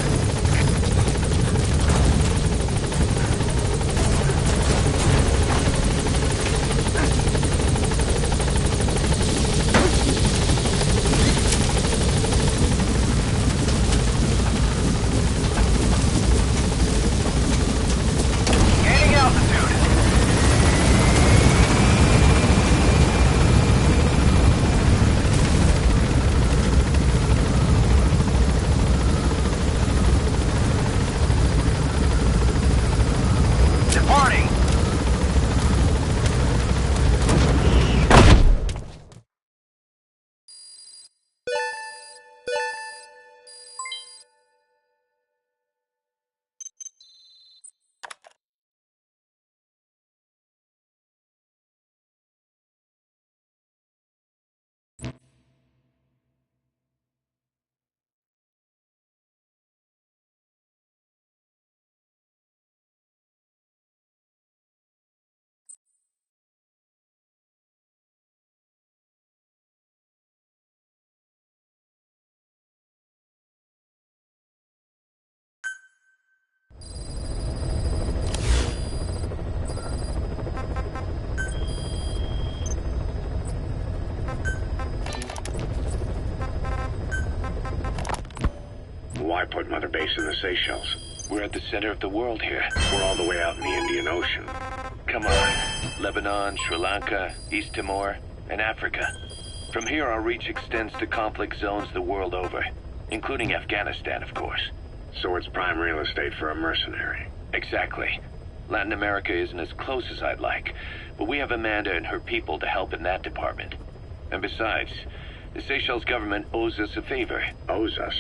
Why put Mother Base in the Seychelles? We're at the center of the world here. We're all the way out in the Indian Ocean. Come on. Lebanon, Sri Lanka, East Timor, and Africa. From here, our reach extends to conflict zones the world over, including Afghanistan, of course. So it's prime real estate for a mercenary. Exactly. Latin America isn't as close as I'd like, but we have Amanda and her people to help in that department. And besides, the Seychelles government owes us a favor. Owes us?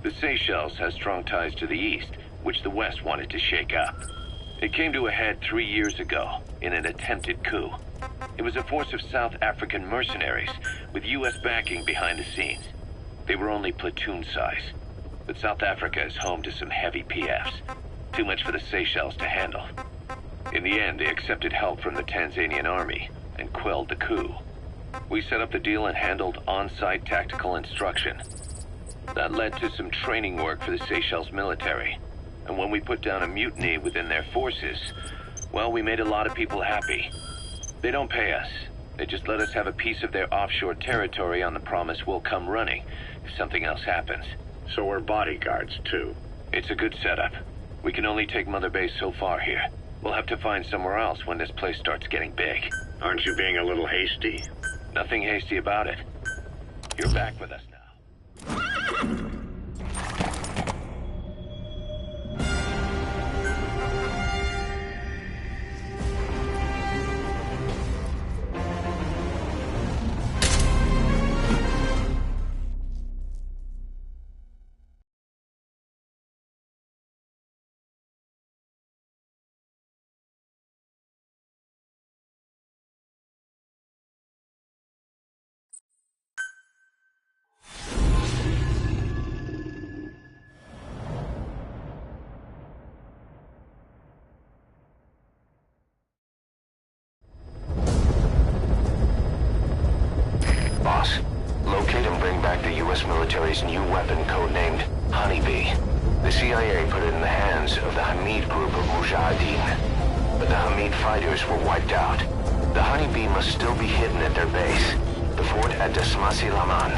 The Seychelles has strong ties to the east, which the West wanted to shake up. It came to a head 3 years ago in an attempted coup. It was a force of South African mercenaries with U.S. backing behind the scenes. They were only platoon size, but South Africa is home to some heavy PFs. Too much for the Seychelles to handle. In the end, they accepted help from the Tanzanian army and quelled the coup. We set up the deal and handled on-site tactical instruction. That led to some training work for the Seychelles military. And when we put down a mutiny within their forces, well, we made a lot of people happy. They don't pay us. They just let us have a piece of their offshore territory on the promise we'll come running if something else happens. So we're bodyguards, too. It's a good setup. We can only take Mother Base so far here. We'll have to find somewhere else when this place starts getting big. Aren't you being a little hasty? Nothing hasty about it. You're back with us now. Boss, locate and bring back the U.S. military's new weapon codenamed Honeybee. The CIA put it in the hands of the Hamid group of Mujahideen, but the Hamid fighters were wiped out. The Honeybee must still be hidden at their base, the fort at Dasmasi Laman.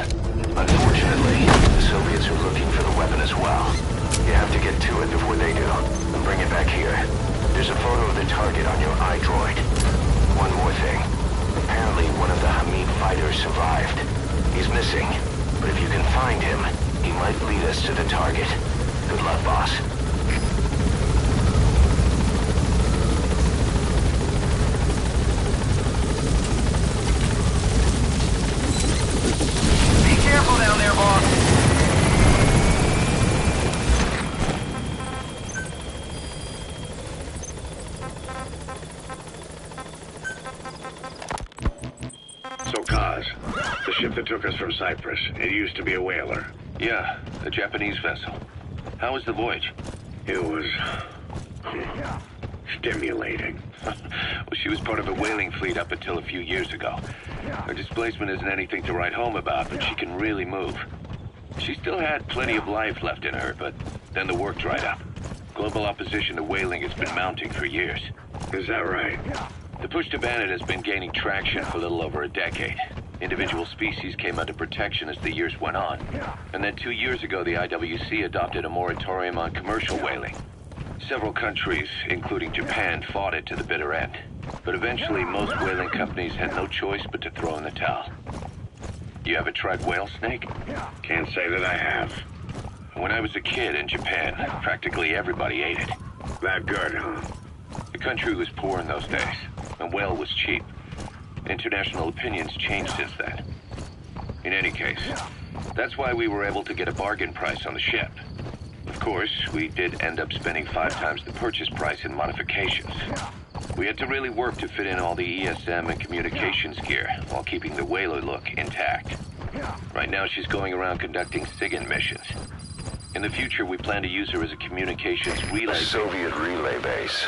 Unfortunately, the Soviets are looking for the weapon as well. You have to get to it before they do, and bring it back here. There's a photo of the target on your iDroid. One more thing. Apparently, one of the Hamid fighters survived. He's missing, but if you can find him, he might lead us to the target. Good luck, boss. Be careful down there, boss. The ship that took us from Cyprus. It used to be a whaler. Yeah, a Japanese vessel. How was the voyage? It was stimulating. Well, she was part of a whaling fleet up until a few years ago. Her displacement isn't anything to write home about, but she can really move. She still had plenty of life left in her, but then the work dried up. Global opposition to whaling has been mounting for years. Is that right? The push to ban it has been gaining traction for a little over a decade. Individual species came under protection as the years went on. And then 2 years ago, the IWC adopted a moratorium on commercial whaling. Several countries, including Japan, fought it to the bitter end. But eventually, most whaling companies had no choice but to throw in the towel. You ever tried whale snake? Can't say that I have. When I was a kid in Japan, practically everybody ate it. That good, huh? The country was poor in those days, and whale was cheap. International opinions changed since then. In any case, that's why we were able to get a bargain price on the ship. Of course, we did end up spending 5 times the purchase price in modifications. We had to really work to fit in all the ESM and communications gear while keeping the whaler look intact. Right now, she's going around conducting SIGINT missions. In the future, we plan to use her as a communications relay. A Soviet relay base.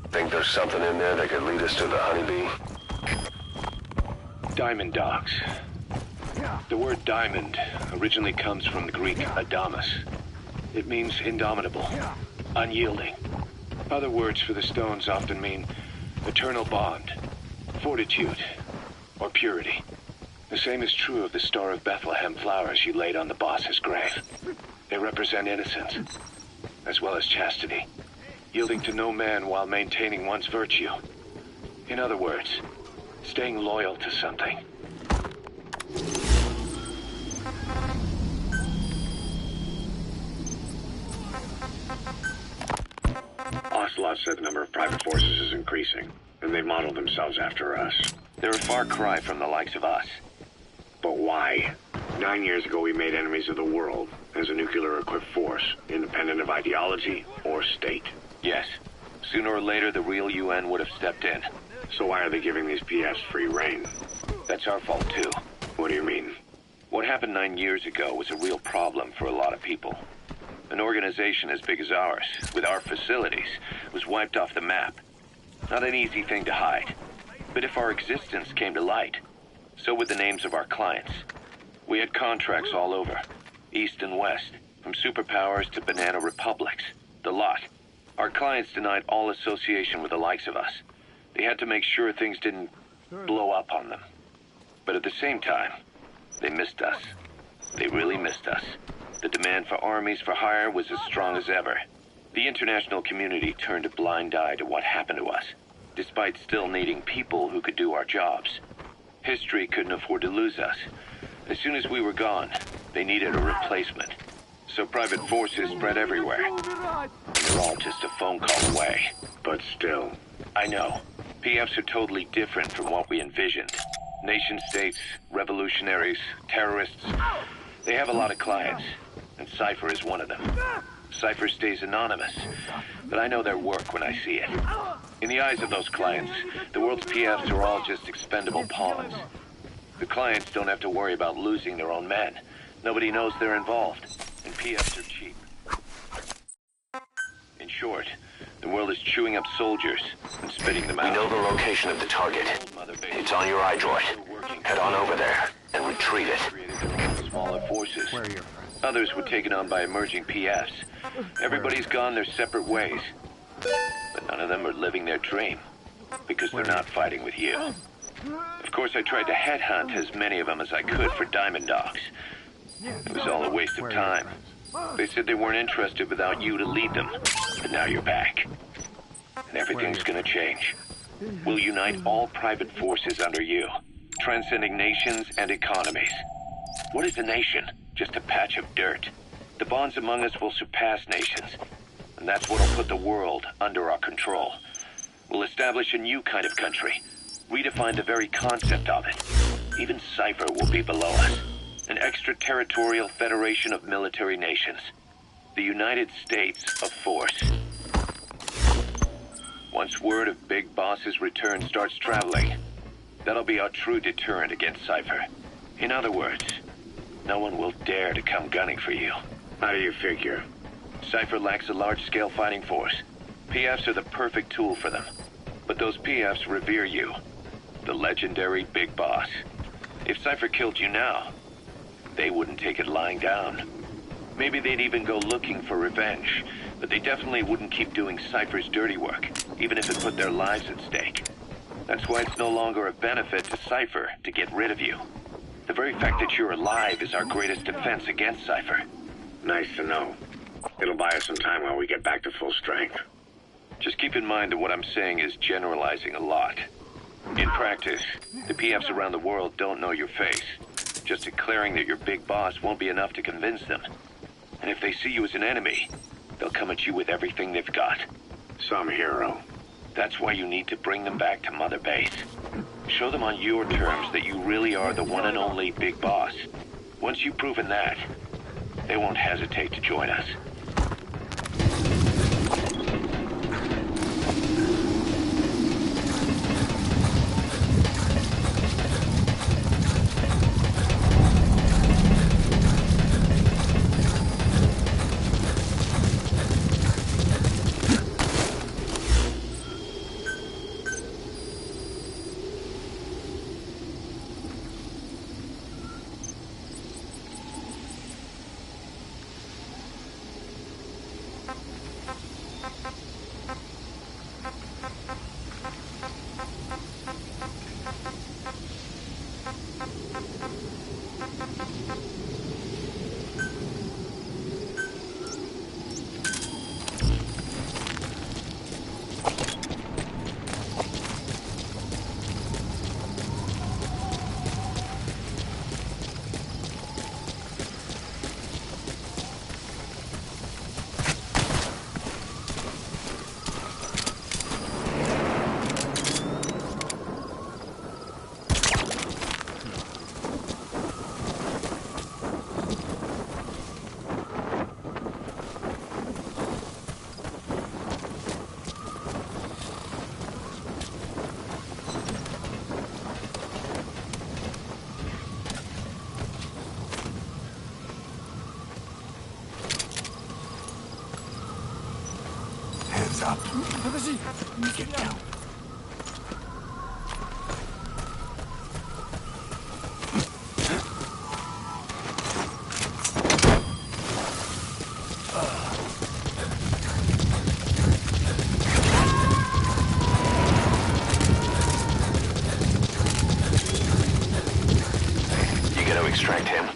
Think there's something in there that could lead us to the Honeybee? Diamond dogs. The word diamond originally comes from the Greek adamas. It means indomitable, unyielding. Other words for the stones often mean eternal bond, fortitude, or purity. The same is true of the Star of Bethlehem flowers you laid on the boss's grave. They represent innocence, as well as chastity, yielding to no man while maintaining one's virtue. In other words, staying loyal to something. Ocelot Sadat said the number of private forces is increasing, and they modeled themselves after us. They're a far cry from the likes of us. But why? 9 years ago we made enemies of the world as a nuclear-equipped force, independent of ideology or state. Yes. Sooner or later, the real UN would have stepped in. So why are they giving these PFs free rein? That's our fault, too. What do you mean? What happened 9 years ago was a real problem for a lot of people. An organization as big as ours, with our facilities, was wiped off the map. Not an easy thing to hide. But if our existence came to light, so would the names of our clients. We had contracts all over, east and west, from superpowers to banana republics, the lot. Our clients denied all association with the likes of us. They had to make sure things didn't blow up on them. But at the same time, they missed us. They really missed us. The demand for armies for hire was as strong as ever. The international community turned a blind eye to what happened to us, despite still needing people who could do our jobs. History couldn't afford to lose us. As soon as we were gone, they needed a replacement. So private forces spread everywhere. And they're all just a phone call away. But still. I know. PFs are totally different from what we envisioned. Nation-states, revolutionaries, terrorists. They have a lot of clients, and Cypher is one of them. Cypher stays anonymous, but I know their work when I see it. In the eyes of those clients, the world's PFs are all just expendable pawns. The clients don't have to worry about losing their own men. Nobody knows they're involved, and PFs are cheap. In short, the world is chewing up soldiers and spitting them out. We know the location of the target. It's on your iDroid. Head on over there and retrieve it. Smaller forces. Others were taken on by emerging PFs. Everybody's gone their separate ways. But none of them are living their dream, because they're not fighting with you. Of course, I tried to headhunt as many of them as I could for Diamond Dogs. It was all a waste of time. They said they weren't interested without you to lead them. But now you're back. And everything's gonna change. We'll unite all private forces under you, transcending nations and economies. What is a nation? Just a patch of dirt. The bonds among us will surpass nations, and that's what'll put the world under our control. We'll establish a new kind of country, redefine the very concept of it. Even Cypher will be below us. An extraterritorial federation of military nations. The United States of Force. Once word of Big Boss's return starts traveling, that'll be our true deterrent against Cypher. In other words, no one will dare to come gunning for you. How do you figure? Cypher lacks a large-scale fighting force. PFs are the perfect tool for them. But those PFs revere you, the legendary Big Boss. If Cypher killed you now, they wouldn't take it lying down. Maybe they'd even go looking for revenge, but they definitely wouldn't keep doing Cypher's dirty work, even if it put their lives at stake. That's why it's no longer a benefit to Cypher to get rid of you. The very fact that you're alive is our greatest defense against Cypher. Nice to know. It'll buy us some time while we get back to full strength. Just keep in mind that what I'm saying is generalizing a lot. In practice, the PFs around the world don't know your face. Just declaring that you're Big Boss won't be enough to convince them. And if they see you as an enemy, they'll come at you with everything they've got. Some hero. That's why you need to bring them back to Mother Base. Show them on your terms that you really are the one and only Big Boss. Once you've proven that, they won't hesitate to join us. Stop. Подожди. Get down. You gotta extract him.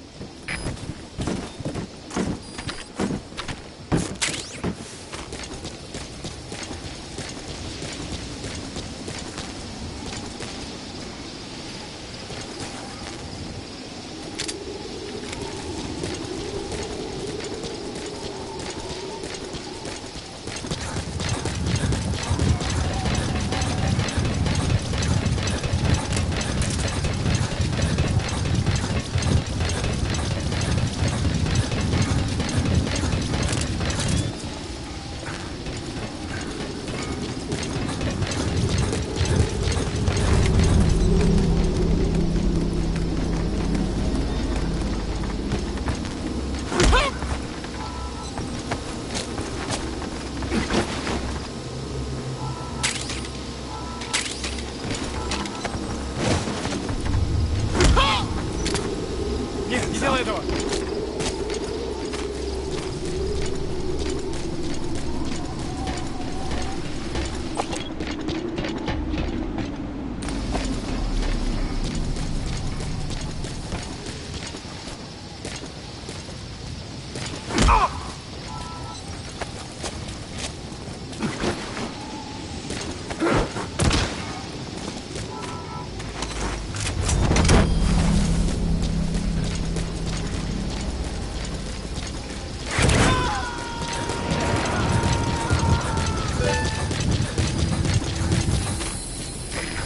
Нет, не делай этого!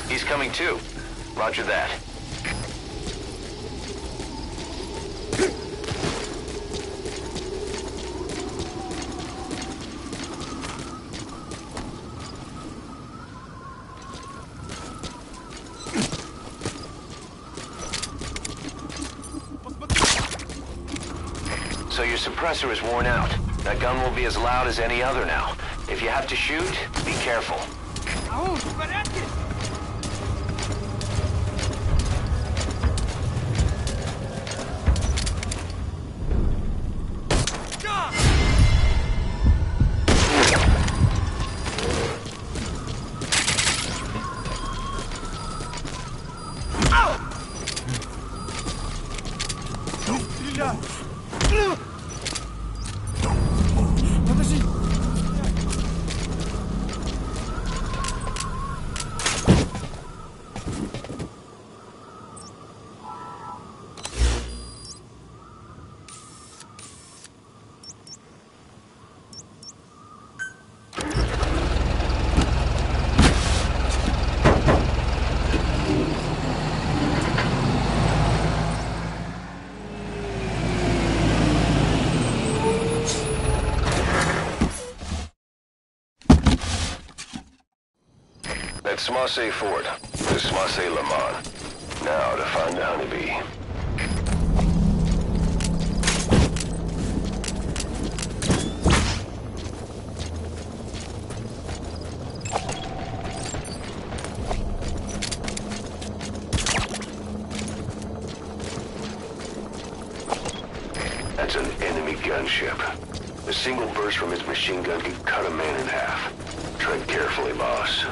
He's coming too. Roger that. So your suppressor is worn out. That gun will be as loud as any other now. If you have to shoot, be careful. Ау, в порядке? Подожди. That's Smasse Fort. This is Smasse Lamont. Now to find the honeybee. That's an enemy gunship. A single burst from his machine gun can cut a man in half. Tread carefully, boss.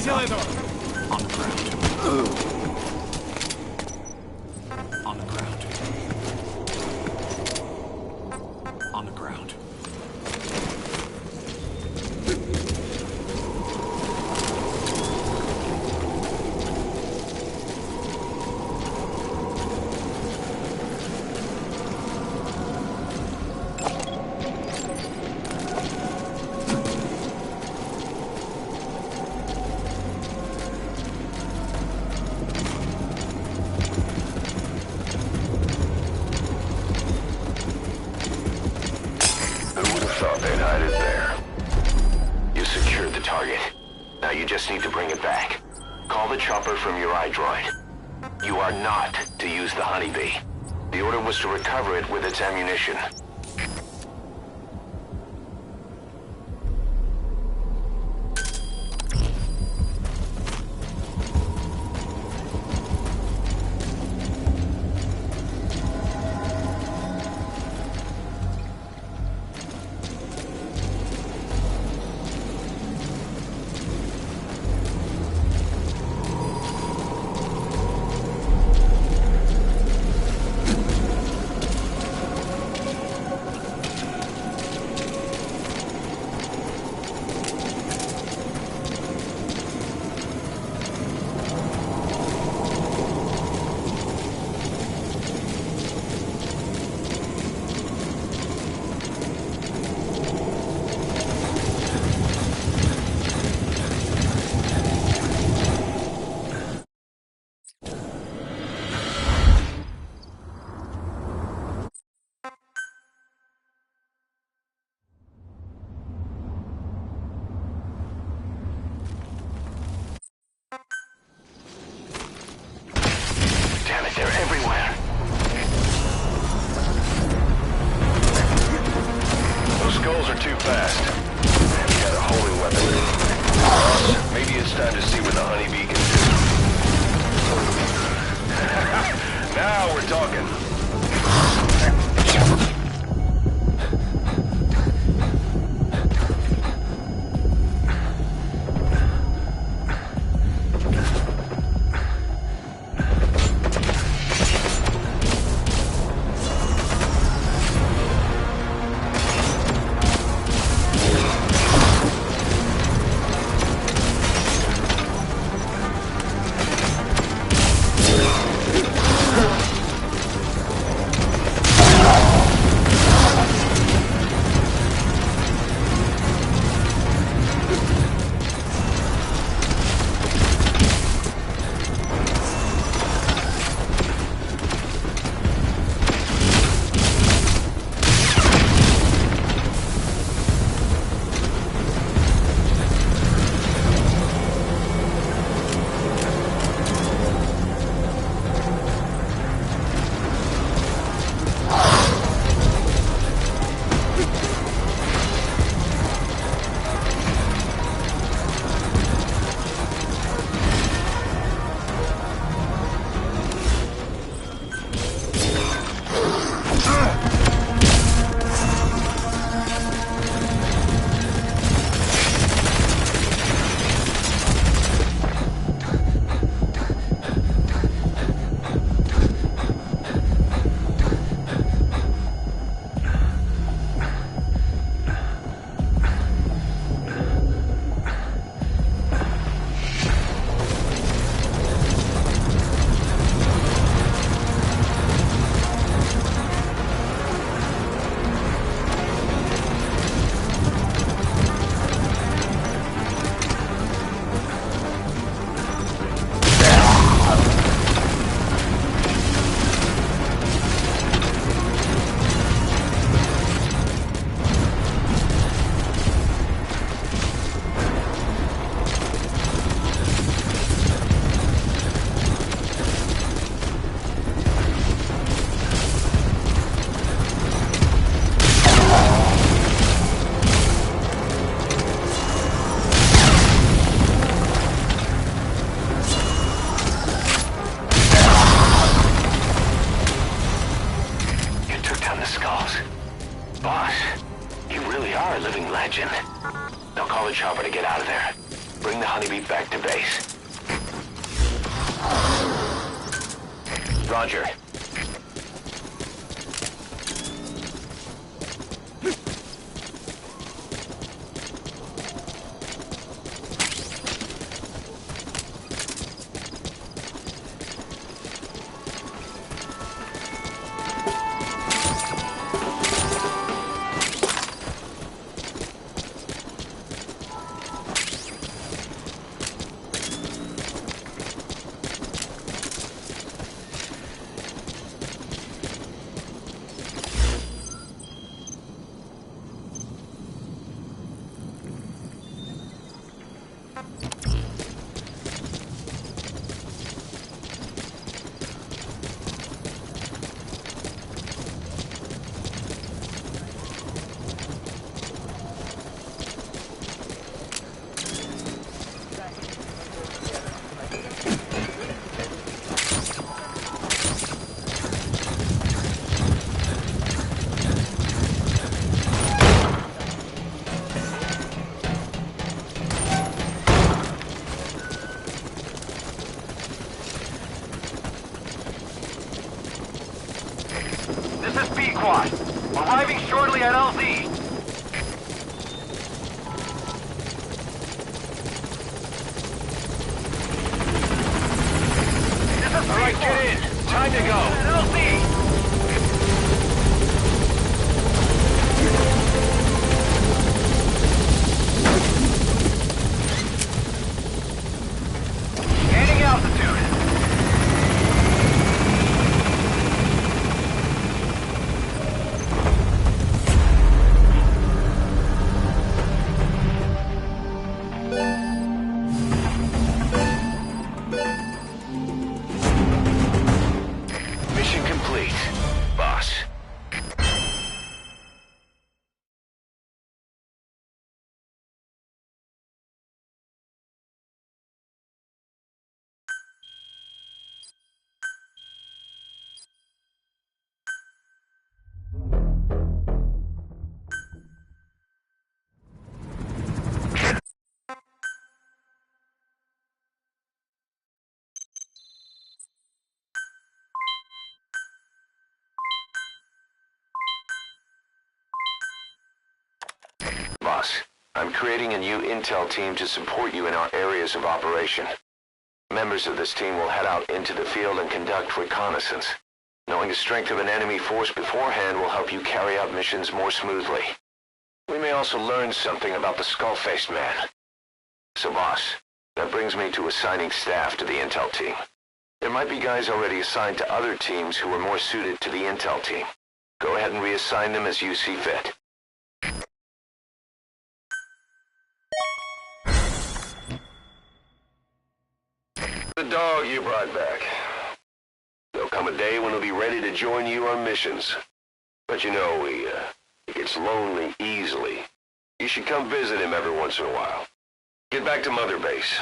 видел этого? On the ground. On the ground. On the ground. Thought they'd hide it there. You secured the target. Now you just need to bring it back. Call the chopper from your iDroid. You are not to use the honeybee. The order was to recover it with its ammunition. Damn it, they're everywhere. Those skulls are too fast. You got a holy weapon. Boss, maybe it's time to see what the honeybee can do. Now we're talking. Boss, you really are a living legend. Now call the chopper to get out of there. bring the honeybee back to base. Roger. Arriving shortly at LZ. All right, get in. Time to go. At LZ. Gaining altitude. Boss, I'm creating a new intel team to support you in our areas of operation. Members of this team will head out into the field and conduct reconnaissance. Knowing the strength of an enemy force beforehand will help you carry out missions more smoothly. We may also learn something about the skull-faced man. So boss, that brings me to assigning staff to the intel team. There might be guys already assigned to other teams who are more suited to the intel team. Go ahead and reassign them as you see fit. The dog you brought back. There'll come a day when he'll be ready to join you on missions. But you know, he gets lonely easily. You should come visit him every once in a while. Get back to Mother Base.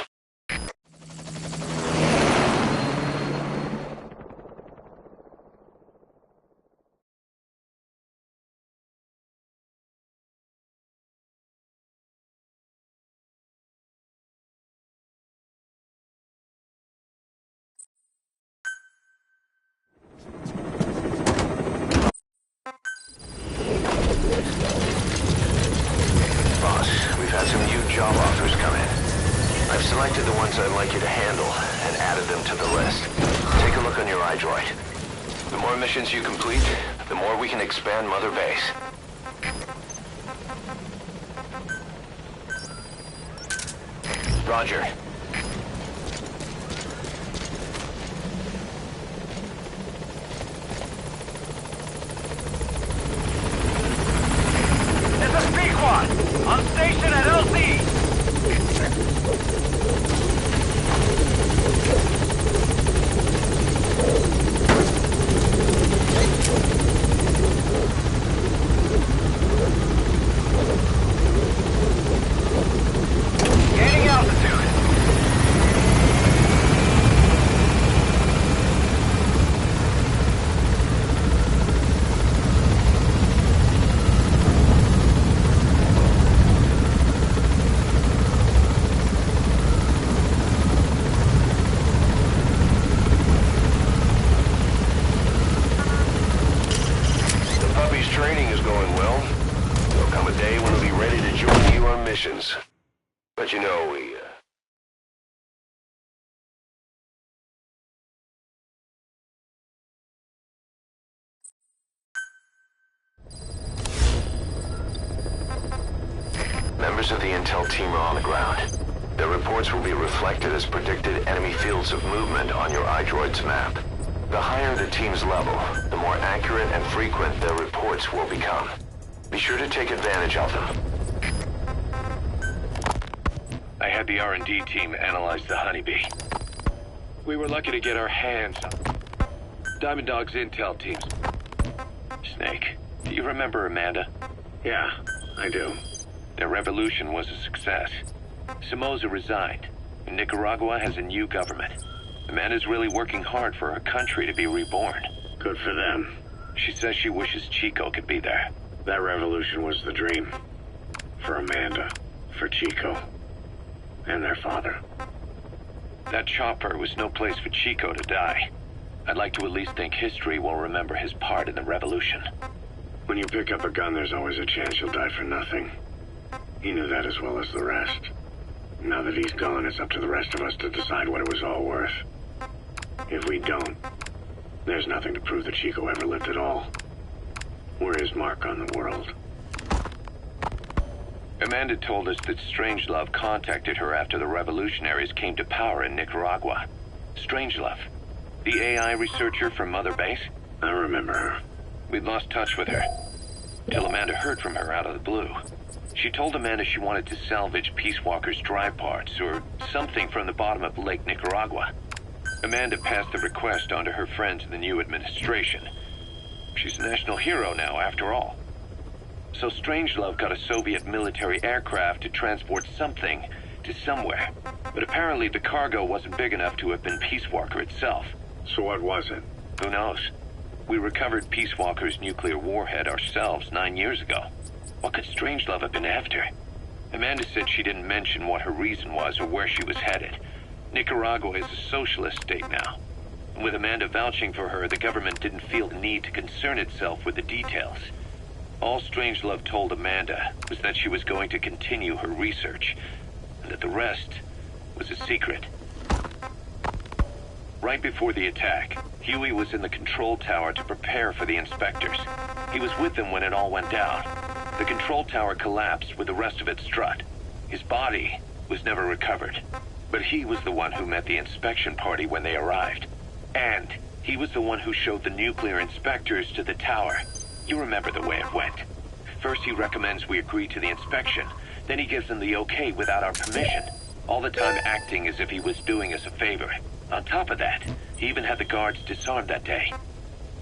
Boss, we've had some new job offers come in. I've selected the ones I'd like you to handle and added them to the list. Take a look on your iDroid. The more missions you complete, the more we can expand Mother Base. Roger. This is Pequod, on station at LZ. Gaining altitude. we, Members of the intel team are on the ground. Their reports will be reflected as predicted enemy fields of movement on your iDroid's map. The higher the team's level, the more accurate and frequent their reports will become. Be sure to take advantage of them. I had the R&D team analyze the honeybee. We were lucky to get our hands on Diamond Dog's intel teams. Snake, do you remember Amanda? Yeah, I do. Their revolution was a success. Somoza resigned, and Nicaragua has a new government. Amanda's really working hard for her country to be reborn. Good for them. She says she wishes Chico could be there. That revolution was the dream. For Amanda, for Chico, and their father. That chopper was no place for Chico to die. I'd like to at least think history will remember his part in the revolution. When you pick up a gun, there's always a chance you'll die for nothing. He knew that as well as the rest. Now that he's gone, it's up to the rest of us to decide what it was all worth. If we don't, there's nothing to prove that Chico ever lived at all. We're his mark on the world. Amanda told us that Strangelove contacted her after the revolutionaries came to power in Nicaragua. Strangelove, the AI researcher from Mother Base? I remember her. We'd lost touch with her, till Amanda heard from her out of the blue. She told Amanda she wanted to salvage Peace Walker's drive parts, or something from the bottom of Lake Nicaragua. Amanda passed the request on to her friends in the new administration. She's a national hero now, after all. So Strangelove got a Soviet military aircraft to transport something to somewhere. But apparently the cargo wasn't big enough to have been Peace Walker itself. So what was it? Who knows? We recovered Peace Walker's nuclear warhead ourselves 9 years ago. What could Strangelove have been after? Amanda said she didn't mention what her reason was or where she was headed. Nicaragua is a socialist state now. And with Amanda vouching for her, the government didn't feel the need to concern itself with the details. All Strangelove told Amanda was that she was going to continue her research, and that the rest was a secret. Right before the attack, Huey was in the control tower to prepare for the inspectors. He was with them when it all went down. The control tower collapsed with the rest of its strut. His body was never recovered. But he was the one who met the inspection party when they arrived. And he was the one who showed the nuclear inspectors to the tower. You remember the way it went. First he recommends we agree to the inspection. Then he gives them the okay without our permission. All the time acting as if he was doing us a favor. On top of that, he even had the guards disarmed that day.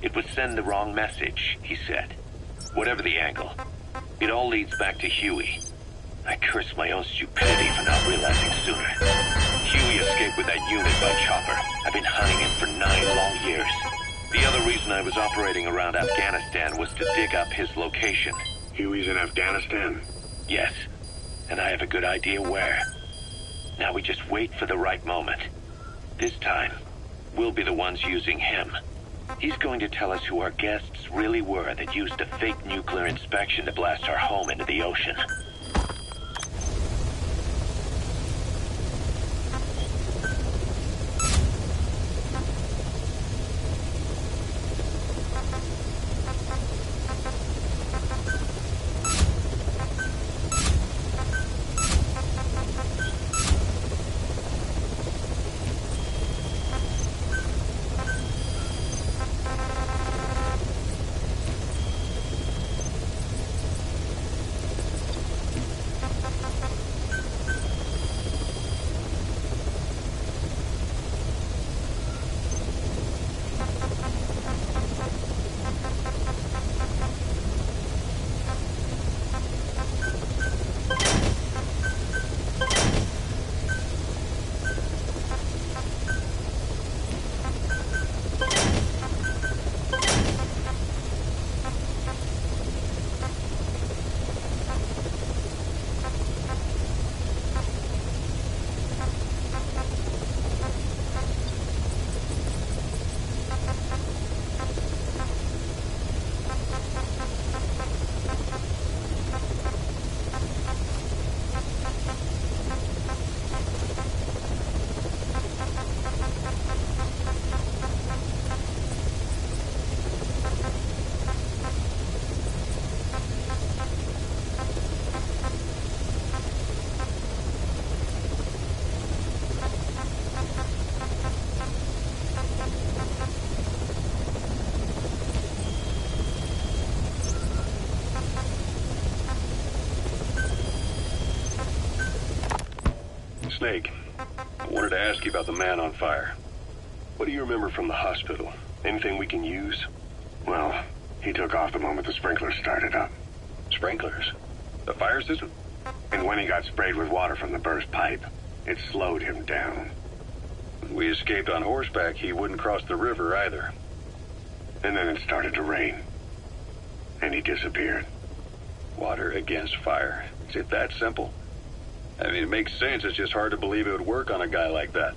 It would send the wrong message, he said. Whatever the angle, it all leads back to Huey. I curse my own stupidity for not realizing sooner. Huey escaped with that unit by chopper. I've been hunting him for 9 long years. The other reason I was operating around Afghanistan was to dig up his location. Huey's in Afghanistan? Yes, and I have a good idea where. Now we just wait for the right moment. This time, we'll be the ones using him. He's going to tell us who our guests really were that used a fake nuclear inspection to blast our home into the ocean. Snake. I wanted to ask you about the man on fire. What do you remember from the hospital? Anything we can use? Well, he took off the moment the sprinklers started up. Sprinklers? The fire system? And when he got sprayed with water from the burst pipe, it slowed him down. When we escaped on horseback, he wouldn't cross the river either. And then it started to rain. And he disappeared. Water against fire. Is it that simple? I mean, it makes sense. It's just hard to believe it would work on a guy like that.